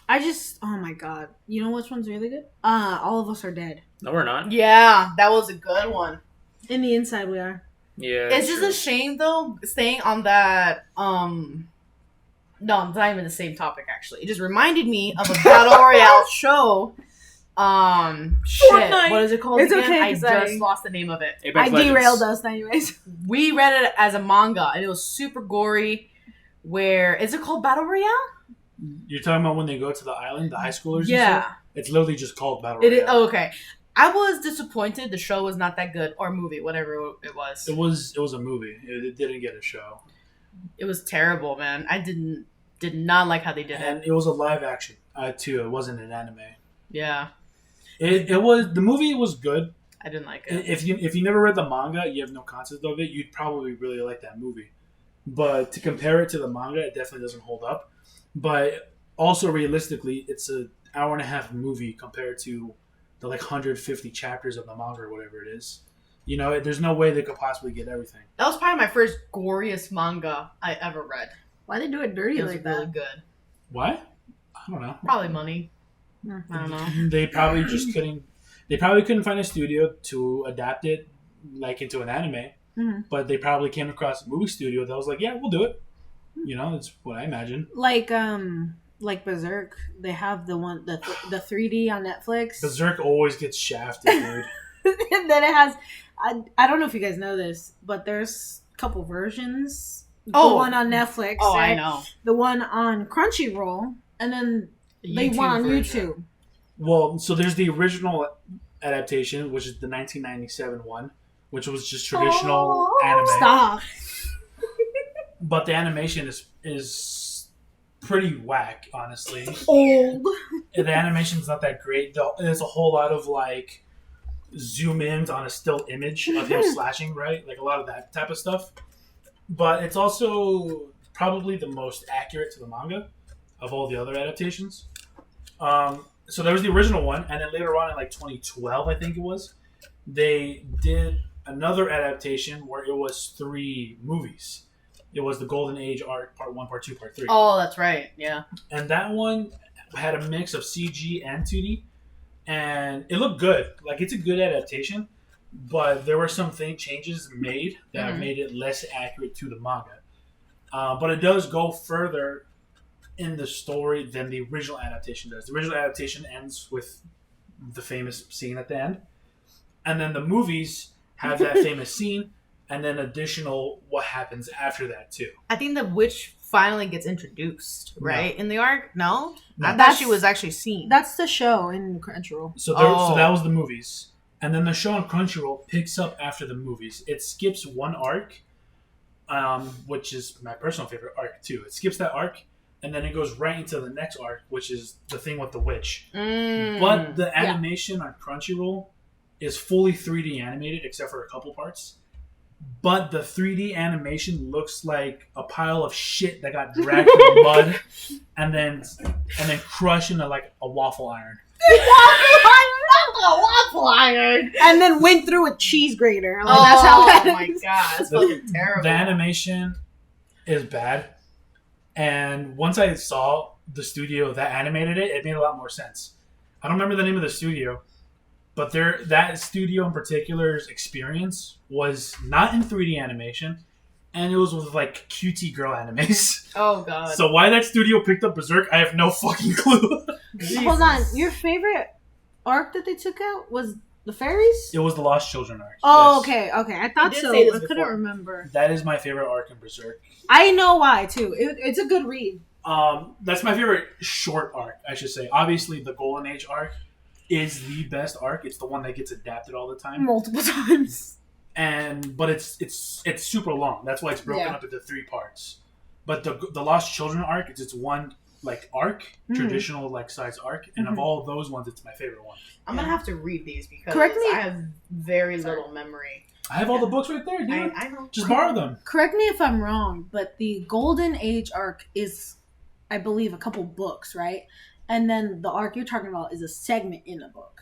Speaker 4: Oh my god. You know which one's really good? All of Us Are Dead.
Speaker 2: No, we're not.
Speaker 3: Yeah, that was a good one.
Speaker 4: In the inside we are.
Speaker 2: Yeah.
Speaker 3: It's just a shame though, staying on that no, it's not even the same topic actually. It just reminded me of a battle royale show Shit.
Speaker 4: Fortnite.
Speaker 3: What is it called
Speaker 4: It's
Speaker 3: again?
Speaker 4: okay,
Speaker 3: I
Speaker 4: 'cause
Speaker 3: just lost the name of it.
Speaker 2: Apex
Speaker 4: I
Speaker 2: Legends.
Speaker 4: derailed us anyways.
Speaker 3: We read it as a manga, and it was super gory. Where is it called? Battle Royale?
Speaker 1: You're talking about when they go to the island, the high schoolers? And
Speaker 3: Yeah.
Speaker 1: stuff? It's literally just called Battle
Speaker 3: It
Speaker 1: Royale.
Speaker 3: is. Oh, okay. I was disappointed. The show was not that good, or movie, whatever it was.
Speaker 1: It was a movie. It didn't get a show.
Speaker 3: It was terrible, man. I did not like how they did
Speaker 1: And
Speaker 3: it.
Speaker 1: it was a live action too. It wasn't an anime.
Speaker 3: Yeah,
Speaker 1: It was the movie was good.
Speaker 3: I didn't like it.
Speaker 1: If you never read the manga, you have no concept of it. You'd probably really like that movie. But to compare it to the manga, it definitely doesn't hold up. But also realistically, it's an hour and a half movie compared to the 150 chapters of the manga or whatever it is. You know, there's no way they could possibly get everything.
Speaker 3: That was probably my first goriest manga I ever read.
Speaker 4: Why they do it dirty
Speaker 3: It was
Speaker 4: like
Speaker 3: really
Speaker 4: that?
Speaker 3: good.
Speaker 1: Why? I don't know.
Speaker 3: Probably money.
Speaker 4: Hmm.
Speaker 3: I don't know.
Speaker 1: They probably just couldn't. They probably couldn't find a studio to adapt it into an anime.
Speaker 4: Mhm.
Speaker 1: But they probably came across a movie studio that was like, "Yeah, we'll do it." You know, that's what I imagine.
Speaker 4: Like Berserk, they have the 3D on Netflix.
Speaker 1: Berserk always gets shafted, dude.
Speaker 4: And then it has, I don't know if you guys know this, but there's a couple versions.
Speaker 3: Oh.
Speaker 4: The one on Netflix.
Speaker 3: Oh,
Speaker 4: right?
Speaker 3: I know.
Speaker 4: The one on Crunchyroll, and then they
Speaker 3: YouTube
Speaker 4: one on
Speaker 3: version.
Speaker 4: YouTube.
Speaker 1: Well, so there's the original adaptation, which is the 1997 one, which was just traditional anime.
Speaker 4: Stop.
Speaker 1: But the animation is pretty whack, honestly.
Speaker 4: Old.
Speaker 1: The animation's not that great. There's a whole lot of like zoom ins on a still image of him slashing, right? Like a lot of that type of stuff. But it's also probably the most accurate to the manga of all the other adaptations. So there was the original one, and then later on in like 2012, I think it was, they did another adaptation where it was 3 movies. It was the Golden Age arc, part 1, part 2, part 3.
Speaker 3: Oh, that's right. Yeah.
Speaker 1: And that one had a mix of CG and 2D, and it looked good. Like, it's a good adaptation, but there were some changes made that made it less accurate to the manga. But it does go further in the story than the original adaptation does. The original adaptation ends with the famous scene at the end, and then the movies have that famous scene, and then additional what happens after that too.
Speaker 3: I think the witch finally gets introduced, right? In the arc? No?
Speaker 1: No.
Speaker 3: I thought she was actually seen.
Speaker 4: That's the show in Crunchyroll.
Speaker 1: So
Speaker 3: Oh.
Speaker 1: that was the movies, and then the show on Crunchyroll picks up after the movies. It skips one arc, which is my personal favorite arc too. It skips that arc, and then it goes right into the next arc, which is the thing with the witch. But the animation on Crunchyroll is fully 3D animated, except for a couple parts. But the 3D animation looks like a pile of shit that got dragged through the mud, and then crushed into like a waffle iron.
Speaker 3: Waffle iron!
Speaker 4: And then went through a cheese grater. Like,
Speaker 3: Oh,
Speaker 4: that's how that
Speaker 3: my
Speaker 4: is.
Speaker 3: god, that's fucking terrible.
Speaker 1: The animation is bad, and once I saw the studio that animated it, it made a lot more sense. I don't remember the name of the studio, but that studio in particular's experience was not in 3D animation, and it was with like QT girl animes.
Speaker 3: Oh god.
Speaker 1: So why that studio picked up Berserk, I have no fucking clue.
Speaker 4: Hold on. Your favorite arc that they took out was the fairies?
Speaker 1: It was the Lost Children arc.
Speaker 4: Oh,
Speaker 1: yes.
Speaker 4: okay. I thought
Speaker 3: You did
Speaker 4: so.
Speaker 3: say this
Speaker 4: I couldn't
Speaker 3: before.
Speaker 4: remember.
Speaker 1: That is my favorite arc in Berserk.
Speaker 4: I know why, too. It's a good read.
Speaker 1: That's my favorite short arc, I should say. Obviously, the Golden Age arc is the best arc. It's the one that gets adapted all the time.
Speaker 4: Multiple times.
Speaker 1: But it's super long. That's why it's broken
Speaker 4: Yeah.
Speaker 1: up into 3 parts. But the Lost Children arc, it's one like arc, traditional like size arc, and of all those ones, it's my favorite one.
Speaker 3: I'm gonna have to read these because
Speaker 4: Correct me-
Speaker 3: I have very little memory.
Speaker 1: I have all the books right there, dude.
Speaker 3: I know.
Speaker 1: Just borrow them.
Speaker 4: Correct me if I'm wrong, but the Golden Age arc is, I believe, a couple books, right? And then the arc you're talking about is a segment in a book.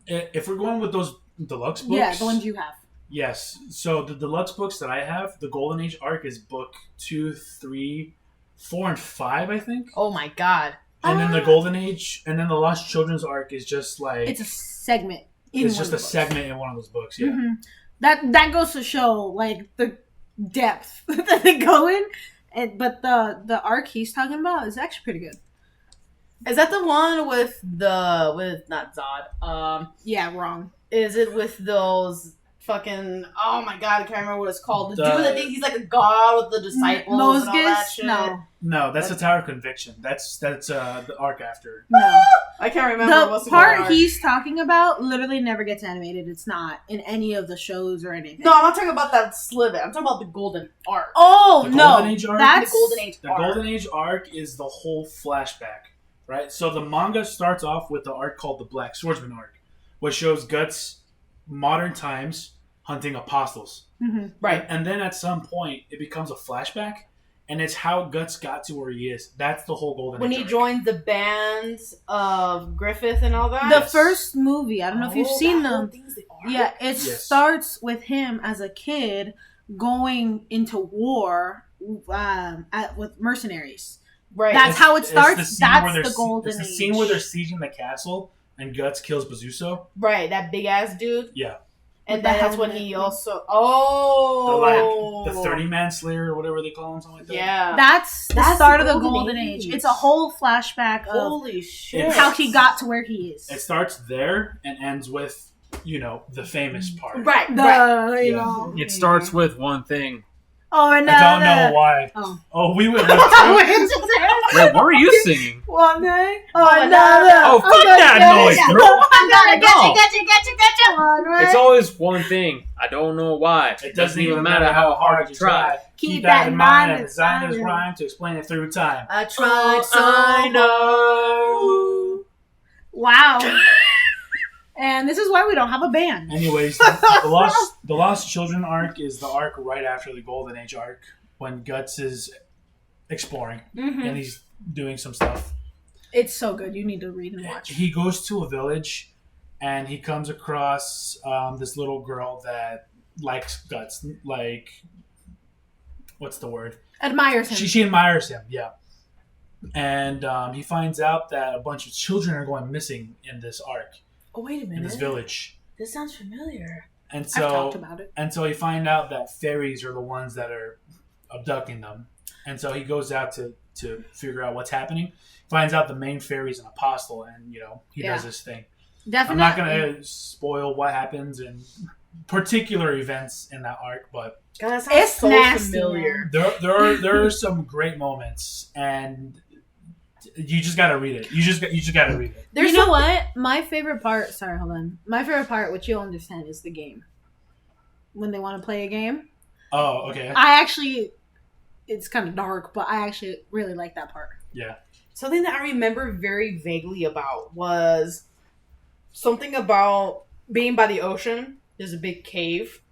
Speaker 1: If we're going with those deluxe books,
Speaker 4: Yeah, the ones you have.
Speaker 1: yes. So the deluxe books that I have, the Golden Age arc is book 2, 3, 4, and 5, I think.
Speaker 3: Oh my god.
Speaker 1: And then the Golden Age, and then the Lost Children's arc is just like
Speaker 4: It's a segment in
Speaker 1: it's
Speaker 4: one
Speaker 1: just
Speaker 4: of
Speaker 1: a
Speaker 4: the books.
Speaker 1: segment in one of those books. Yeah.
Speaker 4: Mhm. That goes to show like the depth that they go in. But the arc he's talking about is actually pretty good.
Speaker 3: Is that the one with not Zod?
Speaker 4: Yeah, wrong.
Speaker 3: Is it with those fucking? Oh my god, I can't remember what it's called. The
Speaker 1: The-
Speaker 3: dude that thinks he's like a god with the disciples and all that
Speaker 4: Moses?
Speaker 3: shit.
Speaker 4: No.
Speaker 1: That's the Tower of Conviction. That's the arc after.
Speaker 4: No.
Speaker 3: I can't remember
Speaker 4: The
Speaker 3: what's
Speaker 4: part
Speaker 3: called.
Speaker 4: he's talking about literally never gets animated. It's not in any of the shows or anything.
Speaker 3: No, I'm not talking about that sliver. I'm talking about the golden arc.
Speaker 4: Oh,
Speaker 1: The
Speaker 4: no.
Speaker 1: Golden Age arc?
Speaker 4: That's
Speaker 3: The golden age
Speaker 1: The
Speaker 3: arc.
Speaker 1: Golden Age arc is the whole flashback, right? So the manga starts off with the arc called the Black Swordsman arc, which shows Guts modern times hunting apostles.
Speaker 4: Mhm.
Speaker 3: Right.
Speaker 1: And then at some point, it becomes a flashback, and it's how Guts got to where he is. That's the whole Golden
Speaker 3: When
Speaker 1: Age
Speaker 3: he
Speaker 1: arc.
Speaker 3: joined the bands of Griffith and all that.
Speaker 4: The
Speaker 1: Yes.
Speaker 4: first movie. I don't know if you've seen
Speaker 3: that whole
Speaker 4: them.
Speaker 3: thing's the arc?
Speaker 4: Yeah, it
Speaker 1: Yes.
Speaker 4: starts with him as a kid going into war with mercenaries.
Speaker 3: Right.
Speaker 4: That's how it
Speaker 1: It's
Speaker 4: starts.
Speaker 1: the scene
Speaker 4: That's
Speaker 1: where they're
Speaker 4: the Golden
Speaker 1: It's the
Speaker 4: Age.
Speaker 1: scene where they're sieging the castle, and Guts kills Bazuso.
Speaker 3: right. That big ass dude.
Speaker 1: Yeah.
Speaker 3: And
Speaker 4: With the
Speaker 3: then that's when
Speaker 4: helmet.
Speaker 3: he also. Oh.
Speaker 1: The 30-man Slayer, or whatever they call him, something like that.
Speaker 3: Yeah.
Speaker 4: That's the
Speaker 3: That's
Speaker 4: start
Speaker 3: the
Speaker 4: of the
Speaker 3: Golden
Speaker 4: Golden Age.
Speaker 3: Age.
Speaker 4: It's a whole flashback of
Speaker 3: Holy shit.
Speaker 1: It's
Speaker 4: how he got to where he is.
Speaker 1: It starts there and ends with, the famous part.
Speaker 3: Right.
Speaker 4: The,
Speaker 3: right.
Speaker 4: you
Speaker 1: Yeah.
Speaker 4: know.
Speaker 2: It starts with one thing.
Speaker 4: Oh, and
Speaker 1: I don't know why.
Speaker 4: Oh.
Speaker 1: Oh, we went with two.
Speaker 2: Wait, what were you singing?
Speaker 4: One day.
Speaker 3: Oh,
Speaker 4: another.
Speaker 2: Oh, fuck that noise, bro.
Speaker 4: I'm gonna
Speaker 2: No.
Speaker 4: get you. One way.
Speaker 2: It's always one thing. I don't know why.
Speaker 1: It doesn't even matter how hard you try.
Speaker 4: Keep that in mind
Speaker 1: and
Speaker 4: and
Speaker 1: design this
Speaker 4: sign it.
Speaker 1: rhyme to explain it through time.
Speaker 3: I tried so
Speaker 2: I
Speaker 3: hard.
Speaker 4: Wow. And this is why we don't have a band.
Speaker 1: Anyways, the Lost Children arc is the arc right after the Golden Age arc, when Guts is exploring
Speaker 4: Mm-hmm.
Speaker 1: and he's doing some stuff.
Speaker 4: It's so good. You need to read and watch.
Speaker 1: He goes to a village and he comes across this little girl that likes Guts. Like, what's the word?
Speaker 4: Admires him.
Speaker 1: She admires him, yeah. And he finds out that a bunch of children are going missing in this arc,
Speaker 3: Oh, wait a
Speaker 1: in
Speaker 3: minute.
Speaker 1: this village.
Speaker 3: This sounds familiar.
Speaker 1: And
Speaker 4: I've talked
Speaker 1: so,
Speaker 4: about it.
Speaker 1: he find out that fairies are the ones that are abducting them. And so he goes out to figure out what's happening. Finds out the main fairy is an apostle, and he
Speaker 4: Yeah.
Speaker 1: does this thing.
Speaker 4: Definitely.
Speaker 1: I'm not gonna spoil what happens in particular events in that arc, but
Speaker 3: God, that sounds
Speaker 4: It's
Speaker 3: so
Speaker 4: nasty,
Speaker 3: familiar.
Speaker 1: there are some great moments, and you just gotta read it. You just gotta read it.
Speaker 3: There's
Speaker 4: you know
Speaker 3: some-
Speaker 4: what? My favorite part. Sorry, hold on. My favorite part, which you'll understand, is the game. When they want to play a game,
Speaker 1: Oh, okay.
Speaker 4: I actually. It's kind of dark, but I actually really like that part.
Speaker 1: Yeah.
Speaker 3: Something that I remember very vaguely about was something about being by the ocean. There's a big cave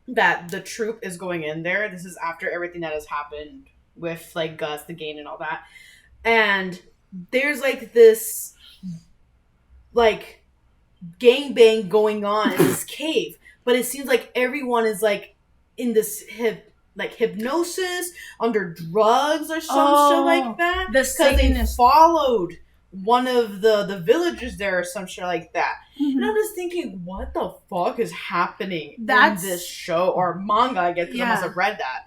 Speaker 3: that the troop is going in there. This is after everything that has happened with like Gus, the game, and all that. And there's like this like gangbang going on in this cave, but it seems like everyone is like in this hypnosis, under drugs or some shit like that.
Speaker 4: The
Speaker 3: Because they
Speaker 4: Satanist.
Speaker 3: followed one of the villagers there or some shit like that. And
Speaker 4: Mhm.
Speaker 3: I'm just thinking, what the fuck is happening
Speaker 4: That's-
Speaker 3: in this show or manga, I guess, because I must
Speaker 4: Yeah.
Speaker 3: have read that.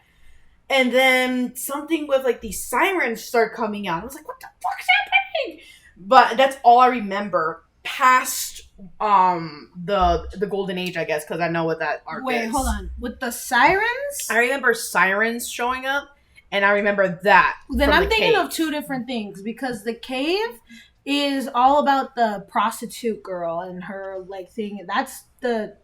Speaker 3: And then something with like these sirens start coming out. I was like, what the fuck's happening? But that's all I remember past the Golden Age, I guess, because I know what that arc
Speaker 4: Wait,
Speaker 3: is.
Speaker 4: hold on. With the sirens,
Speaker 3: I remember sirens showing up, and I remember that.
Speaker 4: then
Speaker 3: from
Speaker 4: I'm
Speaker 3: the
Speaker 4: thinking
Speaker 3: cave.
Speaker 4: of two different things because the cave is all about the prostitute girl and her like thing. That's the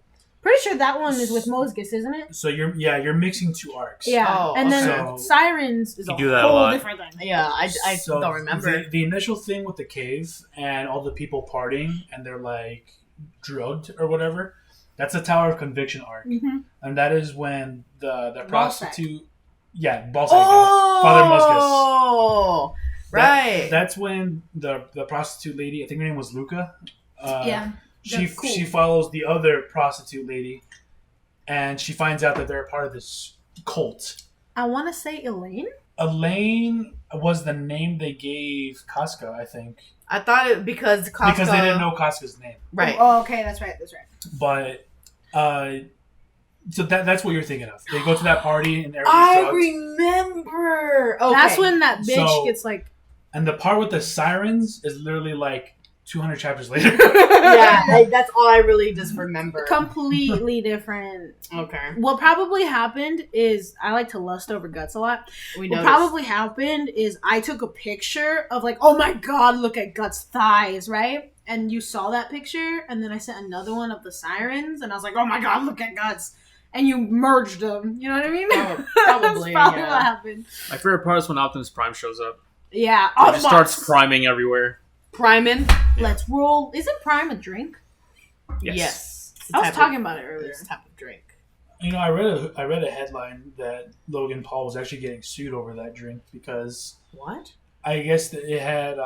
Speaker 4: pretty sure that one is with Mosgus, isn't it?
Speaker 1: So you're mixing two arcs.
Speaker 4: Yeah,
Speaker 3: Oh,
Speaker 4: and then
Speaker 1: okay.
Speaker 4: sirens is
Speaker 2: You
Speaker 4: a
Speaker 2: do that a
Speaker 4: whole
Speaker 2: lot.
Speaker 4: different thing.
Speaker 3: Yeah, I
Speaker 1: So
Speaker 3: don't remember.
Speaker 1: The initial thing with the cave and all the people partying and they're like drugged or whatever. That's a Tower of Conviction arc,
Speaker 4: Mhm.
Speaker 1: and that is when the
Speaker 4: Balsac.
Speaker 1: prostitute, Balsac, Father Muscus.
Speaker 3: Oh, right.
Speaker 1: That's when the prostitute lady, I think her name was Luca.
Speaker 4: Yeah,
Speaker 1: She
Speaker 4: that's cool.
Speaker 1: she follows the other prostitute lady, and she finds out that they're part of this cult.
Speaker 4: I want to say Elaine.
Speaker 1: Elaine was the name they gave Casca, I think,
Speaker 3: I thought it because Kafka,
Speaker 1: because they didn't know Casca's name.
Speaker 3: Right.
Speaker 4: Oh, okay, that's right. That's right.
Speaker 1: But so that's what you're thinking of. They go to that party and
Speaker 3: I
Speaker 1: everybody's drugged.
Speaker 3: remember. Okay.
Speaker 4: That's when that bitch
Speaker 1: So-
Speaker 4: gets like
Speaker 1: And the part with the sirens is literally like 200 chapters later.
Speaker 3: That's all I really just remember.
Speaker 4: Completely different.
Speaker 3: Okay.
Speaker 4: What probably happened is I like to lust over guts a lot.
Speaker 3: We
Speaker 4: What
Speaker 3: know.
Speaker 4: probably happened is I took a picture of like, oh my god, look at Guts' thighs, right? And you saw that picture, and then I sent another one of the sirens, and I was like, oh my god, look at Guts. And you merged them. You know what I mean?
Speaker 3: Probably,
Speaker 4: That's probably what happened.
Speaker 2: My favorite part is when Optimus Prime shows up.
Speaker 4: Yeah.
Speaker 2: He just starts priming everywhere.
Speaker 3: Priming.
Speaker 4: Let's roll. Isn't prime a drink?
Speaker 2: Yes.
Speaker 3: It's a
Speaker 4: I was
Speaker 3: type
Speaker 4: talking about it earlier.
Speaker 3: It's a type of drink.
Speaker 1: You know, I read a headline that Logan Paul was actually getting sued over that drink because
Speaker 3: What?
Speaker 1: I guess that it had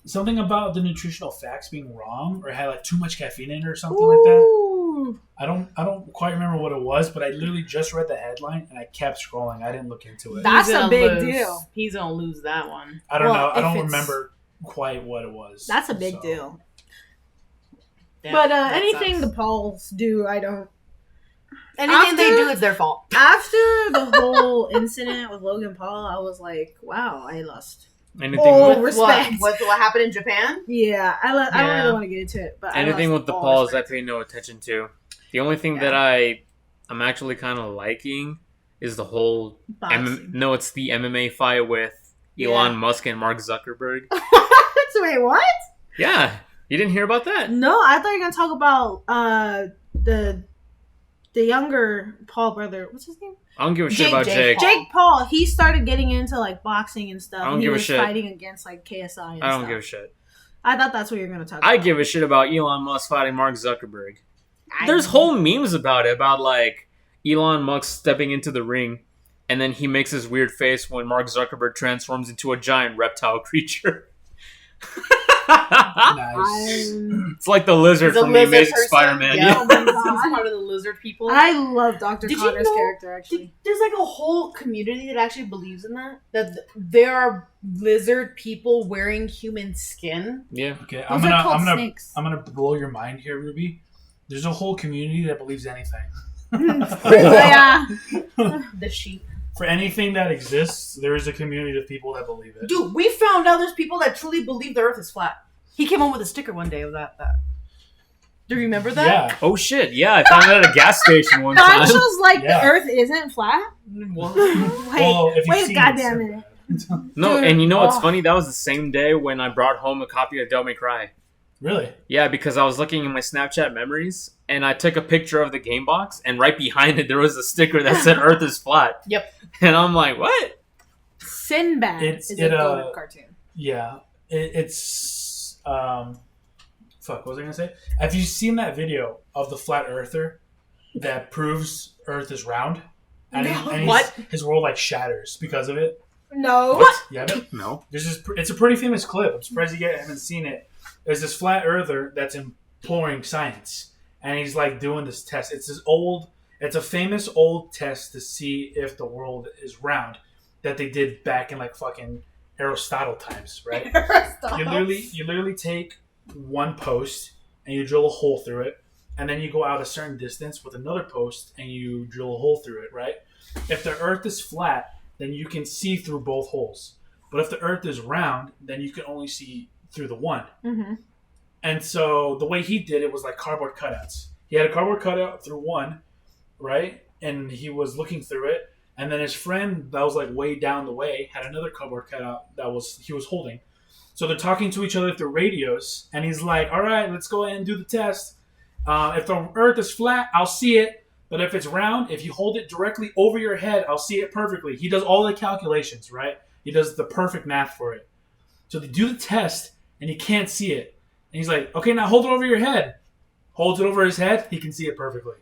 Speaker 1: something about the nutritional facts being wrong, or it had like too much caffeine in it or something like that.
Speaker 4: Ooh.
Speaker 1: I don't quite remember what it was, but I literally just read the headline and I kept scrolling. I didn't look into it.
Speaker 4: That's
Speaker 3: He's
Speaker 4: a
Speaker 3: gonna
Speaker 4: big
Speaker 3: lose.
Speaker 4: deal.
Speaker 3: He's gonna lose that one.
Speaker 1: I don't
Speaker 4: Well,
Speaker 1: know. I
Speaker 4: if
Speaker 1: don't
Speaker 4: it's-
Speaker 1: remember quite what it was.
Speaker 4: That's a big
Speaker 1: So,
Speaker 4: deal.
Speaker 3: Yeah,
Speaker 4: But
Speaker 3: that
Speaker 4: anything
Speaker 3: sucks.
Speaker 4: the Pauls do, I don't.
Speaker 3: Anything they
Speaker 4: After-
Speaker 3: do is their fault.
Speaker 4: After the whole incident with Logan Paul, I was like, wow, I lust.
Speaker 2: Anything
Speaker 4: Oh,
Speaker 2: with
Speaker 4: respect.
Speaker 3: What happened in Japan?
Speaker 4: Yeah, I don't
Speaker 3: Yeah.
Speaker 4: really want to get into it, but
Speaker 2: anything
Speaker 4: I
Speaker 2: with the
Speaker 4: all
Speaker 2: Pauls, I
Speaker 4: respect.
Speaker 2: pay no attention to. The only thing
Speaker 4: Yeah.
Speaker 2: that I'm actually kind of liking is the whole
Speaker 4: Boxing.
Speaker 2: it's the MMA fight with Elon Musk and Mark Zuckerberg.
Speaker 4: Wait, what?
Speaker 2: Yeah, you didn't hear about that?
Speaker 4: No, I thought you were gonna talk about the younger Paul brother. What's his name?
Speaker 2: I don't give a shit
Speaker 3: Jake
Speaker 2: about
Speaker 3: Jake
Speaker 2: Jake.
Speaker 3: Paul.
Speaker 4: Jake Paul. He started getting into like boxing and stuff.
Speaker 2: I don't
Speaker 4: and he
Speaker 2: give a
Speaker 4: was
Speaker 2: shit.
Speaker 4: fighting against like KSI. And
Speaker 2: I don't
Speaker 4: stuff.
Speaker 2: give a shit.
Speaker 4: I thought that's what you were gonna talk
Speaker 2: I
Speaker 4: about.
Speaker 2: give a shit about Elon Musk fighting Mark Zuckerberg. There's whole memes about it, about like Elon Musk stepping into the ring, and then he makes his weird face when Mark Zuckerberg transforms into a giant reptile creature.
Speaker 1: Nice.
Speaker 2: It's like the lizard
Speaker 3: He's a
Speaker 2: from the
Speaker 3: lizard
Speaker 2: Amazing
Speaker 3: person.
Speaker 2: Spider-Man.
Speaker 3: Yeah.
Speaker 4: Oh my
Speaker 3: He's
Speaker 4: god.
Speaker 3: part of the lizard people.
Speaker 4: I love Dr.
Speaker 3: Did you
Speaker 4: Connor's
Speaker 3: know-
Speaker 4: character actually.
Speaker 3: There's like a whole community that actually believes in that. That there are lizard people wearing human skin.
Speaker 2: Yeah.
Speaker 1: Okay,
Speaker 4: Those are called snakes.
Speaker 1: I'm gonna blow your mind here, Ruby. There's a whole community that believes anything.
Speaker 4: Yeah.
Speaker 3: The sheep.
Speaker 1: For anything that exists, there is a community of people that believe it.
Speaker 3: Dude, we found out there's people that truly believe the earth is flat. He came home with a sticker one day of that. Do you remember that?
Speaker 1: Yeah.
Speaker 2: Oh shit! Yeah, I found it at a gas station one time.
Speaker 4: Poncho's like
Speaker 1: Yeah.
Speaker 4: the Earth isn't flat.
Speaker 3: What?
Speaker 1: Well, if you've
Speaker 4: wait a
Speaker 1: seen
Speaker 4: goddamn
Speaker 1: it,
Speaker 4: minute.
Speaker 2: No,
Speaker 4: Dude,
Speaker 2: and you know what's
Speaker 4: oh.
Speaker 2: funny? That was the same day when I brought home a copy of Devil May Cry.
Speaker 1: Really?
Speaker 2: Yeah, because I was looking in my Snapchat memories, and I took a picture of the game box, and right behind it there was a sticker that said "Earth is flat."
Speaker 3: Yep.
Speaker 2: And I'm like, "What?"
Speaker 4: Sinbad
Speaker 1: It's-
Speaker 4: is
Speaker 1: it,
Speaker 4: a goated cartoon.
Speaker 1: Yeah. It's fuck. What was I gonna say? Have you seen that video of the flat earther that proves Earth is round? And,
Speaker 3: No.
Speaker 1: and
Speaker 3: What?
Speaker 1: His world like shatters because of it.
Speaker 4: No.
Speaker 2: What?
Speaker 1: Yeah.
Speaker 2: No.
Speaker 1: There's this. It's a pretty famous clip. I'm surprised you haven't seen it. There's this flat earther that's imploring science, and he's like doing this test. It's a famous old test to see if the world is round that they did back in like fucking Aristotle times, right? You literally take one post and you drill a hole through it, and then you go out a certain distance with another post and you drill a hole through it, right? If the Earth is flat, then you can see through both holes. But if the Earth is round, then you can only see through the one.
Speaker 4: Mm-hmm.
Speaker 1: And so the way he did it was like cardboard cutouts. He had a cardboard cutout through one, right? And he was looking through it. And then his friend that was like way down the way had another cardboard cutout he was holding. So they're talking to each other through radios. And he's like, all right, let's go ahead and do the test. If the Earth is flat, I'll see it. But if it's round, if you hold it directly over your head, I'll see it perfectly. He does all the calculations, right? He does the perfect math for it. So they do the test, and he can't see it. And he's like, okay, now hold it over your head. Holds it over his head, he can see it perfectly.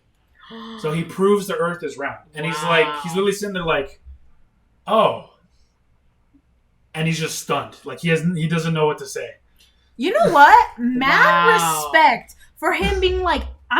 Speaker 1: So he proves the Earth is round. And he's
Speaker 3: Wow.
Speaker 1: literally sitting there like, oh. And he's just stunned. Like, he doesn't know what to say.
Speaker 4: You know what? Mad
Speaker 3: Wow.
Speaker 4: respect for him being like, I'm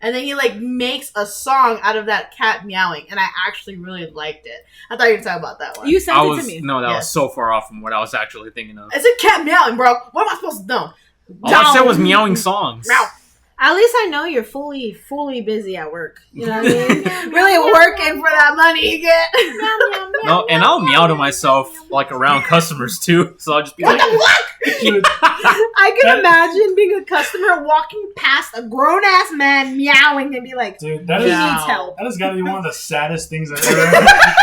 Speaker 3: And then he like makes a song out of that cat meowing, and I actually really liked it. I thought you were talking about that one.
Speaker 4: You sent it to me.
Speaker 2: No, that
Speaker 3: Yes.
Speaker 2: was so far off from what I was actually thinking of.
Speaker 3: It's a cat meowing, bro. What am I supposed to know?
Speaker 2: All I said was meowing songs.
Speaker 3: Meow.
Speaker 4: At least I know you're fully busy at work. You know what I mean? Really working for that money you get.
Speaker 2: No, and I'll meow to myself like around customers too. So I'll just be like,
Speaker 1: Dude,
Speaker 4: I can imagine being a customer walking past a grown ass man meowing and be like,
Speaker 1: dude, that
Speaker 4: "He
Speaker 1: is
Speaker 3: Yeah.
Speaker 4: needs help."
Speaker 1: that has got to be one of the saddest things I've ever heard.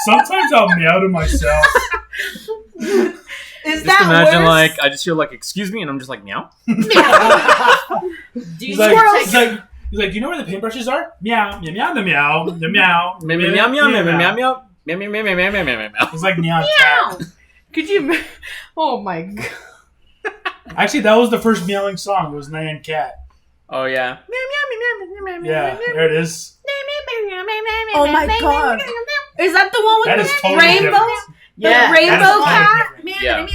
Speaker 1: Sometimes I'll meow to myself.
Speaker 3: Is
Speaker 2: just
Speaker 3: that
Speaker 2: imagine
Speaker 3: worse?
Speaker 2: like I just hear like, excuse me, and I'm just like meow.
Speaker 3: Do
Speaker 1: He's
Speaker 3: you
Speaker 1: like,
Speaker 3: take
Speaker 1: he's like, you know where the paintbrushes are? Meow, meow, meow, meow, meow, meow,
Speaker 2: Meow meow meow meow meow meow meow meow meow meow meow meow meow meow meow.
Speaker 1: It's like meow cat.
Speaker 3: Could you? Oh my god!
Speaker 1: Actually, that was the first meowing song. It was Nyan Cat.
Speaker 2: Oh yeah.
Speaker 1: Yeah, there it is.
Speaker 4: "Oh my god, is that the one with
Speaker 1: That
Speaker 4: the
Speaker 1: is totally
Speaker 4: rainbow?
Speaker 1: different.
Speaker 3: Yeah,
Speaker 4: rainbow
Speaker 1: That is totally
Speaker 4: cat?
Speaker 1: different.
Speaker 2: Yeah.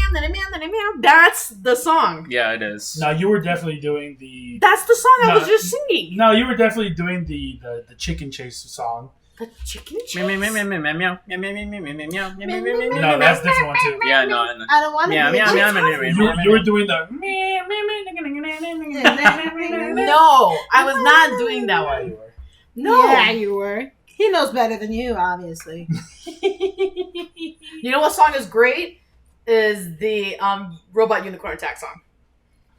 Speaker 3: That's the song.
Speaker 2: Yeah, it is.
Speaker 1: No, you were definitely doing the.
Speaker 3: That's the song I
Speaker 1: No.
Speaker 3: was just singing.
Speaker 1: No, you were definitely doing the chicken chase song.
Speaker 3: The chicken
Speaker 2: Meow meow
Speaker 3: chase.
Speaker 2: meow meow meow meow meow meow meow meow meow meow meow meow meow.
Speaker 1: No, that's a different one too.
Speaker 2: Yeah, no.
Speaker 4: I don't want to
Speaker 2: Meow
Speaker 4: be
Speaker 2: meow meow meow meow
Speaker 1: You were doing the.
Speaker 3: No, I was not doing that
Speaker 1: Yeah,
Speaker 3: one.
Speaker 1: you were.
Speaker 3: No.
Speaker 4: Yeah, you were. He knows better than you, obviously.
Speaker 3: You know what song is great? Is the Robot Unicorn Attack song.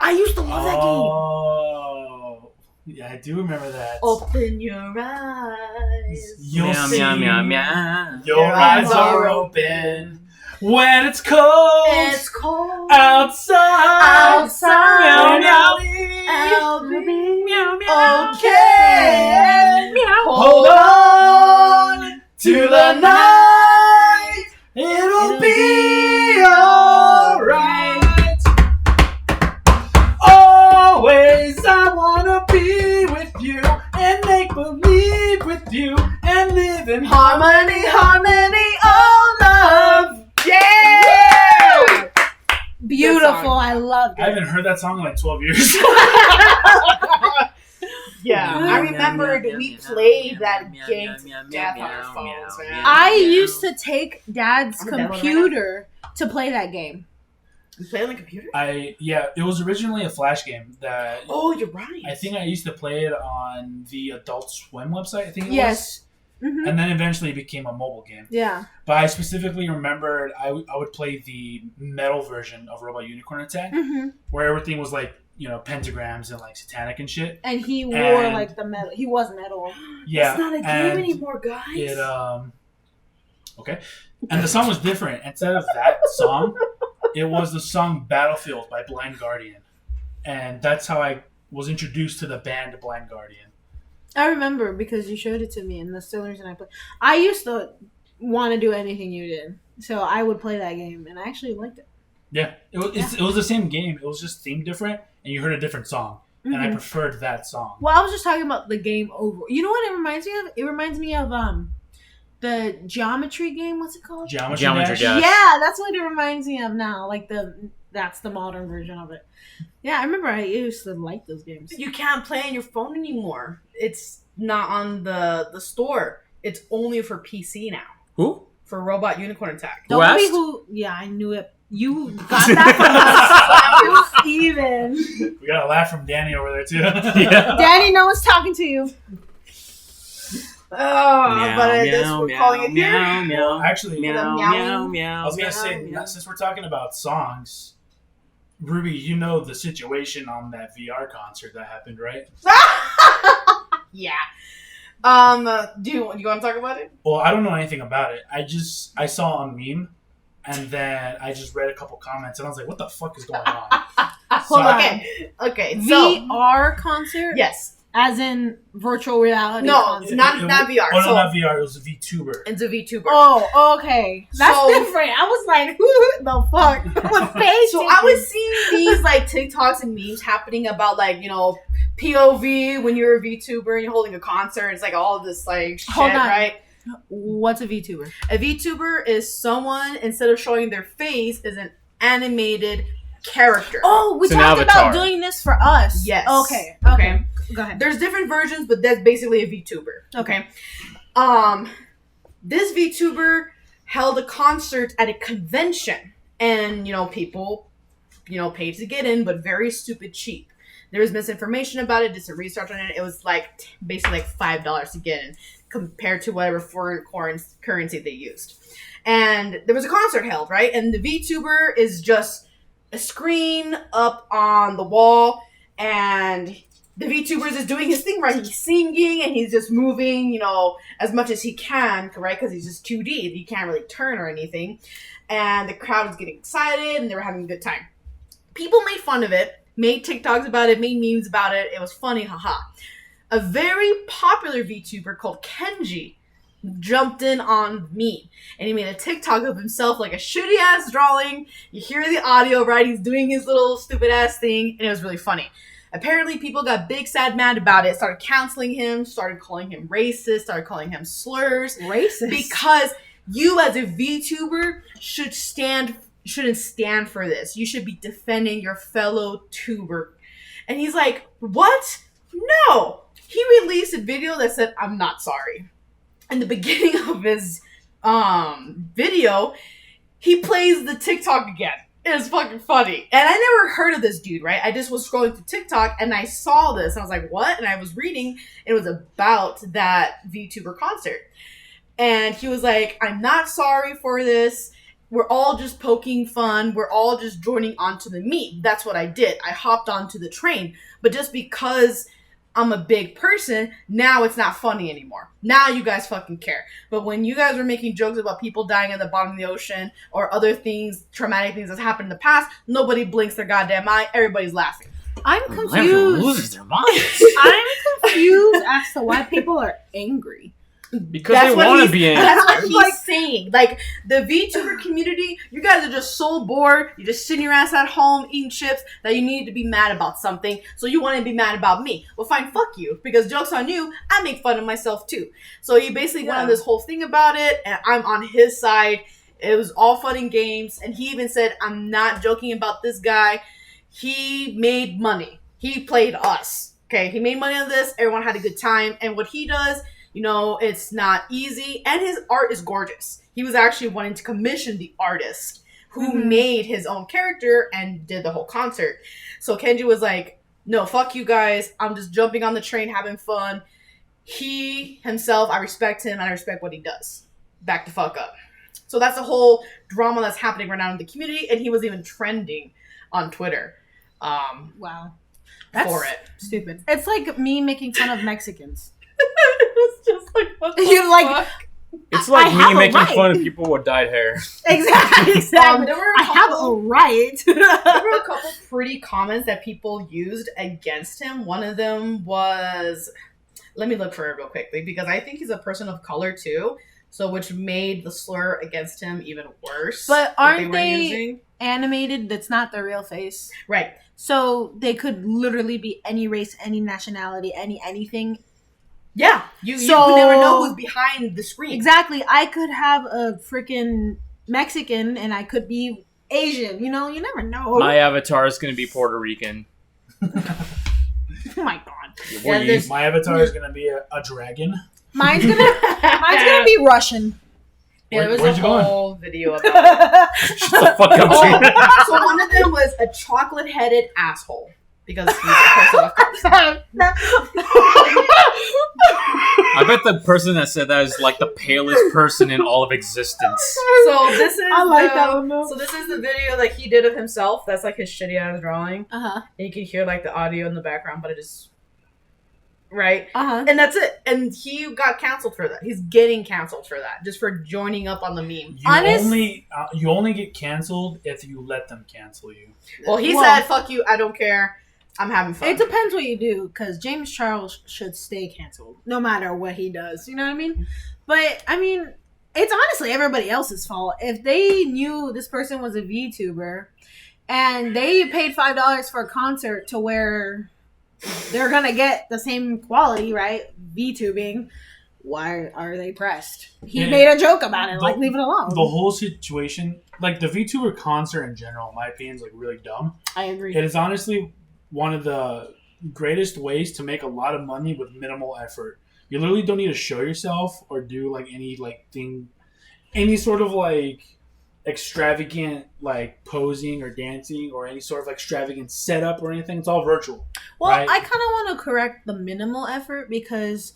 Speaker 3: I used to love that game.
Speaker 1: Oh, yeah, I do remember that.
Speaker 3: Open your eyes.
Speaker 1: You'll
Speaker 2: Meow
Speaker 1: see.
Speaker 2: meow meow meow.
Speaker 1: Your eyes are open when it's cold
Speaker 3: It's cold
Speaker 1: outside.
Speaker 3: outside.
Speaker 1: Meow,
Speaker 3: I'll be
Speaker 2: Meow meow.
Speaker 3: okay.
Speaker 1: Hold on to the night. It'll be alright. Always I wanna be with you and make believe with you and live in
Speaker 3: Harmony, harmony, oh love. Yeah.
Speaker 4: Beautiful.
Speaker 3: song.
Speaker 4: I loved
Speaker 1: I
Speaker 4: it.
Speaker 1: haven't heard that song in like 12 years.
Speaker 3: Yeah, I remembered we played that game to death on our phones, man.
Speaker 4: I used to take Dad's
Speaker 3: I'm downloading right now.
Speaker 4: computer to play that game.
Speaker 3: You play on the computer?
Speaker 1: Yeah, it was originally a Flash game that
Speaker 3: Oh, you're right.
Speaker 1: I think I used to play it on the Adult Swim website, I think it
Speaker 4: Yes.
Speaker 1: was.
Speaker 4: Hmm.
Speaker 1: And then eventually it became a mobile game.
Speaker 4: Yeah.
Speaker 1: But I specifically remembered I would play the metal version of Robot Unicorn Attack,
Speaker 4: Hmm.
Speaker 1: where everything was like, pentagrams and like satanic and shit.
Speaker 4: And he wore
Speaker 1: And-
Speaker 4: like the metal. He was metal.
Speaker 1: Yeah.
Speaker 3: It's not a game
Speaker 1: and
Speaker 3: anymore, guys.
Speaker 1: It okay. And the song was different. Instead of that song, it was the song Battlefield by Blind Guardian. And that's how I was introduced to the band Blind Guardian.
Speaker 4: I remember because you showed it to me, and that's the only reason I played. I used to want to do anything you did, so I would play that game, and I actually liked it.
Speaker 1: Yeah. It was the same game. It was just themed different and you heard a different song. And I
Speaker 4: Mhm.
Speaker 1: preferred that song.
Speaker 4: Well, I was just talking about the game over. You know what it reminds me of? It reminds me of the geometry game. What's it called?
Speaker 1: Geometry
Speaker 2: Geometry
Speaker 1: Dash.
Speaker 2: Dash.
Speaker 4: Yeah, that's what it reminds me of now. Like that's the modern version of it. Yeah, I remember I used to like those games.
Speaker 3: You can't play on your phone anymore. It's not on the store. It's only for PC now.
Speaker 2: Who?
Speaker 3: For Robot Unicorn Attack.
Speaker 2: Who asked?
Speaker 4: Yeah, I knew it. You got that from us. Even
Speaker 1: We got a laugh from Danny over there too.
Speaker 2: Yeah.
Speaker 4: Danny, no one's talking to you.
Speaker 3: Oh, but I guess we're calling it here.
Speaker 2: meow,
Speaker 1: Actually,
Speaker 2: meow,
Speaker 3: Meow.
Speaker 2: meow, meow.
Speaker 1: I was gonna
Speaker 2: meow,
Speaker 1: say,
Speaker 2: meow.
Speaker 1: since we're talking about songs, Ruby, you know the situation on that VR concert that happened, right?
Speaker 3: Yeah. Do you want to talk about it?
Speaker 1: Well, I don't know anything about it. I saw a meme, and then I just read a couple comments, and I was like, "What the fuck is going on?"
Speaker 4: Hold on.
Speaker 3: Okay. So
Speaker 4: VR concert?
Speaker 3: yes,
Speaker 4: As in virtual reality
Speaker 3: no,
Speaker 4: concert.
Speaker 3: not VR.
Speaker 1: Oh no,
Speaker 3: So
Speaker 1: not VR. It was a VTuber.
Speaker 3: it's a VTuber.
Speaker 4: Oh, okay. That's
Speaker 3: So-
Speaker 4: different. I was like, who the fuck? What page?
Speaker 3: So I was seeing these like TikToks and memes happening about like POV when you're a VTuber and you're holding a concert. It's like all of this like shit,
Speaker 4: Hold on.
Speaker 3: right?
Speaker 4: What's a VTuber?
Speaker 3: A VTuber is someone, instead of showing their face, is an animated character.
Speaker 4: Oh, we
Speaker 2: It's an
Speaker 4: talked
Speaker 2: avatar.
Speaker 4: about doing this for us.
Speaker 3: Yes.
Speaker 4: Okay.
Speaker 3: Okay.
Speaker 4: Go ahead.
Speaker 3: There's different versions, but that's basically a VTuber. Okay. This VTuber held a concert at a convention, and people, paid to get in, but very stupid cheap. There was misinformation about it. Did some research on it. It was basically $5 to get in compared to whatever foreign currency they used. And there was a concert held, right? And the VTuber is just a screen up on the wall, and the VTuber is just doing his thing, right? He's singing and he's just moving, as much as he can, right? Because he's just 2D. You can't really turn or anything. And the crowd was getting excited and they were having a good time. People made fun of it, made TikToks about it, made memes about it. It was funny, haha. A very popular VTuber called Kenji jumped in on me, and he made a TikTok of himself, like a shitty ass drawing. You hear the audio, right? He's doing his little stupid ass thing, and it was really funny. Apparently, people got big, sad, mad about it, started canceling him, started calling him racist, started calling him slurs.
Speaker 4: Racist?
Speaker 3: Because you as a VTuber shouldn't stand for this. You should be defending your fellow tuber. And he's like, what? No! He released a video that said, I'm not sorry. In the beginning of his video, he plays the TikTok again. It was fucking funny. And I never heard of this dude, right? I just was scrolling through TikTok and I saw this. And I was like, what? And I was reading. It was about that VTuber concert. And he was like, I'm not sorry for this. We're all just poking fun. We're all just joining onto the meme. That's what I did. I hopped onto the train. But just because I'm a big person, now it's not funny anymore. Now you guys fucking care. But when you guys were making jokes about people dying at the bottom of the ocean or other things, traumatic things that's happened in the past, nobody blinks their goddamn eye. Everybody's laughing.
Speaker 4: I'm
Speaker 2: Everyone
Speaker 4: confused.
Speaker 2: loses their minds.
Speaker 4: I'm confused as to why people are angry.
Speaker 2: Because they want to be angry.
Speaker 3: That's what he's saying. Like, the VTuber community, you guys are just so bored. You're just sitting your ass at home eating chips that you need to be mad about something. So you want to be mad about me. Well, fine, fuck you. Because joke's on you, I make fun of myself too. So he basically went on this whole thing about it, and I'm on his side. It was all fun and games. And he even said, I'm not joking about this guy. He made money. He played us. Okay, he made money on this. Everyone had a good time. And what he does, it's not easy. And his art is gorgeous. He was actually wanting to commission the artist who made his own character and did the whole concert. So Kenji was like, no, fuck you guys. I'm just jumping on the train, having fun. He himself, I respect him and I respect what he does. Back the fuck up. So that's the whole drama that's happening right now in the community. And he was even trending on Twitter.
Speaker 4: Wow. That's
Speaker 3: for it.
Speaker 4: Stupid. It's like me making fun of Mexicans.
Speaker 3: It's just like, what the
Speaker 4: You're like,
Speaker 3: fuck?
Speaker 2: It's like
Speaker 4: I have
Speaker 2: me
Speaker 4: a
Speaker 2: making
Speaker 4: right.
Speaker 2: fun of people with dyed hair.
Speaker 4: Exactly.
Speaker 3: There were
Speaker 4: I have a right.
Speaker 3: there were a couple pretty comments that people used against him. One of them was, let me look for it real quickly, because I think he's a person of color too, so which made the slur against him even worse.
Speaker 4: But
Speaker 3: that
Speaker 4: aren't
Speaker 3: were
Speaker 4: they
Speaker 3: using.
Speaker 4: animated? That's not their real face.
Speaker 3: Right.
Speaker 4: So they could literally be any race, any nationality, anything.
Speaker 3: Yeah. You
Speaker 4: So-
Speaker 3: never know who's behind the screen.
Speaker 4: Exactly. I could have a freaking Mexican and I could be Asian. You never know.
Speaker 2: My avatar is going to be Puerto Rican.
Speaker 4: Oh my god.
Speaker 3: Yeah, there's-
Speaker 1: My avatar is gonna be a dragon.
Speaker 4: Mine's gonna be Russian.
Speaker 3: Yeah, there was
Speaker 1: Where'd
Speaker 3: a
Speaker 1: you going?
Speaker 3: whole video about it.
Speaker 2: Shut the fuck up,
Speaker 3: Oh,
Speaker 2: Gina.
Speaker 3: so one of them was a chocolate-headed asshole. Because he's a person of color.
Speaker 2: I bet the person that said that is like the palest person in all of existence.
Speaker 3: So this is
Speaker 4: I like that one though.
Speaker 3: So this is the video that he did of himself. That's like his shitty ass drawing.
Speaker 4: Uh-huh.
Speaker 3: And you can hear like the audio in the background, but it is right.
Speaker 4: Uh-huh.
Speaker 3: And that's it. And he got canceled for that. He's getting canceled for that, just for joining up on the meme.
Speaker 1: You only get canceled if you let them cancel you.
Speaker 3: Well, he
Speaker 4: Well-
Speaker 3: said, "Fuck you, I don't care. I'm having fun."
Speaker 4: It depends what you do, because James Charles should stay canceled, no matter what he does. You know what I mean? But, I mean, it's honestly everybody else's fault. If they knew this person was a VTuber, and they paid $5 for a concert to where they're going to get the same quality, right? VTubing, why are they pressed? He
Speaker 1: Yeah.
Speaker 4: made a joke about it, like, leave it alone.
Speaker 1: The whole situation, like the VTuber concert in general, in my opinion, is like really dumb.
Speaker 4: I agree.
Speaker 1: It is honestly one of the greatest ways to make a lot of money with minimal effort. You literally don't need to show yourself or do like any sort of like extravagant like posing or dancing or any sort of like extravagant setup or anything. It's all virtual.
Speaker 4: Well,
Speaker 1: right?
Speaker 4: I kind of want to correct the minimal effort because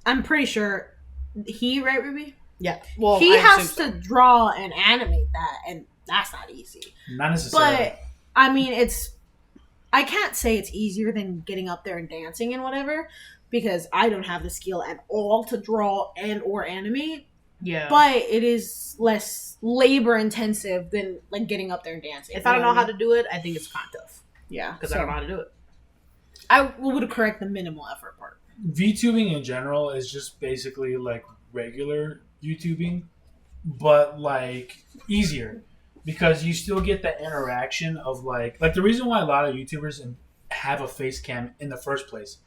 Speaker 4: I'm pretty sure right, Ruby?
Speaker 3: Yeah. Well,
Speaker 4: He
Speaker 3: I
Speaker 4: has
Speaker 3: assume
Speaker 4: to draw and animate that, and that's not easy.
Speaker 1: Not necessarily.
Speaker 4: But I mean, I can't say it's easier than getting up there and dancing and whatever because I don't have the skill at all to draw and or animate.
Speaker 3: Yeah.
Speaker 4: But it is less labor intensive than like getting up there and dancing.
Speaker 3: If I don't know how to do it, I think it's kind of tough.
Speaker 4: Yeah,
Speaker 3: Because I don't know how to do it.
Speaker 4: I would correct the minimal effort part.
Speaker 1: VTubing in general is just basically like regular YouTubing, but like easier because you still get the interaction of like the reason why a lot of YouTubers have a face cam in the first place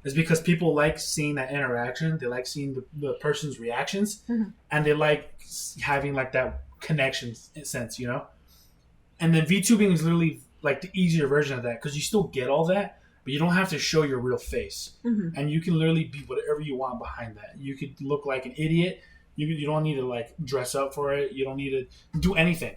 Speaker 1: is because people like seeing that interaction. They like seeing the person's reactions, and they like having like that connection sense, you know. And then VTubing is literally like the easier version of that because you still get all that, but you don't have to show your real face, and you can literally be whatever you want behind that. You could look like an idiot. You don't need to like dress up for it. You don't need to do anything.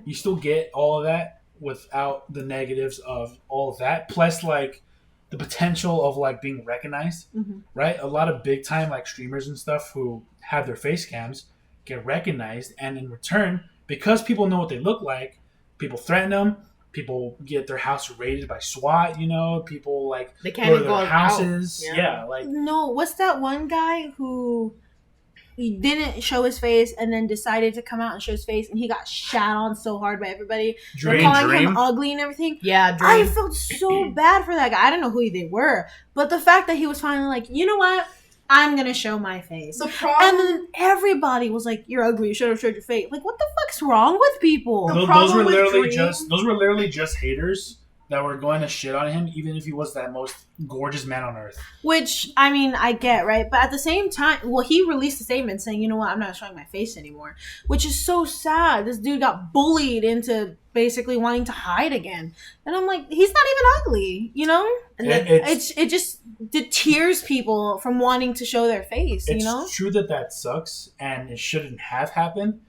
Speaker 1: You still get all of that without the negatives of all of that. Plus, like the potential of like being recognized, right? A lot of big time like streamers and stuff who have their face cams get recognized, and in return, because people know what they look like, people threaten them. People get their house raided by SWAT. You know, people like
Speaker 3: They can't
Speaker 1: go to
Speaker 3: even
Speaker 1: their
Speaker 3: go
Speaker 1: houses.
Speaker 3: out.
Speaker 1: Yeah, like
Speaker 4: No, what's that one guy who he didn't show his face and then decided to come out and show his face and he got shat on so hard by everybody. They're calling him ugly and everything.
Speaker 3: Yeah,
Speaker 4: I
Speaker 3: Dream.
Speaker 4: felt so bad for that guy. I don't know who they were, but the fact that he was finally like, you know what? I'm gonna show my face.
Speaker 3: The problem,
Speaker 4: And then everybody was like, "You're ugly. You should have showed your face." Like, what the fuck's wrong with people?
Speaker 3: The
Speaker 1: those
Speaker 3: problem
Speaker 1: were
Speaker 3: with
Speaker 1: literally
Speaker 3: Dream-
Speaker 1: those were literally just haters that were going to shit on him, even if he was that most gorgeous man on earth.
Speaker 4: Which, I mean, I get, right? But at the same time, well, he released a statement saying, you know what, I'm not showing my face anymore. Which is so sad. This dude got bullied into basically wanting to hide again. And I'm like, he's not even ugly, you know?
Speaker 3: And then,
Speaker 4: It just deters people from wanting to show their face, you know?
Speaker 1: It's true that sucks, and it shouldn't have happened.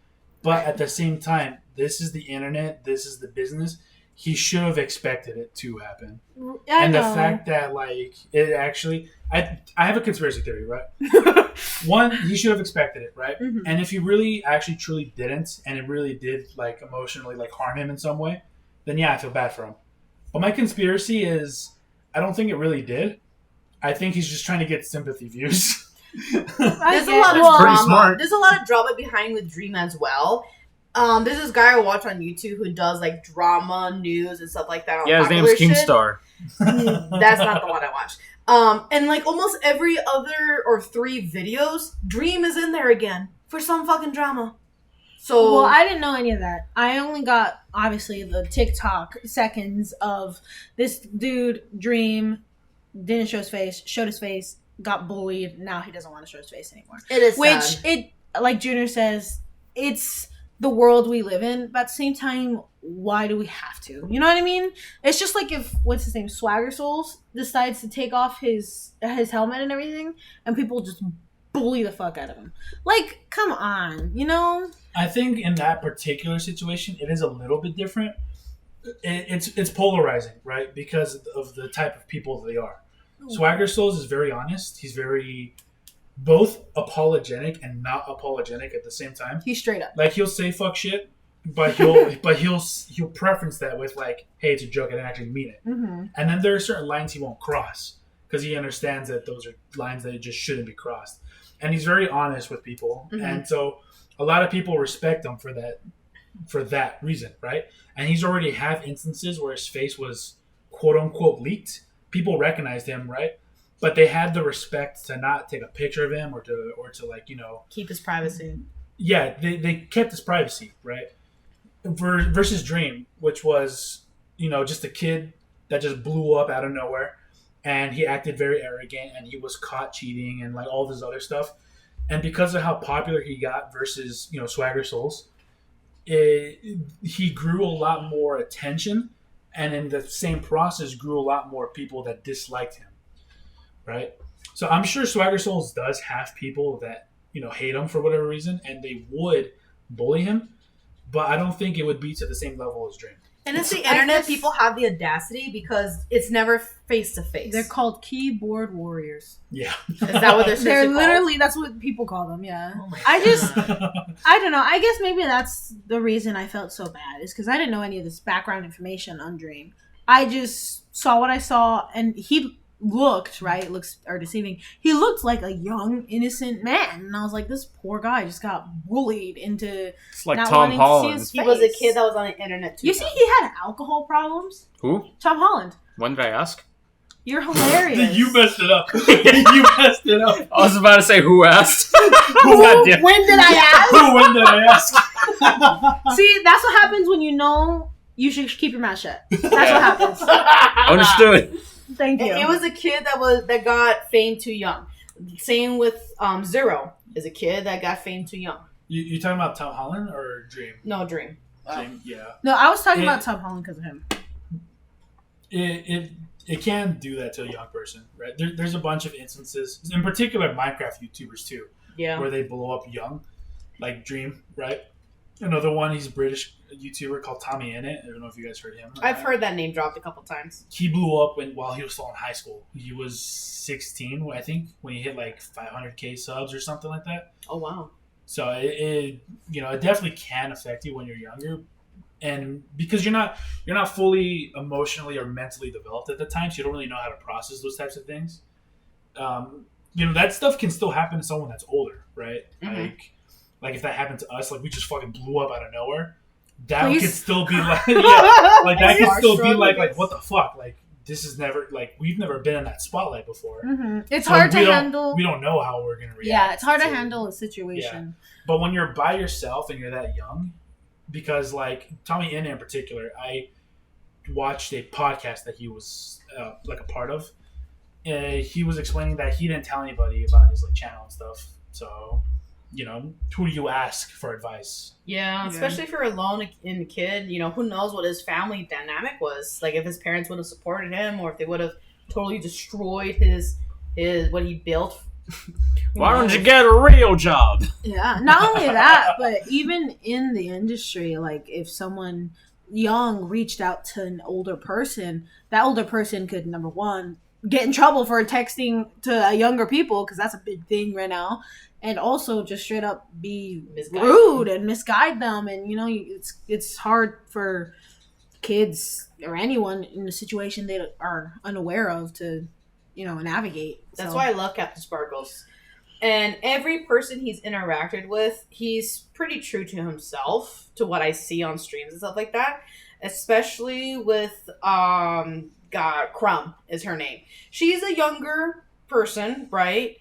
Speaker 1: But at the same time, this is the internet. This is the business. He should have expected it to happen.
Speaker 4: I
Speaker 1: and
Speaker 4: know.
Speaker 1: the fact that, like, it actually... I have a conspiracy theory, right? One, he should have expected it, right?
Speaker 4: Mhm.
Speaker 1: And if he really actually truly didn't, and it really did, like, emotionally, like, harm him in some way, then yeah, I feel bad for him. But my conspiracy is, I don't think it really did. I think he's just trying to get sympathy views.
Speaker 3: there's a lot of
Speaker 2: Pretty
Speaker 3: drama.
Speaker 2: smart.
Speaker 3: There's a lot of drama behind with Dream as well. There's this guy I watch on YouTube who does like drama news and stuff like that. On
Speaker 2: Yeah, his name's
Speaker 3: popular shit.
Speaker 2: Keemstar.
Speaker 3: That's not the one I watch. And like almost every other or 3 videos, Dream is in there again for some fucking drama. So
Speaker 4: Well, I didn't know any of that. I only got, obviously, the TikTok seconds of this dude, Dream, didn't show his face, showed his face, got bullied, now he doesn't want to show his face anymore.
Speaker 3: it is
Speaker 4: Which,
Speaker 3: sad.
Speaker 4: like Junior says, it's the world we live in, but at the same time, why do we have to? You know what I mean? It's just like if, what's his name, Swagger Souls decides to take off his helmet and everything, and people just bully the fuck out of him. Like, come on, you know?
Speaker 1: I think in that particular situation, it is a little bit different. It's polarizing, right? Because of the type of people they are. Swagger Souls is very honest. He's very both apologetic and not apologetic at the same time.
Speaker 4: He's straight up.
Speaker 1: Like he'll say fuck shit, but he'll preference that with like, hey, it's a joke. I didn't actually mean it.
Speaker 4: Mm-hmm.
Speaker 1: And then there are certain lines he won't cross because he understands that those are lines that just shouldn't be crossed. And he's very honest with people, and so a lot of people respect him for that reason, right? And he's already had instances where his face was quote unquote leaked. People recognized him, right? But they had the respect to not take a picture of him or to like, you know,
Speaker 3: Keep his privacy.
Speaker 1: yeah, they kept his privacy, right? Versus Dream, which was, you know, just a kid that just blew up out of nowhere, and he acted very arrogant, and he was caught cheating and like all this other stuff. And because of how popular he got versus, you know, Swagger Souls, he grew a lot more attention and in the same process grew a lot more people that disliked him, right? So I'm sure Swagger Souls does have people that hate him for whatever reason, and they would bully him, but I don't think it would be to the same level as Dream.
Speaker 3: And it's the internet. People have the audacity because it's never face to face.
Speaker 4: They're called keyboard warriors.
Speaker 1: Yeah.
Speaker 3: Is that what
Speaker 4: they're literally? That's what people call them. Yeah.
Speaker 3: Oh my
Speaker 4: I don't know. I guess maybe that's the reason I felt so bad is because I didn't know any of this background information on Dream. I just saw what I saw, and he looked looks are deceiving. He looked like a young innocent man, and I was like, this poor guy just got bullied into.
Speaker 2: It's like
Speaker 4: not
Speaker 2: Tom
Speaker 4: wanting to see
Speaker 2: Holland.
Speaker 4: his
Speaker 3: He was a
Speaker 4: face.
Speaker 3: kid that was on the internet too.
Speaker 4: You see, he had alcohol problems.
Speaker 2: Who?
Speaker 4: Tom Holland.
Speaker 2: When did I ask?
Speaker 4: You're hilarious.
Speaker 1: You messed it up. You messed it up.
Speaker 2: I was about to say who asked.
Speaker 4: When did I ask?
Speaker 1: When did I ask?
Speaker 4: See, that's what happens when you know you should keep your mouth shut. That's what happens.
Speaker 2: Understood.
Speaker 4: Thank you.
Speaker 3: It was a kid that got fame too young. Same with Zero is a kid that got fame too young.
Speaker 1: You talking about Tom Holland or Dream?
Speaker 3: No, Dream.
Speaker 1: Dream, yeah.
Speaker 4: No, I was talking about Tom Holland because of him.
Speaker 1: It can do that to a young person, right? There's a bunch of instances, in particular Minecraft YouTubers too,
Speaker 3: Yeah.
Speaker 1: where they blow up young, like Dream, right? Another one, he's a British YouTuber called Tommy Innit. I don't know if you guys heard him.
Speaker 3: I've heard that name dropped a couple times.
Speaker 1: He blew up while he was still in high school. He was 16, I think, when he hit like 500k subs or something like that.
Speaker 3: Oh wow.
Speaker 1: So it definitely can affect you when you're younger, and because you're not fully emotionally or mentally developed at the time, so you don't really know how to process those types of things. That stuff can still happen to someone that's older, right?
Speaker 3: Mm-hmm.
Speaker 1: Like if that happened to us, like we just fucking blew up out of nowhere. That
Speaker 4: Please.
Speaker 1: could still be like, like that could still be
Speaker 3: Starstruck
Speaker 1: like
Speaker 3: with
Speaker 1: what the fuck, like this is never like we've never been in that spotlight before.
Speaker 4: Mm-hmm. It's
Speaker 1: So
Speaker 4: hard to
Speaker 1: we don't-
Speaker 4: handle.
Speaker 1: We don't know how we're gonna react.
Speaker 4: Yeah, it's hard to handle a situation.
Speaker 1: But when you're by yourself and you're that young, because like Tommy Innit in particular, I watched a podcast that he was like a part of. He was explaining that he didn't tell anybody about his like channel and stuff. So, who do you ask for advice?
Speaker 3: Yeah, especially if you're alone in a kid, who knows what his family dynamic was. Like if his parents would have supported him or if they would have totally destroyed his what he built.
Speaker 2: Why don't you get a real job?
Speaker 4: Yeah, not only that, but even in the industry, like if someone young reached out to an older person, that older person could, number one, get in trouble for texting to younger people because that's a big thing right now, and also just straight up be rude and misguide them. And it's hard for kids or anyone in a situation they are unaware of to navigate.
Speaker 3: That's
Speaker 4: So.
Speaker 3: why I love Captain Sparkles. And every person he's interacted with, he's pretty true to himself, to what I see on streams and stuff like that. Especially with Crumb is her name. She's a younger person, right?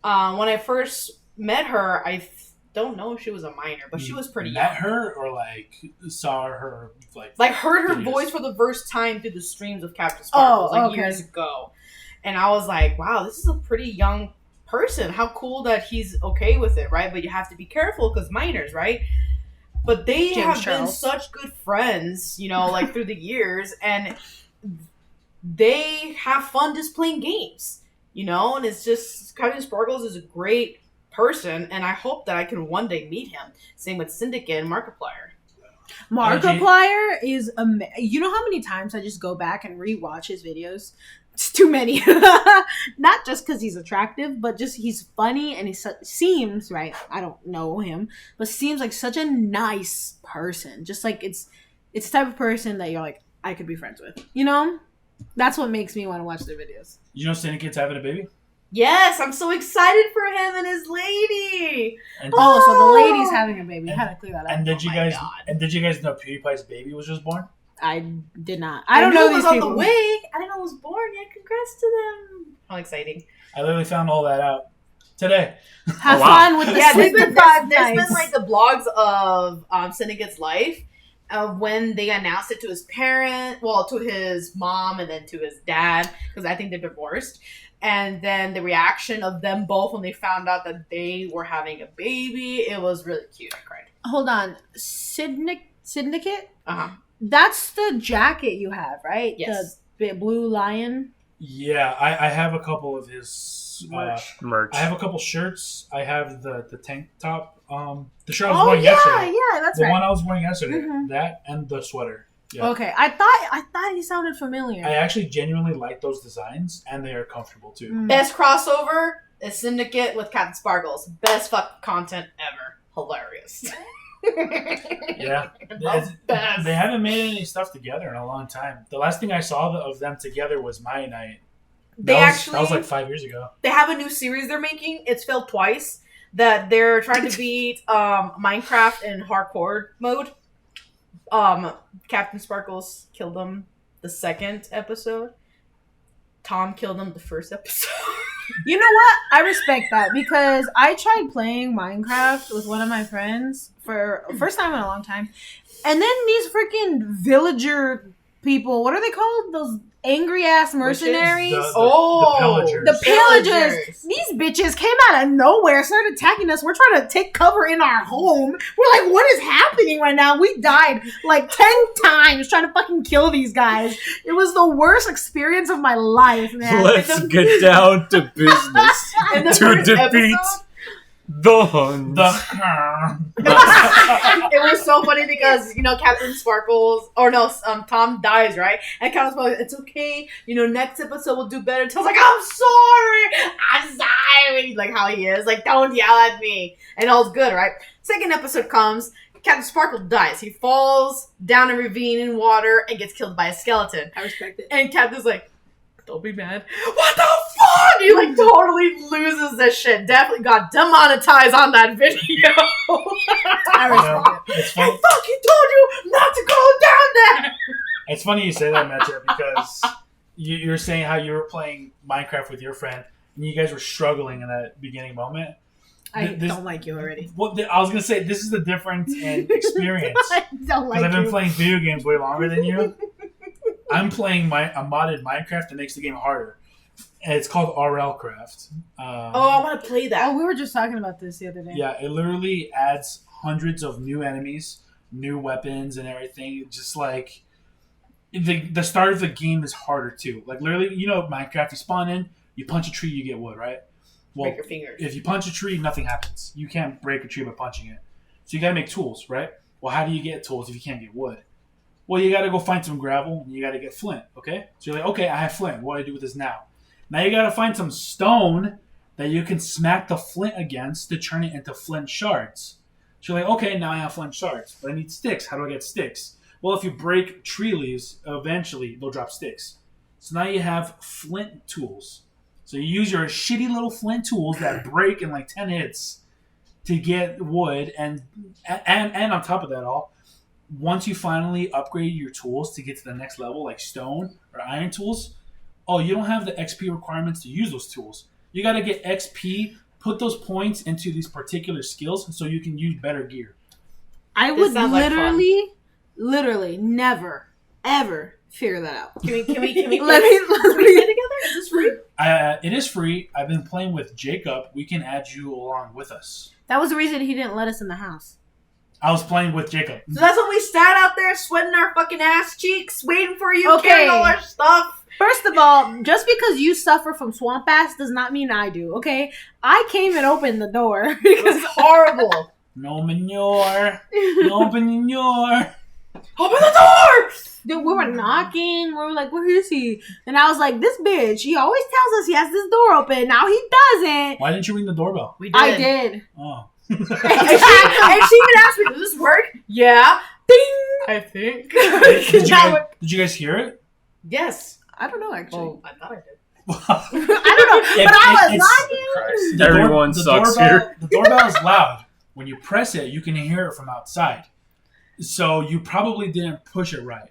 Speaker 3: When I first met her, I don't know if she was a minor, but she was pretty young.
Speaker 1: Met her or like saw her
Speaker 3: Like heard her
Speaker 1: videos?
Speaker 3: voice for the first time through the streams of Captain Sparkles
Speaker 4: okay.
Speaker 3: years ago. And I was like, wow, this is a pretty young person. How cool that he's okay with it, right? But you have to be careful because minors, right? But they
Speaker 4: James
Speaker 3: have been
Speaker 4: Charles.
Speaker 3: such good friends, like through the years, and they have fun just playing games, and it's just Captain Sparkles is a great person, and I hope that I can one day meet him. Same with Syndicate and Markiplier.
Speaker 4: Markiplier is you know how many times I just go back and rewatch his videos? It's too many. Not just because he's attractive, but just he's funny and he seems, right, I don't know him, but seems like such a nice person. Just like it's the type of person that you're like, I could be friends with. That's what makes me want to watch their videos.
Speaker 1: Syndicate's having a baby?
Speaker 3: Yes, I'm so excited for him and his lady.
Speaker 1: And,
Speaker 4: Oh, so the lady's having a baby. I had to clear that up.
Speaker 1: and did you
Speaker 3: my
Speaker 1: guys
Speaker 3: God.
Speaker 1: did you guys know PewDiePie's baby was just born?
Speaker 4: I did not. I don't
Speaker 3: knew
Speaker 4: know
Speaker 3: it was
Speaker 4: these
Speaker 3: on
Speaker 4: people.
Speaker 3: the way. I didn't know it was born yet. Congrats to them. How exciting.
Speaker 1: I literally found all that out today.
Speaker 4: Have
Speaker 2: Oh, wow.
Speaker 4: fun with the
Speaker 3: Yeah,
Speaker 4: sleep
Speaker 3: there's
Speaker 4: deprived
Speaker 3: been
Speaker 4: nights.
Speaker 3: like the blogs of Syndicate's life of when they announced it to his parent, to his mom, and then to his dad, because I think they're divorced. And then the reaction of them both when they found out that they were having a baby, it was really cute. I cried.
Speaker 4: Hold on. Syndicate?
Speaker 3: Uh-huh.
Speaker 4: That's the jacket you have, right?
Speaker 3: Yes.
Speaker 4: The blue lion.
Speaker 1: Yeah, I have a couple of his
Speaker 2: Merch.
Speaker 1: I have a couple shirts. I have the tank top. The shirt I was
Speaker 4: Oh
Speaker 1: wearing
Speaker 4: yeah,
Speaker 1: yesterday.
Speaker 4: yeah, that's
Speaker 1: The
Speaker 4: right.
Speaker 1: one I was wearing yesterday.
Speaker 4: Mhm.
Speaker 1: That and the sweater. Yeah.
Speaker 4: Okay, I thought he sounded familiar.
Speaker 1: I actually genuinely like those designs, and they are comfortable too.
Speaker 4: Mm.
Speaker 3: Best crossover is Syndicate with Captain Sparkles. Best fuck content ever. Hilarious.
Speaker 1: Yeah,
Speaker 3: The best.
Speaker 1: they haven't made any stuff together in a long time. The last thing I saw of them together was My Night.
Speaker 3: They
Speaker 1: That was
Speaker 3: actually
Speaker 1: like 5 years ago.
Speaker 3: they have a new series they're making. It's failed twice. That they're trying to beat Minecraft in hardcore mode. Captain Sparkles killed him the second episode. Tom killed him the first episode.
Speaker 4: You know what? I respect that because I tried playing Minecraft with one of my friends for first time in a long time, and then these freaking villager people. What are they called? Those angry ass mercenaries.
Speaker 1: The pillagers.
Speaker 4: The pillagers.
Speaker 3: Pillagers.
Speaker 4: These bitches came out of nowhere, started attacking us. We're trying to take cover in our home. We're like, what is happening right now? We died like 10 times trying to fucking kill these guys. It was the worst experience of my life, man.
Speaker 2: Let's get down to business
Speaker 3: In the
Speaker 2: to
Speaker 3: first
Speaker 2: defeat
Speaker 3: episode,
Speaker 2: the Huns.
Speaker 3: it was so funny because Captain Sparkles Tom dies, right? And Captain Sparkles, it's okay. Next episode we'll do better. Tom's like, I'm sorry, like how he is, like don't yell at me, and all's good, right? Second episode comes. Captain Sparkle dies. He falls down a ravine in water and gets killed by a skeleton.
Speaker 4: I respect it.
Speaker 3: And Captain's like, don't be mad. What the fuck? He like totally loses this shit. Definitely got demonetized on that video.
Speaker 4: I respect it.
Speaker 1: It's
Speaker 3: I
Speaker 1: funny.
Speaker 3: fucking told you not to go down there.
Speaker 1: It's funny you say that, Matcha, because you're saying how you were playing Minecraft with your friend, and you guys were struggling in that beginning moment.
Speaker 4: I
Speaker 1: This-
Speaker 4: don't like you already.
Speaker 1: I was gonna say this is the difference in experience.
Speaker 4: I don't like
Speaker 1: Because I've been
Speaker 4: you.
Speaker 1: playing video games way longer than you. I'm playing a modded Minecraft that makes the game harder. And it's called RL Craft.
Speaker 3: I want to play that.
Speaker 4: Oh, we were just talking about this the other day.
Speaker 1: Yeah, it literally adds hundreds of new enemies, new weapons, and everything. Just like the start of the game is harder too. Like literally, Minecraft, you spawn in, you punch a tree, you get wood, right? Well,
Speaker 3: Break your fingers.
Speaker 1: if you punch a tree, nothing happens. You can't break a tree by punching it. So you gotta make tools, right? Well, how do you get tools if you can't get wood? Well, you gotta go find some gravel and you gotta get flint, okay? So you're like, okay, I have flint. What do I do with this now? Now you gotta find some stone that you can smack the flint against to turn it into flint shards. So you're like, okay, now I have flint shards, but I need sticks. How do I get sticks? Well, if you break tree leaves, eventually they'll drop sticks. So now you have flint tools. So you use your shitty little flint tools that break in like 10 hits to get wood, and on top of that all, once you finally upgrade your tools to get to the next level, like stone or iron tools, you don't have the XP requirements to use those tools. You got to get XP, put those points into these particular skills so you can use better gear.
Speaker 4: I
Speaker 3: This
Speaker 4: would
Speaker 3: sounds like
Speaker 4: literally never, ever figure that out.
Speaker 3: Can we
Speaker 4: Let me
Speaker 3: play together? Is this free?
Speaker 1: It is free. I've been playing with Jacob. We can add you along with us.
Speaker 4: That was the reason he didn't let us in the house.
Speaker 1: I was playing with Jacob.
Speaker 3: So that's when we sat out there sweating our fucking ass cheeks, waiting for you,
Speaker 4: Okay.
Speaker 3: carrying all our stuff.
Speaker 4: First of all, just because you suffer from swamp ass does not mean I do, okay? I came and opened the door
Speaker 3: It
Speaker 4: because
Speaker 3: was horrible.
Speaker 1: No manure. No manure.
Speaker 3: Open the door!
Speaker 4: dude, we were knocking. We were like, where is he? And I was like, this bitch, he always tells us he has this door open. Now he doesn't.
Speaker 1: Why didn't you ring the doorbell?
Speaker 3: We
Speaker 4: I did.
Speaker 1: Oh.
Speaker 3: And she even asked me, does this work? Yeah. Ding! I think.
Speaker 1: Did you guys hear it?
Speaker 3: Yes.
Speaker 4: I don't know, actually.
Speaker 3: Oh, I thought I did.
Speaker 4: I don't know. But I was knocking.
Speaker 2: Christ. Everyone sucks here.
Speaker 1: The doorbell is loud. When you press it, you can hear it from outside. So you probably didn't push it right.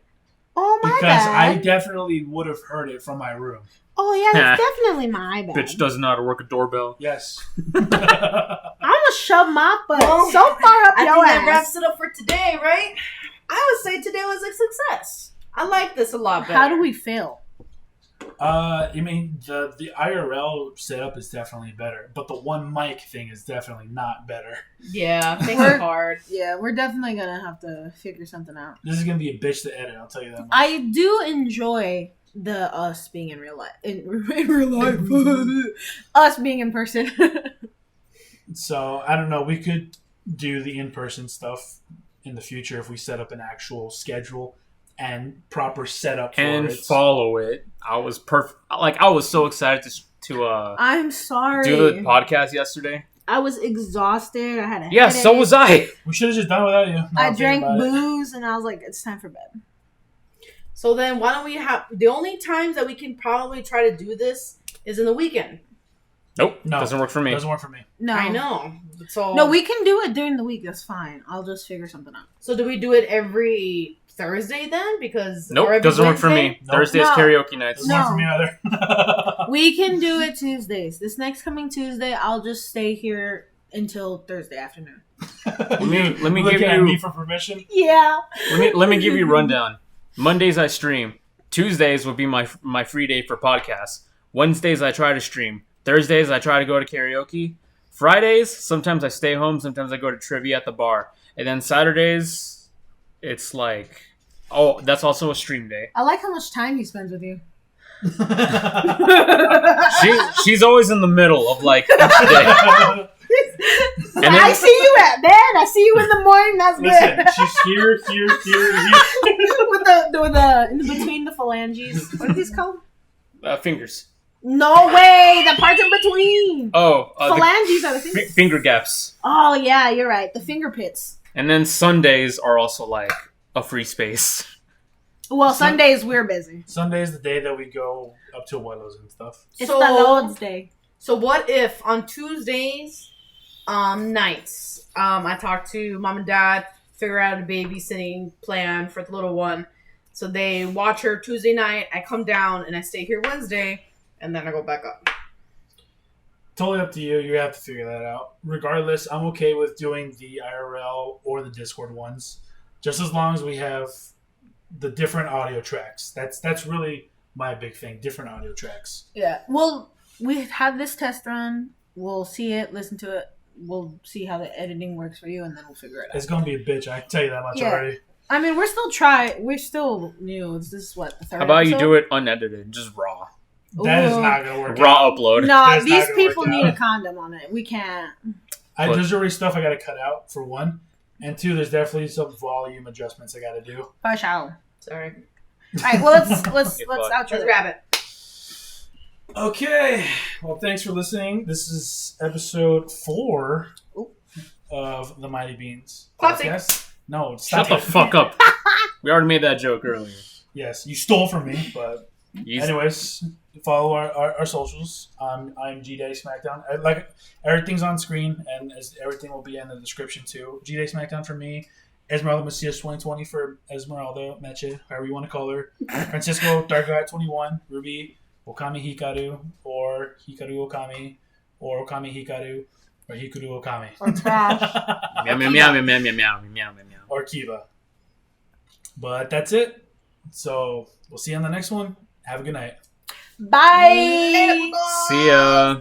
Speaker 4: Oh, my
Speaker 1: Because I
Speaker 4: bad.
Speaker 1: definitely would have heard it from my room.
Speaker 4: Oh, yeah, that's definitely my bad.
Speaker 2: Bitch doesn't know how to work a doorbell.
Speaker 1: Yes.
Speaker 4: I'm going to shove my butt
Speaker 3: Well,
Speaker 4: so far up
Speaker 3: I
Speaker 4: your
Speaker 3: think that
Speaker 4: ass.
Speaker 3: wraps it up for today, right? I would say today was a success. I like this a lot better.
Speaker 4: How do we fail?
Speaker 1: I mean, the IRL setup is definitely better, but the one mic thing is definitely not better.
Speaker 3: Yeah, things are hard.
Speaker 4: Yeah, we're definitely gonna have to figure something out.
Speaker 1: This is gonna be a bitch to edit. I'll tell you that much.
Speaker 4: I do enjoy the us being in real life. In real life, us being in person.
Speaker 1: So I don't know. We could do the in-person stuff in the future if we set up an actual schedule and proper setup for
Speaker 2: And
Speaker 1: it.
Speaker 2: follow it. I was perfect. Like, I was so excited to
Speaker 4: I'm sorry.
Speaker 2: do the podcast yesterday.
Speaker 4: I was exhausted. I had a
Speaker 2: Yeah,
Speaker 4: headache.
Speaker 2: so was I.
Speaker 1: We should have just done without you. Now
Speaker 4: I
Speaker 1: I'm thinking
Speaker 4: drank
Speaker 1: about it.
Speaker 4: booze, and I was like, "It's time for bed."
Speaker 3: So then, why don't we have the only times that we can probably try to do this is in the weekend.
Speaker 2: Nope,
Speaker 1: No.
Speaker 2: doesn't work for me.
Speaker 1: Doesn't work for me.
Speaker 4: No,
Speaker 3: I know. So
Speaker 4: No, we can do it during the week. That's fine. I'll just figure something out.
Speaker 3: So do we do it every Thursday then? Because
Speaker 2: Nope,
Speaker 3: or every
Speaker 2: doesn't work for
Speaker 3: Wednesday?
Speaker 2: me.
Speaker 1: Nope.
Speaker 2: Thursday is
Speaker 4: No.
Speaker 2: karaoke nights.
Speaker 1: Doesn't work
Speaker 4: No.
Speaker 1: for me either.
Speaker 4: We can do it Tuesdays. This next coming Tuesday, I'll just stay here until Thursday afternoon.
Speaker 2: Let me
Speaker 1: Looking
Speaker 2: give
Speaker 1: at
Speaker 2: you
Speaker 1: me for permission.
Speaker 4: Yeah.
Speaker 2: let me give you a rundown. Mondays I stream. Tuesdays will be my free day for podcasts. Wednesdays I try to stream. Thursdays I try to go to karaoke. Fridays sometimes I stay home. Sometimes I go to trivia at the bar. And then Saturdays, it's like, oh, that's also a stream day.
Speaker 4: I like how much time he spends with you.
Speaker 2: She's always in the middle of like each day. And then-
Speaker 4: I see you at bed. I see you in the morning. That's
Speaker 1: Listen,
Speaker 4: good.
Speaker 1: she's here, here, here.
Speaker 4: with the in between the phalanges. What are these called?
Speaker 2: Fingers.
Speaker 4: No way. The parts in between.
Speaker 2: Oh, the
Speaker 4: Phalanges are the fingers.
Speaker 2: finger gaps.
Speaker 4: Oh yeah, you're right. The finger pits.
Speaker 2: And then Sundays are also like a free space.
Speaker 4: Well, Sundays we're busy.
Speaker 1: Sunday's the day that we go up to Abuelos and stuff.
Speaker 4: It's
Speaker 3: So-
Speaker 4: the Lord's Day.
Speaker 3: So what if on Tuesdays nights I talk to mom and dad, figure out a babysitting plan for the little one. So they watch her Tuesday night, I come down and I stay here Wednesday, and then I go back up.
Speaker 1: Totally up to you. You have to figure that out. Regardless, I'm okay with doing the IRL or the Discord ones, just as long as we have the different audio tracks. That's really my big thing. Different audio tracks.
Speaker 4: Yeah. Well, we had this test run. We'll see it, listen to it. We'll see how the editing works for you, and then we'll figure it out.
Speaker 1: It's gonna be a bitch. I can tell you that much
Speaker 4: Yeah.
Speaker 1: already.
Speaker 4: I mean, we're still new. This is what, the third
Speaker 2: How about you
Speaker 4: episode?
Speaker 2: do it unedited, just raw,
Speaker 1: That is
Speaker 4: Ooh.
Speaker 1: not gonna work. out.
Speaker 2: raw upload.
Speaker 4: No,
Speaker 1: That's not
Speaker 4: these
Speaker 1: gonna
Speaker 4: people
Speaker 1: work
Speaker 4: need
Speaker 1: out.
Speaker 4: a condom on it. We can't.
Speaker 1: There's already stuff I gotta cut out for one, and two. There's definitely some volume adjustments I gotta do.
Speaker 4: For sure.
Speaker 3: Sorry.
Speaker 4: All right. Well, let's
Speaker 2: Get
Speaker 4: outro.
Speaker 3: Let's
Speaker 4: this.
Speaker 3: grab it.
Speaker 1: Okay. Well, thanks for listening. This is episode 4 of the Mighty Beans
Speaker 3: Classic.
Speaker 1: podcast. No,
Speaker 2: Shut
Speaker 1: stop
Speaker 2: the
Speaker 1: it.
Speaker 2: fuck up. We already made that joke earlier.
Speaker 1: Yes, you stole from me, but
Speaker 2: You-
Speaker 1: anyways, follow our socials. I'm G Day Smackdown. Everything's on screen, and everything will be in the description too. G Day Smackdown for me. Esmeralda Macias 2020 for Esmeralda Meche, however you want to call her. Francisco Dark God 21. Ruby Okami Hikaru, or Hikaru Okami, or Okami Hikaru, or Hikaru Okami.
Speaker 4: Or trash.
Speaker 2: meow, meow, meow, meow, meow, meow, meow, meow, meow.
Speaker 1: Or Kiva. But that's it. So we'll see you on the next one. Have a good night.
Speaker 4: Bye.
Speaker 2: See ya.